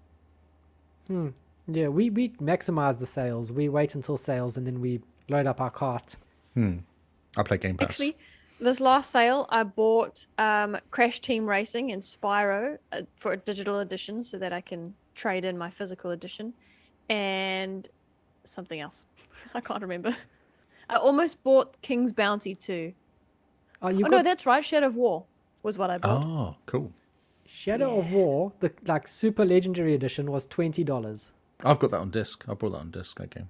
Yeah, we maximize the sales. We wait until sales and then we load up our cart. I play Game Pass. Actually, this last sale, I bought Crash Team Racing and Spyro for a digital edition so that I can trade in my physical edition, and something else. I can't remember. I almost bought King's Bounty too. No, that's right. Shadow of War was what I bought. Oh, cool. Shadow of War, the like super legendary edition, was $20. I've got that on disc. I brought that on disc, that game.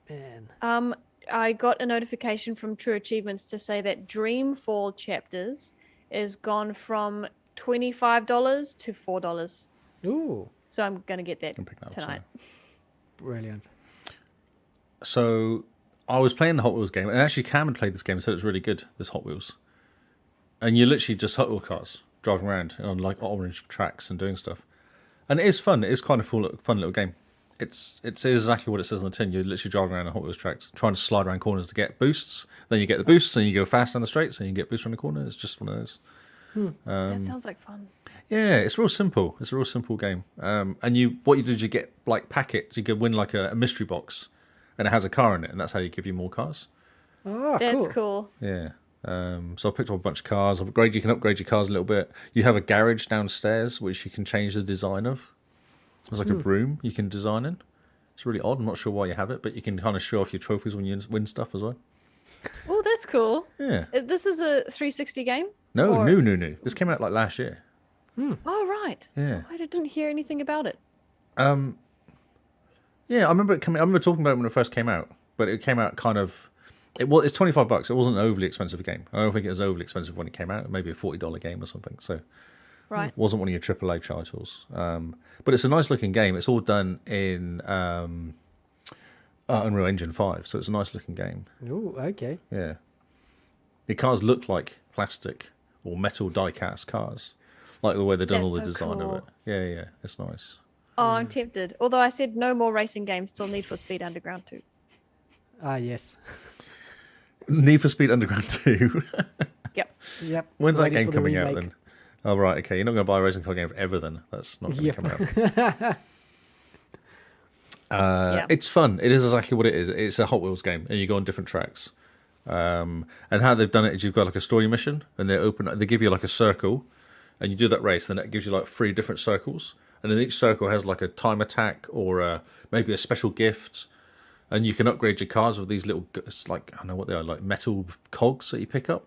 Man. I got a notification from True Achievements to say that Dreamfall Chapters is gone from $25 to $4. Ooh, So I'm going to get that Can pick that up tonight. brilliant. So I was playing the Hot Wheels game, and actually Cameron played this game and said it was really good, this Hot Wheels. And you're literally just Hot Wheel cars driving around on like orange tracks and doing stuff. And it is fun. It is kind of fun little game. It's exactly what it says on the tin. You're literally driving around on Hot Wheels tracks, trying to slide around corners to get boosts. Then you get the boosts, and you go fast down the straights, and you get boosts around the corner. It's just one of those. That sounds like fun. Yeah, it's real simple. It's a real simple game. And what you do is you get like packets. You could win like a mystery box, and it has a car in it, and that's how you give you more cars. Oh, That's cool. cool. Yeah. So I picked up a bunch of cars. You can upgrade your cars a little bit. You have a garage downstairs which you can change the design of. There's like a broom you can design in. It's really odd. I'm not sure why you have it, but you can kind of show off your trophies when you win stuff as well. Oh, that's cool. Yeah. This is a 360 game? No, Or- new. This came out like last year. Oh, right. Yeah. I didn't hear anything about it. Yeah, I remember it coming. I remember talking about it when it first came out, but it came out kind of. It's $25. It wasn't an overly expensive game. I don't think it was overly expensive when it came out. Maybe a $40 game or something. So Right. it wasn't one of your AAA titles. But it's a nice looking game. It's all done in Unreal Engine 5, so it's a nice looking game. Ooh, okay. Yeah, the cars look like plastic or metal die-cast cars, like the way they've done all the That's so design of cool. it. Yeah, it's nice. Oh, I'm tempted. Although I said no more racing games till Need for Speed Underground 2. Ah, yes. Need for Speed Underground 2. Yep. Yep. When's that Ready game for the coming out remake. then? Oh, right, okay. You're not going to buy a racing car game forever then. That's not going to Yep. come out. Yeah. It's fun. It is exactly what it is. It's a Hot Wheels game, and you go on different tracks. And how they've done it is you've got like a story mission, and they give you like a circle, and you do that race, then it gives you like 3 different circles, and then each circle has like a time attack or maybe a special gift, and you can upgrade your cars with these little, it's like, I don't know what they are, like metal cogs that you pick up,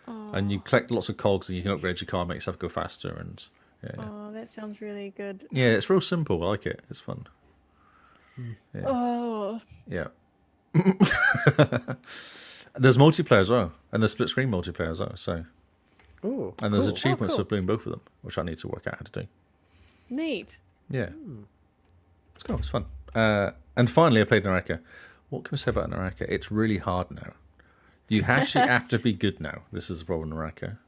and you collect lots of cogs, and you can upgrade your car, make yourself go faster, and yeah, Oh, that sounds really good. yeah, it's real simple. I like it. It's fun. Yeah. Oh. Yeah. There's multiplayer as well, and there's split screen multiplayer as well. So, Ooh, and there's cool. achievements cool. for doing both of them, which I need to work out how to do. Neat. Yeah, it's cool. It's fun. And finally, I played Naraka. What can we say about Naraka? It's really hard now. You actually have to be good now. This is the problem, Naraka.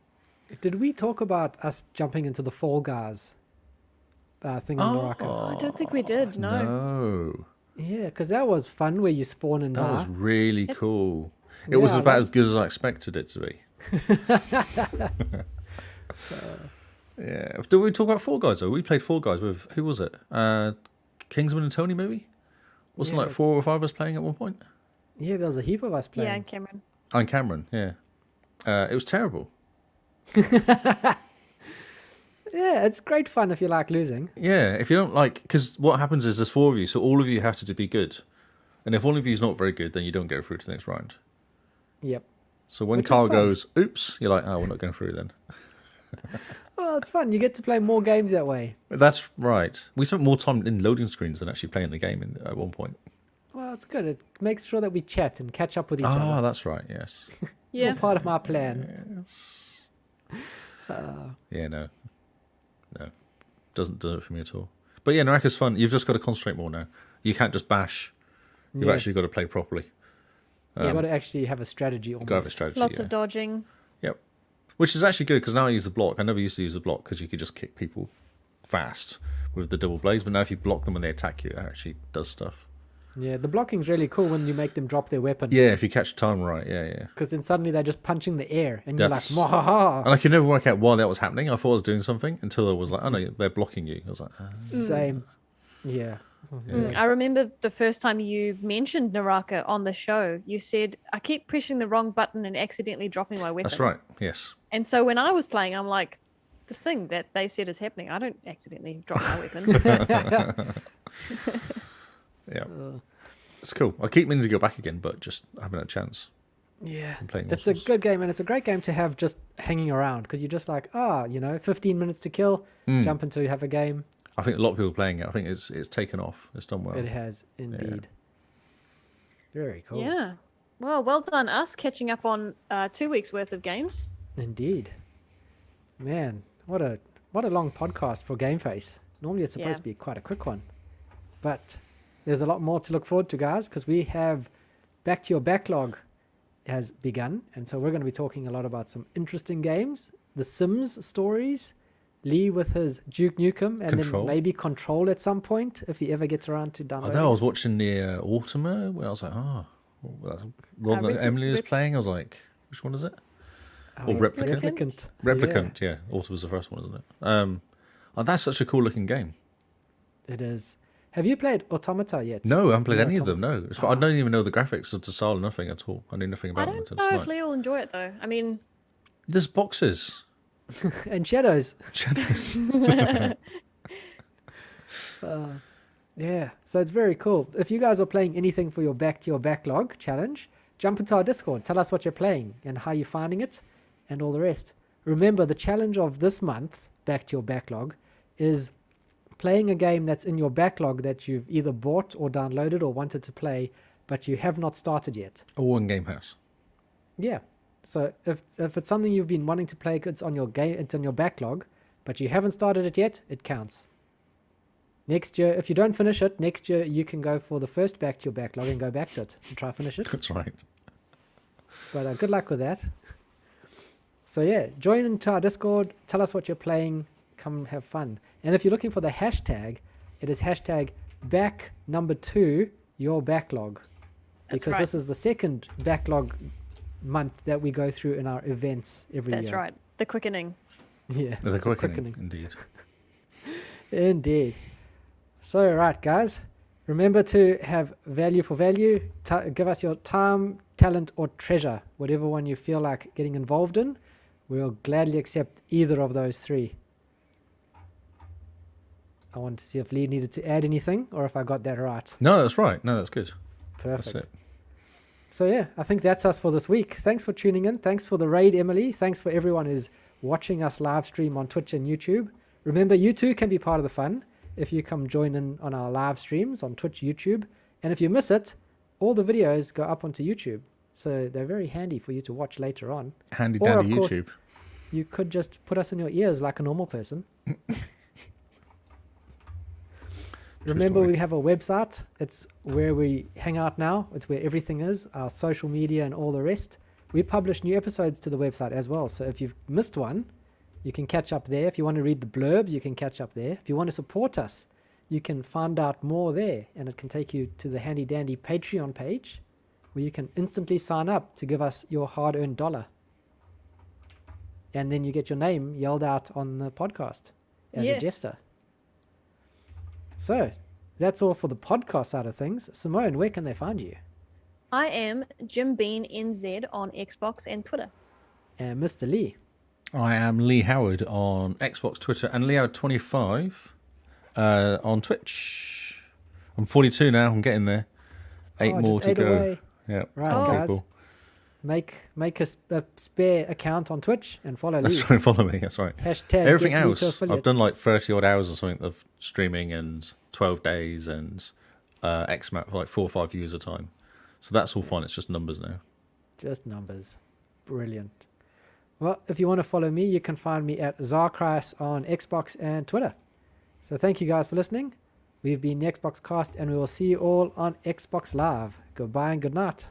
Did we talk about us jumping into the Fall Guys thing on Naraka? I don't think we did. No. No, Yeah, because that was fun where you spawn and that die. was really It's- cool. It was Yeah, about that- as good as I expected it to be. Yeah. Did we talk about Fall Guys though? We played Fall Guys with, who was it? Kingsman and Tony maybe? Wasn't Yeah. like 4 or 5 of us playing at one point? Yeah, there was a heap of us playing. Yeah, Cameron. And Cameron, yeah. It was terrible. Yeah, it's great fun if you like losing. Yeah, if you don't like, because what happens is there's 4 of you, so all of you have to be good. And if one of you is not very good, then you don't go through to the next round. Yep. So when Which is Carl fun. goes, oops, you're like, oh, we're not going through then. Well, it's fun. You get to play more games that way. That's right. We spent more time in loading screens than actually playing the game at one point. Well, it's good. It makes sure that we chat and catch up with each Ah, other. that's right, yes. It's Yeah. all part of my plan. Yeah, no. Doesn't do it for me at all. But yeah, Naraka's fun. You've just got to concentrate more now. You can't just bash. You've Yeah. actually got to play properly. You've got to actually have a strategy almost. Got to have a strategy. Lots yeah. of dodging. Yep. Which is actually good because now I use the block. I never used to use the block because you could just kick people fast with the double blades. But now if you block them when they attack you, it actually does stuff. Yeah, the blocking's really cool when you make them drop their weapon. Yeah, if you catch time right, yeah. Because then suddenly they're just punching the air, and That's- you're like, "Mwahaha!" And I could never work out why that was happening. I thought I was doing something until I was like, oh no, they're blocking you. I was like, Same. Yeah. I remember the first time you mentioned Naraka on the show, you said, I keep pressing the wrong button and accidentally dropping my weapon. that's right. Yes. And so when I was playing, I'm like, this thing that they said is happening, I don't accidentally drop my weapon. Yeah. It's cool. I keep meaning to go back again, but just haven't had a chance. Yeah. I'm playing It's a good game, and it's a great game to have just hanging around, because you're just like, 15 minutes to kill, jump into have a game. I think a lot of people are playing it. I think it's taken off. It's done well. It has, indeed. Very cool. Yeah. Well done us catching up on 2 weeks worth of games. Indeed. Man, what a long podcast for Game Face. Normally it's supposed to be quite a quick one. But there's a lot more to look forward to, guys, because we have Back to Your Backlog has begun. And so we're going to be talking a lot about some interesting games, the Sims stories, Lee with his Duke Nukem, and Control. then maybe Control at some point if he ever gets around to downloading. Although I was watching the Ultima, where I was like, that's the one that Emily was playing. I was like, which one is it? Or Replicant? Replicant, yeah. Ultima's the first one, isn't it? That's such a cool looking game. It is. Have you played Automata yet? No, I haven't played any of them, no. I don't even know the graphics of the style or nothing at all. I knew nothing about them. I don't know if Lee will enjoy it, though. I mean... There's boxes. And shadows. Shadows. Yeah, so it's very cool. If you guys are playing anything for your Back to Your Backlog challenge, jump into our Discord. Tell us what you're playing and how you're finding it and all the rest. Remember, the challenge of this month, Back to Your Backlog, is playing a game that's in your backlog that you've either bought or downloaded or wanted to play, but you have not started yet. Or in Game House. Yeah. So if it's something you've been wanting to play, it's on your backlog, but you haven't started it yet, it counts. Next year, if you don't finish it, next year you can go for the first Back to Your Backlog and go back to it and try to finish it. That's right. But good luck with that. So yeah, join into our Discord, tell us what you're playing, come have fun. And if you're looking for the hashtag, it is hashtag back2 your backlog. Because this is the second backlog month that we go through in our events every year. That's right. The quickening. Yeah. The quickening. Indeed. Indeed. So, right, guys, remember to have value for value. Give us your time, talent, or treasure, whatever one you feel like getting involved in. We'll gladly accept either of those three. I wanted to see if Lee needed to add anything or if I got that right. No, that's right. No, that's good. Perfect. That's it. So, yeah, I think that's us for this week. Thanks for tuning in. Thanks for the raid, Emily. Thanks for everyone who's watching us live stream on Twitch and YouTube. Remember, you too can be part of the fun if you come join in on our live streams on Twitch, YouTube. And if you miss it, all the videos go up onto YouTube. So they're very handy for you to watch later on. Handy Or, dandy of course, YouTube. you could just put us in your ears like a normal person. Remember, we have a website. It's where we hang out now. It's where everything is, our social media and all the rest. We publish new episodes to the website as well. So if you've missed one, you can catch up there. If you want to read the blurbs, you can catch up there. If you want to support us, you can find out more there. And it can take you to the handy dandy Patreon page where you can instantly sign up to give us your hard-earned dollar. And then you get your name yelled out on the podcast as a jester. So that's all for the podcast side of things. Simone, where can they find you? I am Jim Bean NZ on Xbox and Twitter. And Mr. Lee. I am Lee Howard on Xbox, Twitter, and Lee Howard25 on Twitch. I'm 42 now. I'm getting there. 8 more to go. Away. Yeah. Right, guys. People. Make a spare account on Twitch and follow Lee. That's right. Follow me. That's right. Hashtag Everything get Lee to else, affiliate. I've done like 30 odd hours or something of streaming and 12 days and XMAP for like 4 or 5 views a time. So that's all fine. It's just numbers now. Just numbers. Brilliant. Well, if you want to follow me, you can find me at Zarkreis on Xbox and Twitter. So thank you guys for listening. We've been the XboxCast, and we will see you all on Xbox Live. Goodbye and good night.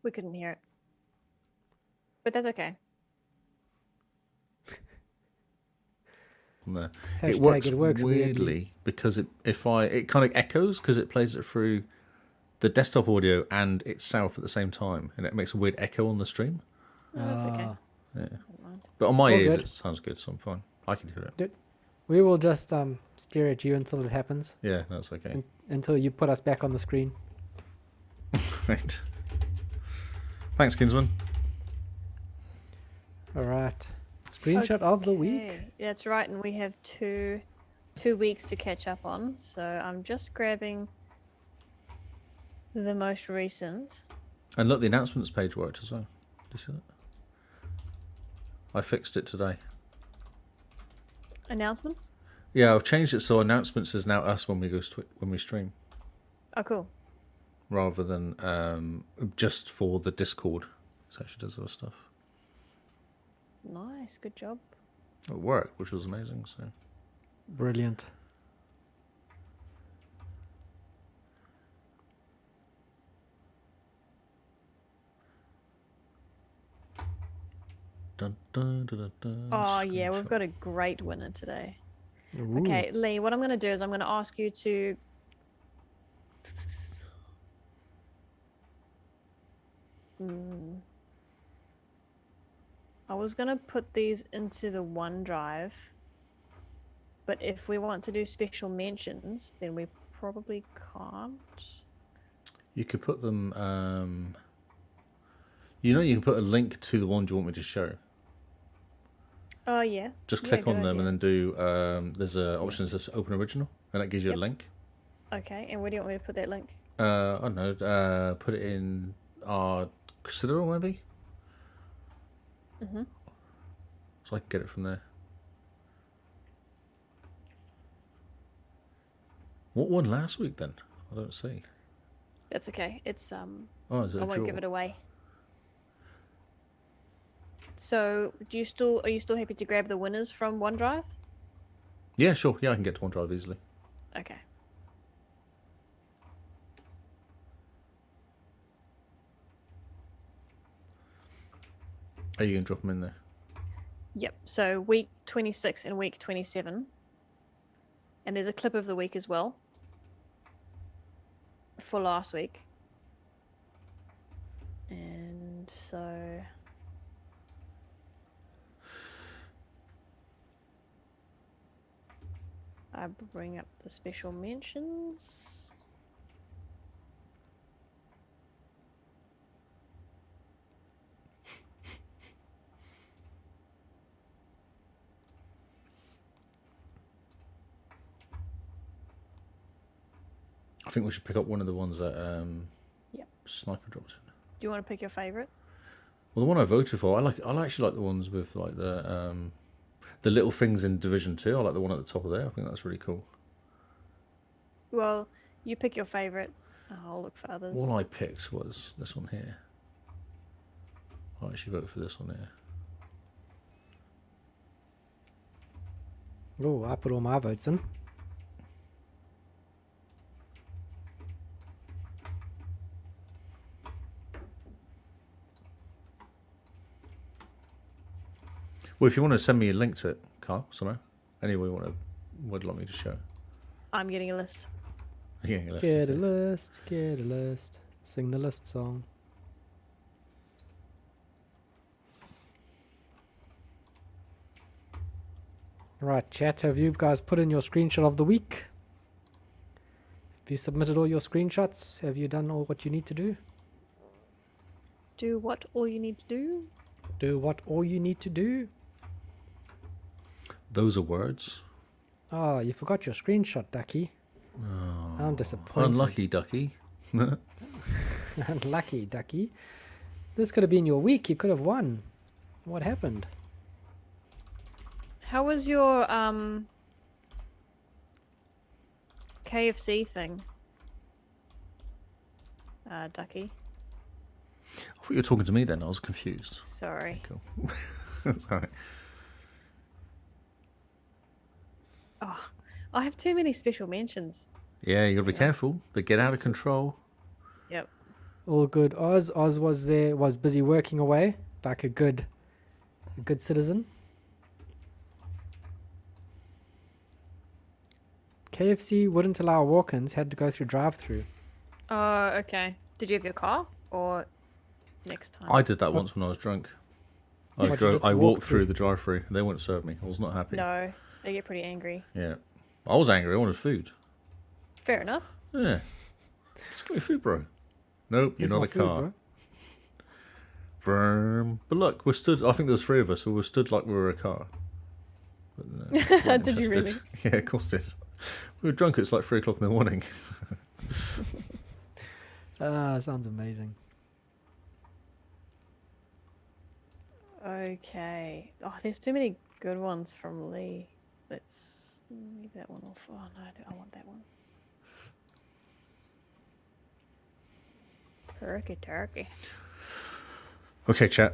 We couldn't hear it. But that's okay. No. Hashtag It works weirdly because it kind of echoes because it plays it through the desktop audio and itself at the same time, and it makes a weird echo on the stream. Oh, that's okay. Yeah. Don't mind. But on my All ears, good. it sounds good, so I'm fine. I can hear it. We will just stare at you until it happens, Yeah, that's okay. until you put us back on the screen. Right. Thanks, Kinsman. All right. Screenshot of the week. Okay, that's right, and we have two weeks to catch up on. So I'm just grabbing the most recent. And look, the announcements page worked as well. Did you see that? I fixed it today. Announcements? Yeah, I've changed it so announcements is now us when we when we stream, Oh, cool. rather than just for the Discord. It actually does other stuff. Nice, good job. It worked, which was amazing. So Brilliant. dun, dun, dun, dun, dun, Oh, yeah, we've screenshot. got a great winner today. Ooh. Okay, Lee, what I'm going to do is I'm going to ask you to... I was going to put these into the OneDrive, but if we want to do special mentions, then we probably can't. You could put them. You can put a link to the ones you want me to show. Oh, yeah. Just Yeah, click good on them idea. and then do. There's a option that says open original, and that gives you a Yep. link. Okay, and where do you want me to put that link? I don't know. Put it in our Citadel maybe. Mhm. So I can get it from there. What won last week then? I don't see. That's okay. It's Oh, is it I a won't draw? give it away. So, are you still happy to grab the winners from OneDrive? Yeah, sure. Yeah, I can get to OneDrive easily. Okay. Are you going to drop them in there? Yep. So week 26 and week 27. And there's a clip of the week as well. For last week. And so I bring up the special mentions. I think we should pick up one of the ones that Yep. Sniper dropped in. Do you want to pick your favorite? Well, the one I voted for, I actually like the ones with like the little things in Division 2. I like the one at the top of there. I think that's really cool. Well, you pick your favorite. I'll look for others. One I picked was this one here. I actually voted for this one here. Oh, I put all my votes in. Well, if you want to send me a link to it, Carl, somehow, anyway, would like me to show. I'm getting a list. Yeah, let's Get do a it. list, get a list. Sing the list song. Right, chat, have you guys put in your screenshot of the week? Have you submitted all your screenshots? Have you done all what you need to do? Do what all you need to do. Do what all you need to do? Those are words. Oh, you forgot your screenshot, Ducky. Oh, I'm disappointed. unlucky, Ducky. Unlucky, Ducky. This could have been your week. You could have won. What happened? How was your KFC thing, Ducky? I thought you were talking to me then. I was confused. Sorry. Cool. That's all right. Oh, I have too many special mentions. Yeah, you got to be Yeah. careful. They get out of control. Yep. All good. Oz was there, was busy working away like a good citizen. KFC wouldn't allow walk-ins, had to go through drive-through. Oh, okay. Did you have your car or next time? I did that once when I was drunk. What, you just I walked walked through through? the drive-through. They wouldn't serve me. I was not happy. No, they get pretty angry. Yeah. I was angry. I wanted food. Fair enough. Yeah. Just give me food, bro. Nope, you're Here's not my a food, car. bro. Vroom. But look, we're stood. I think there's 3 of us, so we're stood like we were a car. But no, weren't Did you really? interested. Yeah, of course did. We were drunk. It's like 3 o'clock in the morning. Sounds amazing. Okay. Oh, there's too many good ones from Lee. Let's leave that one off. Oh no, I want that one. Turkey. Okay, chat.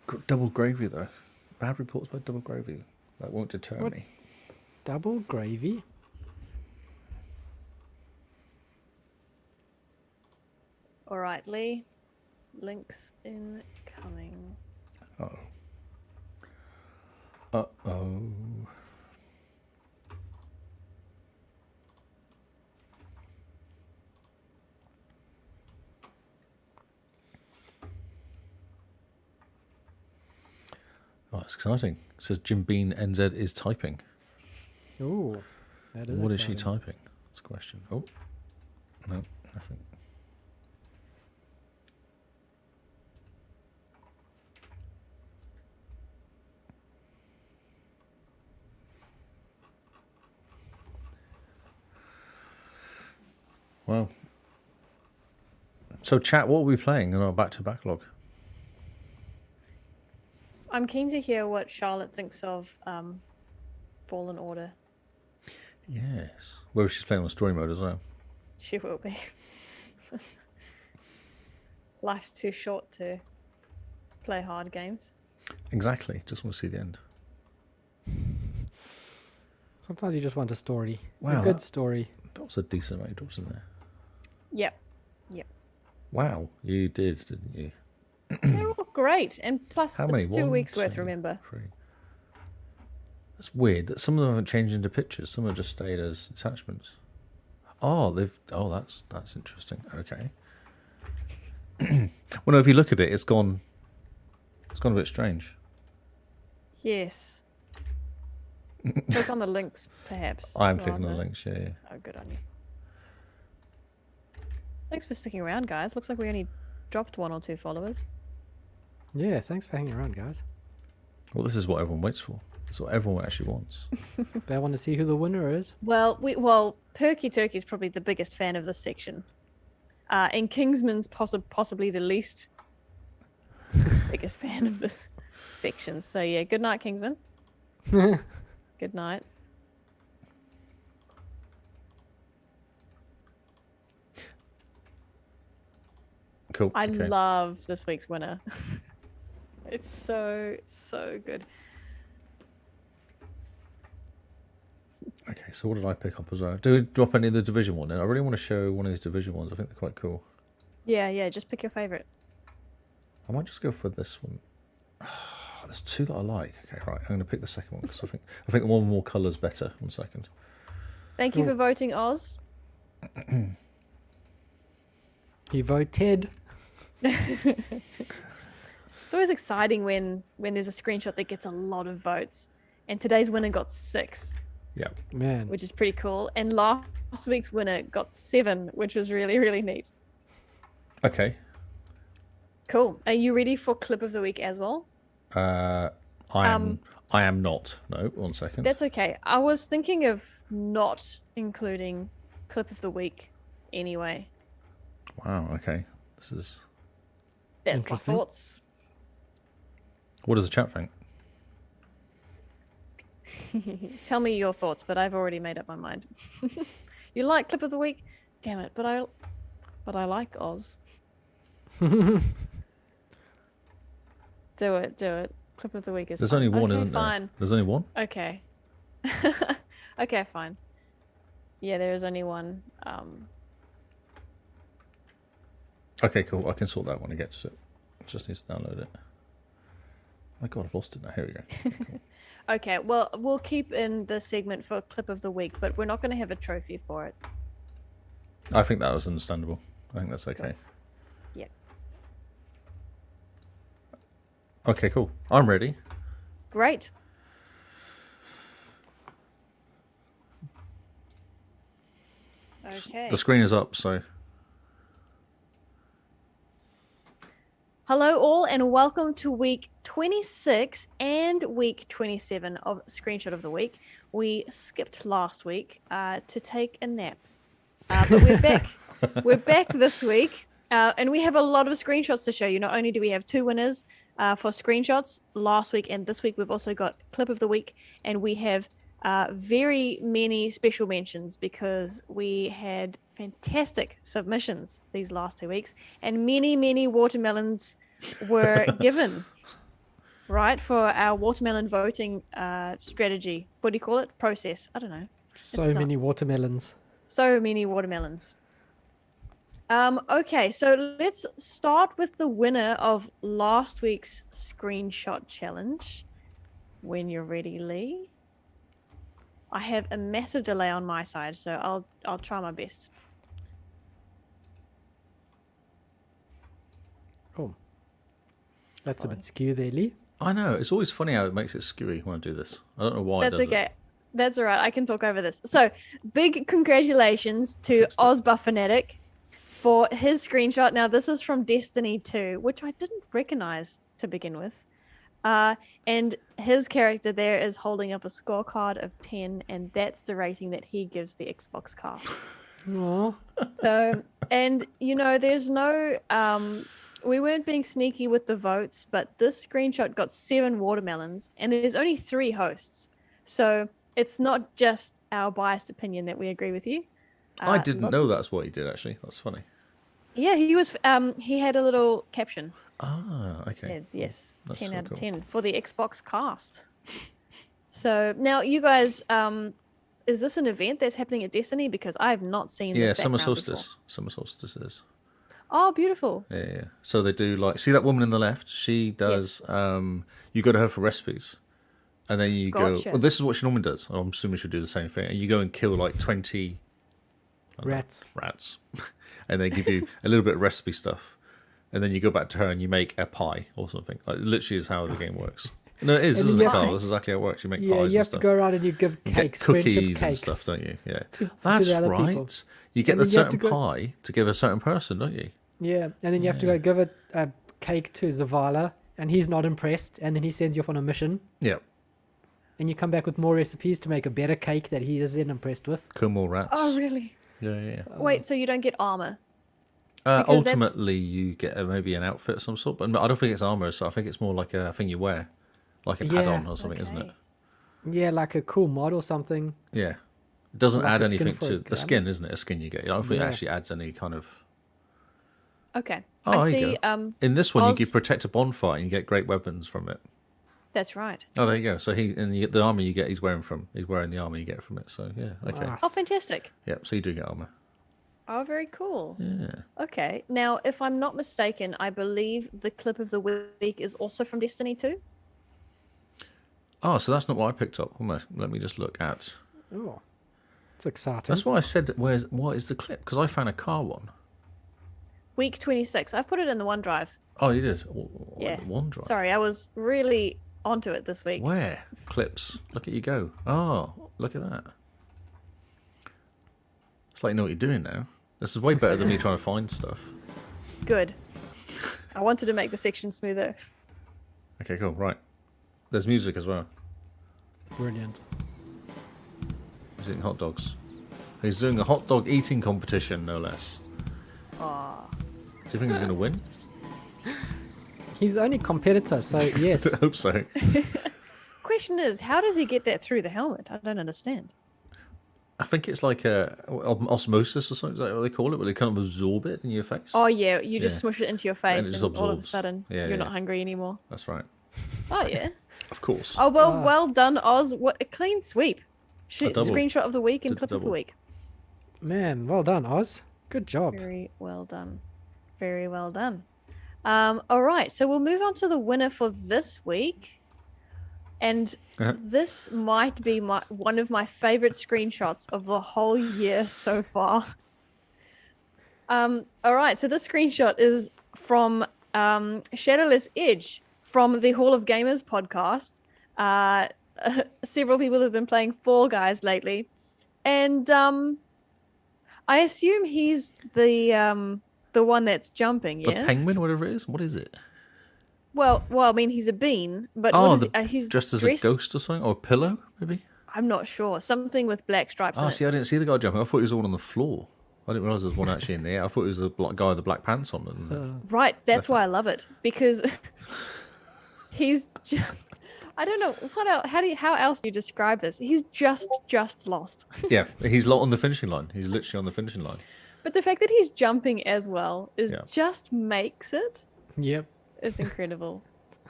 Got double gravy though. Bad reports about double gravy. That won't deter What? me. Double gravy? All right, Lee. Links incoming. Uh-oh. Uh-oh. Oh, it's exciting. It says Jim Bean NZ is typing. Ooh, that is What is she exciting. typing? That's a question. Oh, no, nothing. Well, so chat, what are we playing in our back to backlog? I'm keen to hear what Charlotte thinks of Fallen Order. Yes. Well, she's playing on story mode as well. She will be. Life's too short to play hard games. Exactly. Just want to see the end. Sometimes you just want a story. Wow, A good that- story. That was a decent amount of drops in there. Yep. Wow, you did, didn't you? They're all great. And plus, How many? it's 2 One, weeks worth, two, remember? 3. That's weird that some of them haven't changed into pictures. Some have just stayed as attachments. Oh, that's interesting. Okay. Well, no, if you look at it, it's gone a bit strange. Yes. Click on the links, perhaps. I am You're clicking on on the there. links. Yeah. Oh, good on you. Thanks for sticking around, guys. Looks like we only dropped 1 or 2 followers. Yeah, thanks for hanging around, guys. Well, this is what everyone waits for. It's what everyone actually wants. They want to see who the winner is. Well, Perky Turkey is probably the biggest fan of this section, and Kingsman's possibly the least biggest fan of this section. So yeah, good night, Kingsman. Good night. Cool. I okay. love this week's winner. It's so good. Okay, so what did I pick up as well? Do we drop any of the Division one in? I really want to show one of these Division ones. I think they're quite cool. Yeah. Just pick your favorite. I might just go for this one. There's 2 that I like. Okay, right. I'm going to pick the second one because I think the one with more colours better. 1 second. Thank you for voting, Oz. He voted. It's always exciting when there's a screenshot that gets a lot of votes. And today's winner got 6, Yeah. Man. which is pretty cool. And last week's winner got 7, which was really, really neat. Okay. Cool. Are you ready for clip of the week as well? I am not. No, 1 second. That's okay. I was thinking of not including clip of the week anyway. Wow. Okay. This is. That's my Interesting. thoughts. What does the chat think? Tell me your thoughts, but I've already made up my mind. You like clip of the week? Damn it, but I like Oz. Do it. Clip of the week is There's fine. only one, Okay, isn't there? fine. There's only one. Okay. Okay, fine. Yeah, there is only one. Okay, cool. I can sort that when I get to it. Just needs to download it. Oh my God, I've lost it now. Here we go. Okay, cool. Okay, well, we'll keep in the segment for clip of the week, but we're not going to have a trophy for it. I think that was understandable. I think that's okay. Yeah. Okay, cool. I'm ready. Great. Okay. The screen is up, so... Hello all and welcome to week 26 and week 27 of Screenshot of the Week. We skipped last week to take a nap, but we're back. We're back this week and we have a lot of screenshots to show you. Not only do we have 2 winners for screenshots last week and this week, we've also got Clip of the Week, and we have very many special mentions because we had fantastic submissions these last 2 weeks and many watermelons were given, right, for our watermelon voting strategy. What do you call it? Process. I don't know. So many watermelons. So many watermelons. Okay, so let's start with the winner of last week's screenshot challenge. When you're ready, Lee. I have a massive delay on my side, so I'll try my best. Oh, that's a bit skew there, Lee. I know. It's always funny how it makes it skewy when I do this. I don't know why it That's does okay. it. That's all right. I can talk over this. So, big congratulations to Ozbuffernetic for his screenshot. Now, this is from Destiny 2, which I didn't recognize to begin with. And his character there is holding up a scorecard of 10, and that's the rating that he gives the Xbox cast. Aww. So, and you know, there's no, we weren't being sneaky with the votes, but this screenshot got 7 watermelons, and there's only 3 hosts. So it's not just our biased opinion that we agree with you. I didn't know that's what he did, actually. That's funny. Yeah, he was. He had a little caption. Ah, okay. Said, yes, That's 10 so out of cool. 10 for the Xbox cast. So now, you guys, is this an event that's happening at Destiny? Because I have not seen Yeah, this Summer background Solstice. before. Summer Solstice is. Oh, beautiful. Yeah. So they do, like, see that woman in the left? She does, you go to her for recipes. And then you Gotcha. go, well, this is what she normally does. I'm assuming she'll do the same thing. And you go and kill like 20 Rats. rats. And they give you a little bit of recipe stuff. And then you go back to her and you make a pie or something. Like, literally is how the game works. No, it is, And isn't you it, have Carl? to- This is exactly how it works. You make Yeah, pies you and have to stuff. go around and you give You cakes, get friendship cookies and cakes. stuff, don't you? Yeah. to That's the other right. people. You get And a then you have to certain go- pie to give a certain person, don't you? Yeah, and then you have to go give a cake to Zavala, and he's not impressed, and then he sends you off on a mission, Yeah. and you come back with more recipes to make a better cake that he is then impressed with. Kill more rats. Oh, really? Yeah. Wait, so you don't get armor? Because that's- Ultimately, you get maybe an outfit of some sort, but I don't think it's armor. So I think it's more like a thing you wear, like an Yeah. add-on or something, isn't it? Okay. Yeah, like a cool mod or something. Yeah, it doesn't Like add a skin anything for a to gun. a skin, isn't it? A skin you get. I don't think it Yeah. actually adds any kind of. Okay. Oh, I there see. you go. In this one, Oz- you can protect a bonfire and you get great weapons from it. That's right. Oh, there you go. So the armor you get, he's wearing the armor you get from it. So yeah, okay. Nice. Oh, fantastic. Yeah, so you do get armor. Oh, very cool. Yeah. Okay. Now, if I'm not mistaken, I believe the clip of the week is also from Destiny 2. Oh, so that's not what I picked up. Let me just look at. Oh, it's exciting. That's why I said, what is the clip? Because I found a car one. Week 26. I've put it in the OneDrive. Oh, you did? Yeah. OneDrive. Sorry, I was really onto it this week. Where? Clips. Look at you go. Oh, look at that. It's like you know what you're doing now. This is way better than me trying to find stuff. Good. I wanted to make the section smoother. Okay, cool. Right. There's music as well. Brilliant. He's eating hot dogs. He's doing a hot dog eating competition, no less. Aw. Do you think he's going to win? He's the only competitor, so yes. I hope so. Question is, how does he get that through the helmet? I don't understand. I think it's like osmosis or something. Is that what they call it? Where they kind of absorb it in your face? Oh, yeah, you just Yeah. smush it into your And face it and, just all of a absorbs. sudden Yeah, you're yeah. not hungry anymore. That's right. Oh, yeah. Of course. Oh, well, Ah. well done, Oz. What a clean sweep. double. Screenshot of the week and Did clip the of the double. week. Man, well done, Oz. Good job. Very well done. Very well done. All right, so we'll move on to the winner for this week. And this might be one of my favorite screenshots of the whole year so far. All right, so this screenshot is from Shadowless Edge from the Hall of Gamers podcast. Several people have been playing Fall Guys lately. And I assume he's the one that's jumping, The yes? penguin, whatever it is. What is it? Well, I mean, he's a bean, but he's dressed as dressed... a ghost or something, or a pillow, maybe. I'm not sure. Something with black stripes. I didn't see the guy jumping. I thought he was all on the floor. I didn't realize there was one actually in the air. I thought it was the guy with the black pants on. Right, that's why I love it, because he's just... I don't know what else. How else do you describe this? He's just lost. Yeah, he's on the finishing line. He's literally on the finishing line. But the fact that he's jumping as well just makes it. Yep. It's incredible.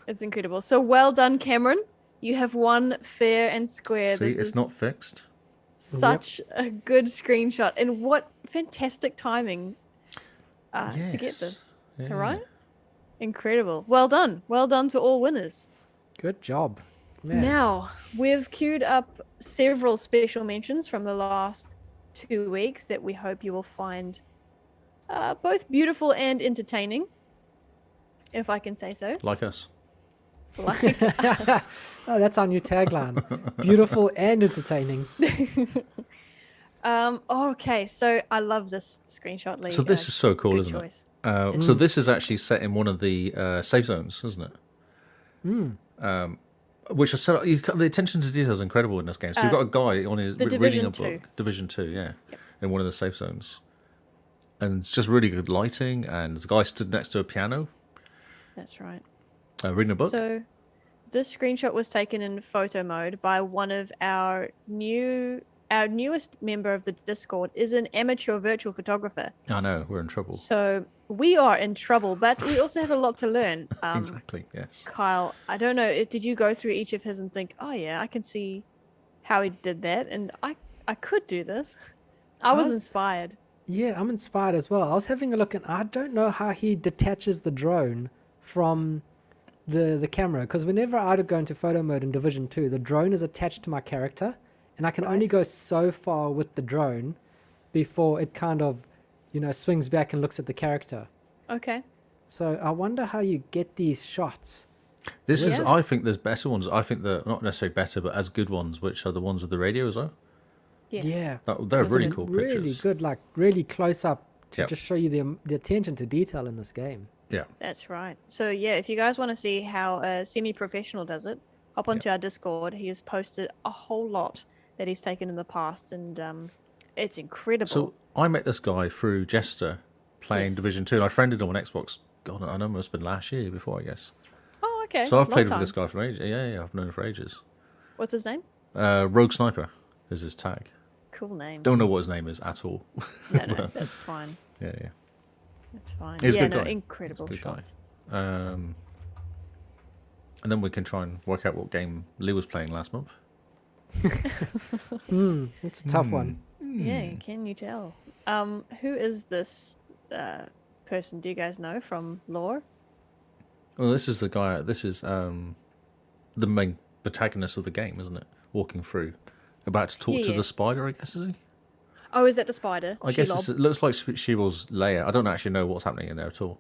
It's incredible. So well done, Cameron. You have won fair and square. See, this it's is not fixed. such a good screenshot, and what fantastic timing to get this. Yeah. All right. Incredible. Well done. Well done to all winners. Good job. Man. Now, we've queued up several special mentions from the last 2 weeks that we hope you will find both beautiful and entertaining, if I can say so. Like us. Like us. Oh, that's our new tagline. Beautiful and entertaining. Okay, so I love this screenshot, Lee. So this is so cool, good isn't choice. it? So this is actually set in one of the safe zones, isn't it? Which I said, the attention to detail is incredible in this game. So you've got a guy on his reading a book, Division 2, yeah, in one of the safe zones, and it's just really good lighting. And there's a guy stood next to a piano. That's right. Reading a book. So this screenshot was taken in photo mode by one of our newest member of the Discord is an amateur virtual photographer. I know, we're in trouble. So we are in trouble, but we also have a lot to learn. Exactly, yes. Kyle, I don't know, did you go through each of his and think, oh yeah, I can see how he did that, and I could do this. I was inspired. Yeah, I'm inspired as well. I was having a look, and I don't know how he detaches the drone from the camera, because whenever I go into photo mode in Division 2, the drone is attached to my character, and I can only go so far with the drone before it kind of, swings back and looks at the character. Okay. So I wonder how you get these shots. I think there's better ones. I think they're not necessarily better, but as good ones, which are the ones with the radio as well. Yes. Yeah. They're really cool pictures. Really good, like really close up to Yep. just show you the attention to detail in this game. Yeah. That's right. So yeah, if you guys want to see how a semi-professional does it, hop onto our Discord. He has posted a whole lot that he's taken in the past, and it's incredible. So I met this guy through Jester playing Division 2, and I friended him on Xbox. God, I know it must have been last year before, I guess. Oh, okay. So I've Long played time. with this guy for ages. Yeah, I've known him for ages. What's his name? Rogue Sniper is his tag. Cool name. Don't know what his name is at all. No, that's fine. Yeah. That's fine. He's a good guy. Incredible He's a good guy. shot. And then we can try and work out what game Lee was playing last month. It's a tough one. Yeah, can you tell? Who is this person? Do you guys know from lore? Well, this is the guy. This is the main protagonist of the game, isn't it? Walking through, about to talk to the spider. I guess is he? Oh, is that the spider? I guess it looks like Sheeble's lair. I don't actually know what's happening in there at all.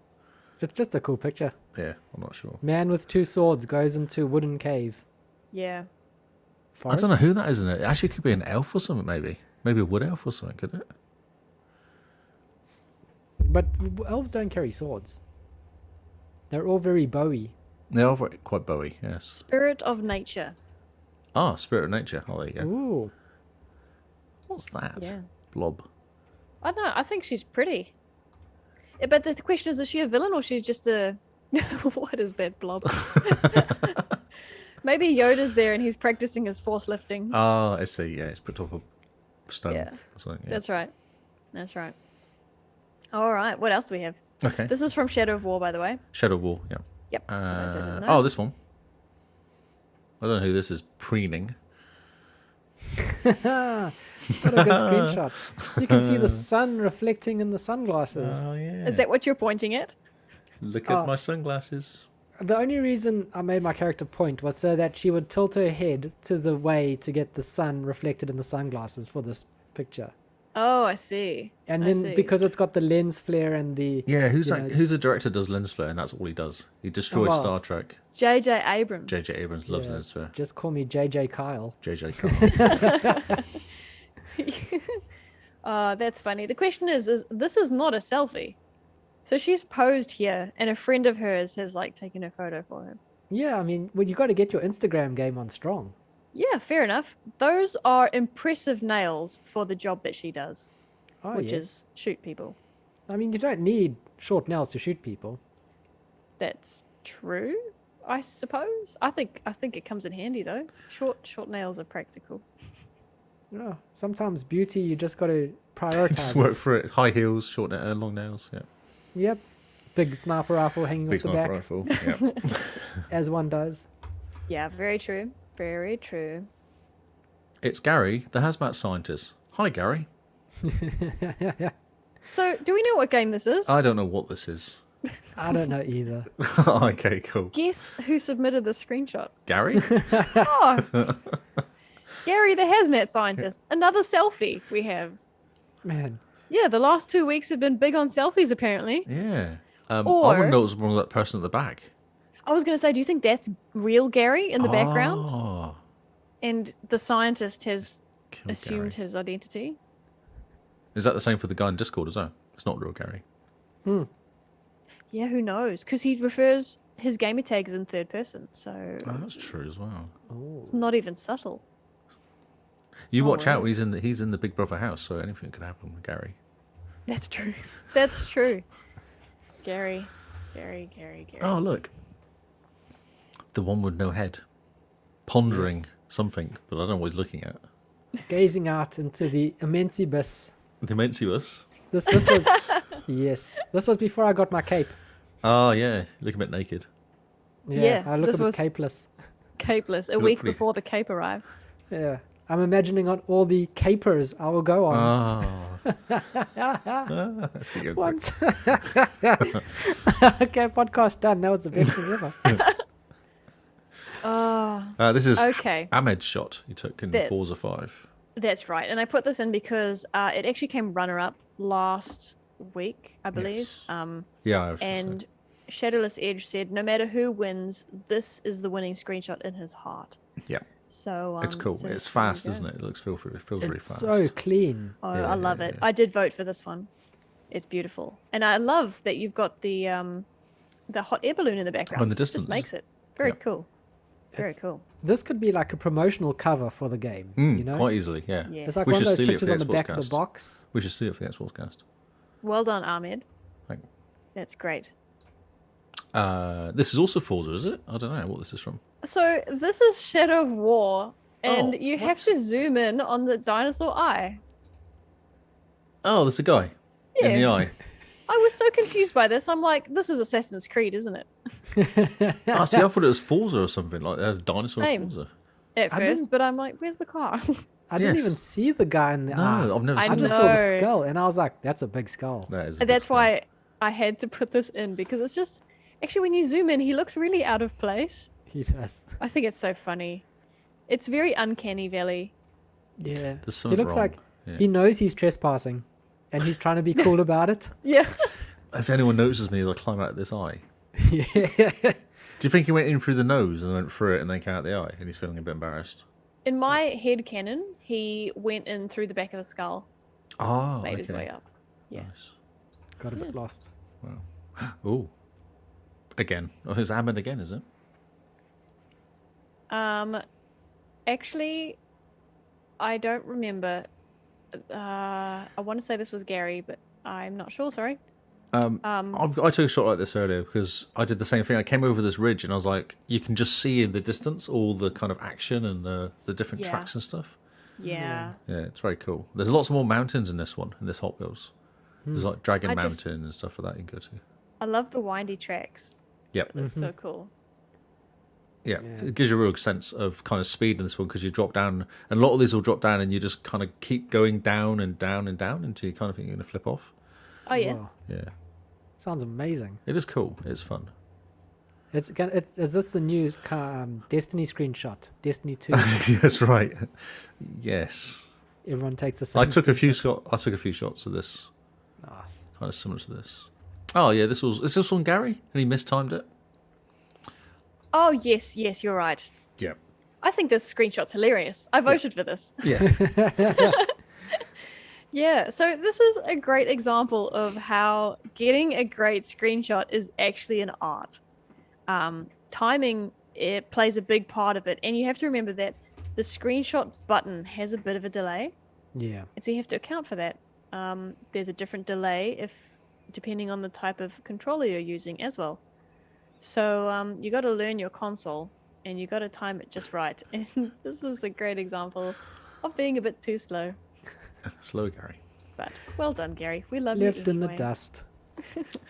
It's just a cool picture. Yeah, I'm not sure. Man with 2 swords goes into wooden cave. Yeah. Forest? I don't know who that is in it. It actually could be an elf or something, maybe. Maybe a wood elf or something, could it? But elves don't carry swords. They're all very bowy. They are quite bowy, yes. Spirit of nature. Ah, Spirit of Nature. Oh, there you go. Ooh. What's that? Yeah. Blob. I don't know. I think she's pretty. But the question is she a villain or she's just a... What is that blob? Maybe Yoda's there and he's practicing his force lifting. Ah, I see. Yeah, it's put up a stone. Yeah. Or something, yeah. That's right. That's right. All right. What else do we have? Okay. This is from Shadow of War, by the way. Shadow Wall, yeah. Yep. for those that didn't know. Oh, this one. I don't know who this is preening. What a good screenshot. You can see the sun reflecting in the sunglasses. Oh, yeah. Is that what you're pointing at? Look at my sunglasses. The only reason I made my character point was so that she would tilt her head to the way to get the sun reflected in the sunglasses for this picture. Oh, I see. And I then see. because it's got the lens flare and the... Yeah, who's you that? know- Who's the director does lens flare, and that's all he does. He destroys wow. Star Trek. J.J. Abrams. J.J. Abrams loves Yeah, lens flare. just call me JJ Kyle. J.J. Kyle. That's funny. The question is this is not a selfie. So she's posed here, and a friend of hers has like taken a photo for her. Yeah, I mean, well, you got to get your Instagram game on strong. Yeah, fair enough. Those are impressive nails for the job that she does, Oh, which yeah. is shoot people. I mean, you don't need short nails to shoot people. That's true, I suppose. I think it comes in handy though. Short nails are practical. Oh, sometimes beauty, you just got to prioritize Just it. work for it. High heels, short long nails. Yeah. Yep. Big sniper rifle hanging Big off the sniper back, rifle. Yeah. as one does. Yeah, very true. Very true. It's Gary, the hazmat scientist. Hi, Gary. So, do we know what game this is? I don't know what this is. I don't know either. Okay, cool. Guess who submitted the screenshot? Gary? Oh, Gary, the hazmat scientist. Another selfie we have. Man, Yeah, the last 2 weeks have been big on selfies, apparently. Yeah. I Or- wouldn't know it was one of that person at the back. I was going to say, do you think that's real Gary in the background? Oh, And the scientist has kill assumed Gary. his identity? Is that the same for the guy in Discord as well? It's not real Gary. Yeah, who knows? Because he refers his gamer tags in third person, so Oh, that's true as well. it's not even subtle. You Oh, watch out wow. when he's in the Big Brother house, so anything could happen with Gary. That's true. That's true. Gary. Oh, look. The one with no head. Pondering something, but I don't know what he's looking at. gazing out into the immense abyss. The Immensibus. This was... yes. This was before I got my cape. Oh, yeah. Look a bit naked. Yeah, I look this a bit was- capeless. Capeless, a look week pretty- before the cape arrived. Yeah. I'm imagining on all the capers I will go on. Oh. Let's get you a quick- Once. Okay, podcast done. That was the best thing ever. Oh, This is okay. Ahmed's shot he took in That's- Forza 5. That's right. And I put this in because it actually came runner-up last week, I believe. Yes. Yeah, I was gonna And say. Shadowless Edge said, no matter who wins, this is the winning screenshot in his heart. Yeah, So it's cool. so It's there you fast, go. isn't it? It feels really It's fast. so clean. Oh, Yeah, I love yeah, it. yeah. I did vote for this one. It's beautiful, and I love that you've got the hot air balloon in the background. in the It just distance. makes it very Yeah. cool. Very It's- cool. This could be like a promotional cover for the game. Mm, you know? quite easily, yeah. Yes. It's like We one of should those steal it for pictures the on the back of Xboxcast. the box. We should steal it for the Xboxcast. Well done, Ahmed. Thank That's great. This is also Forza, is it? I don't know what this is from. So this is Shadow of War, and Oh, you have what? to zoom in on the dinosaur eye. Oh, there's a guy in the Yeah. eye. I was so confused by this. I'm like, this is Assassin's Creed, isn't it? Oh, see, I thought it was Forza or something, like a dinosaur in Same. Forza. At I first, didn't- but I'm like, where's the car? I didn't Yes. even see the guy in the No, eye. I've never I I seen just that. saw the know. skull, and I was like, "That's a big skull." That is a big That's skull. why I had to put this in, because it's just actually when you zoom in, he looks really out of place. He does. I think it's so funny. It's very uncanny valley. Yeah. There's He something looks wrong. like Yeah. he knows he's trespassing, and he's trying to be cool about it. Yeah. If anyone notices me as I climb out of this eye, Yeah. do you think he went in through the nose and went through it and then came out the eye and he's feeling a bit embarrassed? In my head canon, he went in through the back of the skull, Oh, made his way up. Yeah. Nice. Got a bit lost. Wow. Oh. Again. Oh, it's Ahmed again, is it? Actually, I don't remember. I want to say this was Gary, but I'm not sure. Sorry. I took a shot like this earlier because I did the same thing. I came over this ridge and I was like, you can just see in the distance all the kind of action and the different Yeah. tracks and stuff. Yeah. Yeah, it's very cool. There's lots more mountains in this one, in this Hot Wheels. There's like Dragon I just- Mountain and stuff like that you can go to. I love the windy tracks. Yep. It's so cool. Yeah, it gives you a real sense of kind of speed in this one because you drop down, and a lot of these will drop down, and you just kind of keep going down and down and down until you kind of think you're going to flip off. Oh yeah. Wow. Yeah, Sounds amazing. it is cool. It's fun. Is this the new Destiny screenshot? Destiny 2. That's right. Yes, Everyone takes the same. I took a few shots of this, Nice. kind of similar to this. Oh yeah, is this one Gary? And he mistimed it. Oh yes, you're right. Yeah. I think this screenshot's hilarious. I voted for this. Yeah. Yeah, so this is a great example of how getting a great screenshot is actually an art. Timing, it plays a big part of it, and you have to remember that the screenshot button has a bit of a delay, Yeah. and so you have to account for that. There's a different delay depending on the type of controller you're using as well. So you got to learn your console, and you got to time it just right. And this is a great example of being a bit too slow. Slow Gary. But well done, Gary. We love Left you in the anyway. dust.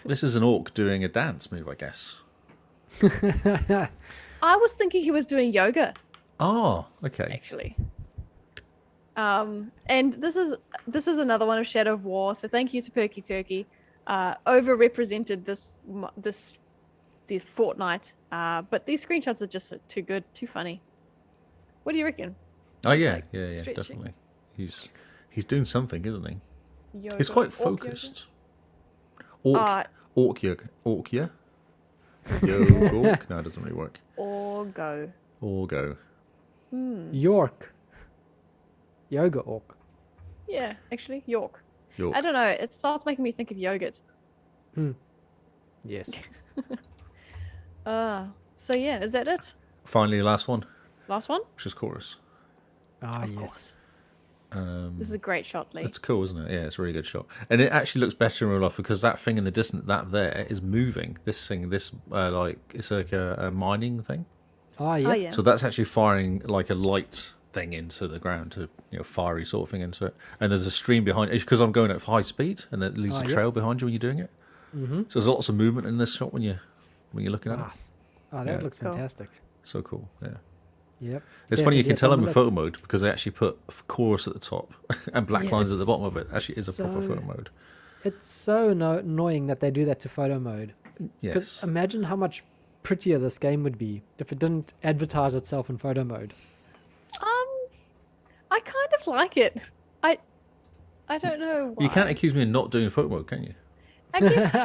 This is an orc doing a dance move, I guess. I was thinking he was doing yoga, Oh, okay. actually. And this is another one of Shadow of War. So thank you to Perky Turkey. Overrepresented this fortnight. But these screenshots are just too good, too funny. What do you reckon? Oh It's yeah, like yeah, stretching. definitely. He's doing something, isn't he? Yoga, He's quite orc yoga? focused. Orc, Uh, orc yoga, orc, yeah. Yoga, orc. No, it doesn't really work. Or go. Or go. York. Yoga orc. Yeah, actually, York. York. I don't know. It starts making me think of yogurt. Yes. So yeah, is that it? Finally, last one, Last one? which is chorus. Ah, Of yes. course. This is a great shot, Lee. It's cool, isn't it? Yeah, it's a really good shot, and it actually looks better in real life because that thing in the distance, that there, is moving. This thing, like it's like a mining thing. Ah, yeah. Oh yeah. So that's actually firing like a light thing into the ground, to fiery sort of thing into it. And there's a stream behind it because I'm going at high speed, and that leaves Oh, a yeah. trail behind you when you're doing it. Mm-hmm. So there's lots of movement in this shot when you're looking at it. Nice. Oh, that Yeah. looks Cool. fantastic. So cool, yeah. Yep. It's funny, you Definitely can it's tell on I'm the in photo list. mode because they actually put chorus at the top and black Yeah, lines at the it's bottom of it. Actually, is a proper so- photo mode. It's so annoying that they do that to photo mode. Because Yes. imagine how much prettier this game would be if it didn't advertise itself in photo mode. I kind of like it. I don't know why. You can't accuse me of not doing photo mode, can you? I guess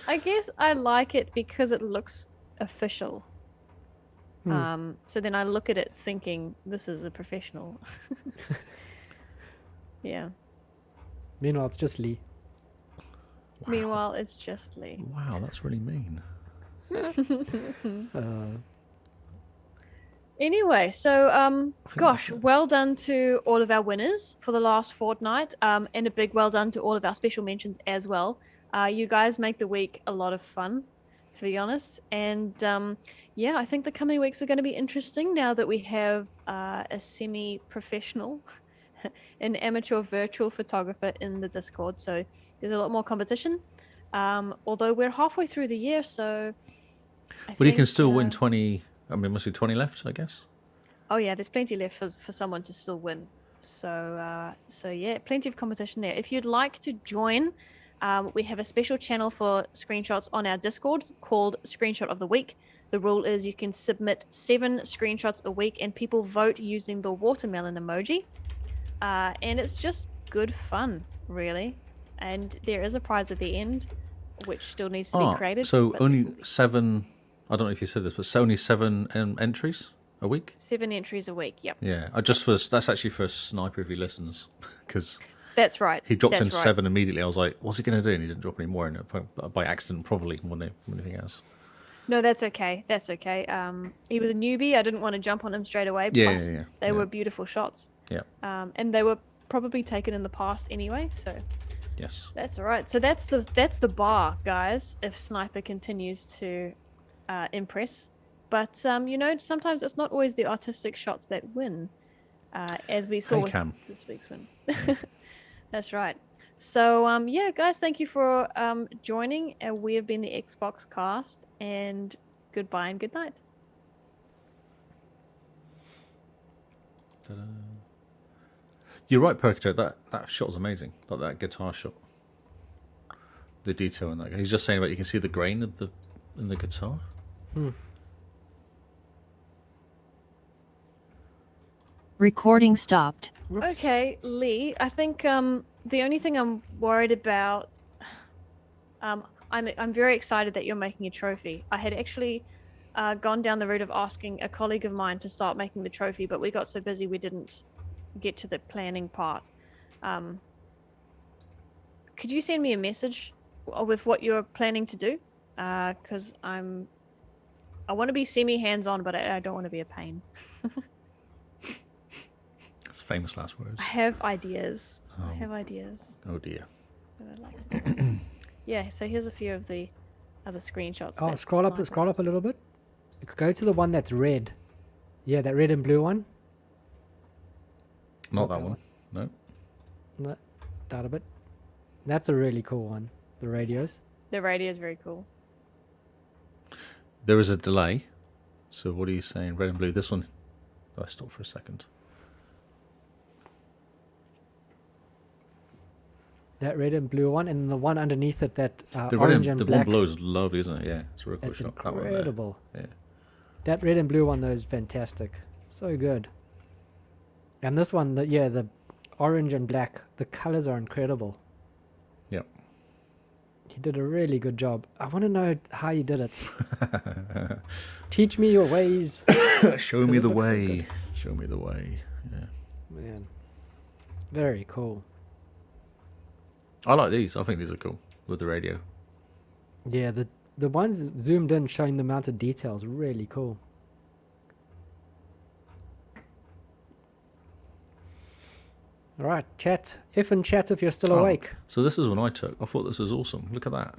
I guess I like it because it looks official. So then I look at it thinking this is a professional. Yeah. Meanwhile, it's just Lee. Meanwhile, it's just Lee. Wow, that's really mean. Anyway, so gosh, well done to all of our winners for the last fortnight, and a big well done to all of our special mentions as well. You guys make the week a lot of fun, to be honest. And yeah, I think the coming weeks are going to be interesting now that we have a semi-professional, an amateur virtual photographer in the Discord. So there's a lot more competition. Although we're halfway through the year, so. But you can still win 20. I mean, must be 20 left, I guess. Oh yeah, there's plenty left for someone to still win. So yeah, plenty of competition there. If you'd like to join, we have a special channel for screenshots on our Discord called Screenshot of the Week. The rule is you can submit 7 screenshots a week, and people vote using the watermelon emoji. And it's just good fun, really. And there is a prize at the end, which still needs to be created. So but only 7. I don't know if you said this, but only 7 entries a week. 7 entries a week. Yep, Yeah, that's actually for Sniper if he listens, because that's right. he dropped in That's right. 7 immediately. I was like, what's he going to do? And he didn't drop any more in it by accident, probably more than anything else. No, that's okay. That's okay. He was a newbie. I didn't want to jump on him straight away. Yeah, Plus, yeah. they were beautiful shots. Yeah. And they were probably taken in the past anyway. So Yes. that's all right. So that's the bar, guys. If Sniper continues to impress, but sometimes it's not always the artistic shots that win, as we saw Hey, with Cam. this week's win. That's right. So yeah, guys, thank you for joining. We have been the XboxCast, and goodbye and good night. Ta-da. You're right, Perkato. That shot was amazing. Like that guitar shot. The detail in that. He's just saying about you can see the grain of in the guitar. Recording stopped. Whoops. Okay, Lee. I think the only thing I'm worried about. I'm very excited that you're making a trophy. I had actually gone down the route of asking a colleague of mine to start making the trophy, but we got so busy we didn't get to the planning part. Could you send me a message with what you're planning to do? Because I want to be semi hands-on, but I don't want to be a pain. That's famous last words. I have ideas. I have ideas. Oh dear. That I'd like to do. Yeah. So here's a few of the other screenshots. Oh, that scroll up a little bit. Go to the one that's red. Yeah, that red and blue one. Not that one. No. No, down a bit. That's a really cool one. The radios. The radio is very cool. There is a delay. So what are you saying? Red and blue. This one. I stopped for a second. That red and blue one, and the one underneath it, that The red orange and and the black. one below is lovely, isn't it? Yeah, it's a real cool It's shot. That one there. incredible. Yeah. That red and blue one though is fantastic. So good. And this one, the orange and black, the colors are incredible. Yep. You did a really good job. I want to know how you did it. Teach me your ways. Show me it the looks so way. good. Show me the way. Yeah. Man, very cool. I like these. I think these are cool with the radio. Yeah, the ones zoomed in showing the amount of details, really cool. All right, chat. If and chat if you're still awake. So this is one I took. I thought this was awesome. Look at that.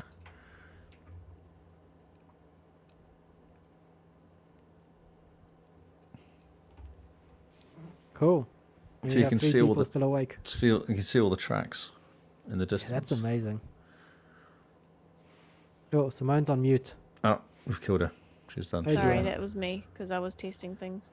Cool. So We you have can 3 see all people the still awake. you can see all the tracks in the Yeah, distance. that's amazing. Oh, Simone's on mute. Oh, we've killed her. She's done. Hey, Sorry, Joanna. that was me because I was testing things.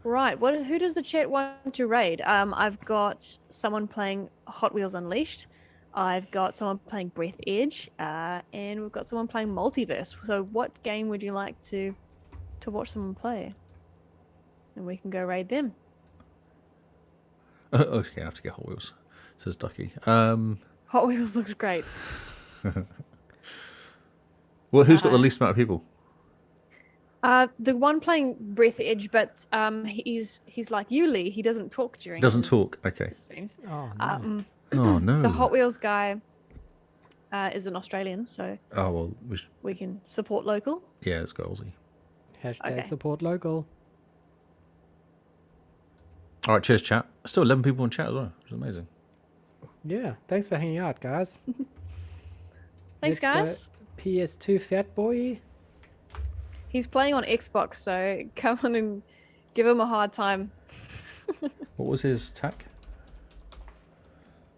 Right. Who does the chat want to raid? I've got someone playing Hot Wheels Unleashed. I've got someone playing Breathedge, and we've got someone playing Multiverse. So, what game would you like to watch someone play? And we can go raid them. Okay, I have to get Hot Wheels. Says Ducky. Hot Wheels looks great. Well, who's got the least amount of people? The one playing Breathedge, but he's like you, Lee. He doesn't talk during. Doesn't his talk. Okay. streams. Oh, no. Oh no. The Hot Wheels guy is an Australian, so Oh well. we can support local. Yeah, it's got Aussie. Hashtag Okay. support local. All right. Cheers, chat. Still 11 people in chat as well. It's amazing. Yeah, thanks for hanging out, guys. Thanks, Let's guys. go PS2 Fat Boy. He's playing on Xbox, so come on and give him a hard time. What was his tag?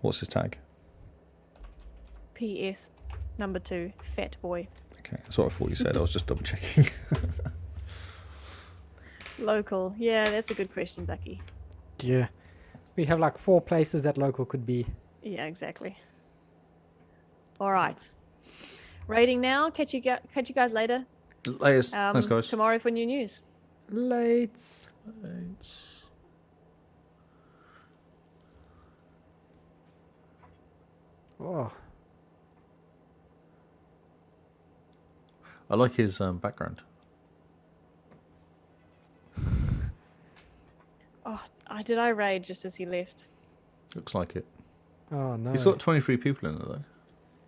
What's his tag? PS number 2, Fat Boy. Okay, that's what I thought you said. I was just double checking. Local. Yeah, that's a good question, Becky. Yeah. We have like 4 places that local could be. Yeah, exactly. All right. Rating now. Catch you guys later. Thanks, guys. Tomorrow for new news. Lates. Oh, I like his background. Oh, did I raid just as he left? Looks like it. oh no. He's got 23 people in it though.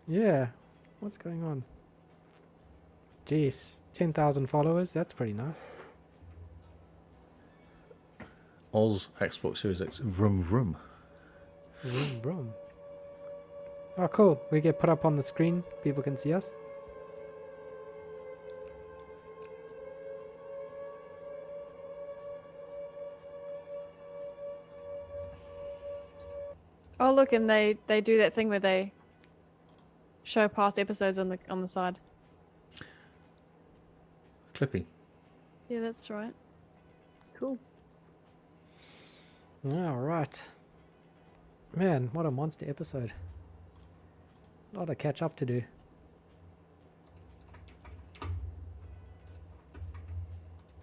Yeah. What's going on? Jeez. 10,000 followers. That's pretty nice. Oz Xbox Series X. Vroom vroom. Vroom, vroom. Oh, cool. We get put up on the screen. People can see us. Oh, look, and they do that thing where they show past episodes on the side. Clippy. Yeah, that's right. Cool. All right. Man, what a monster episode. A lot of catch up to do.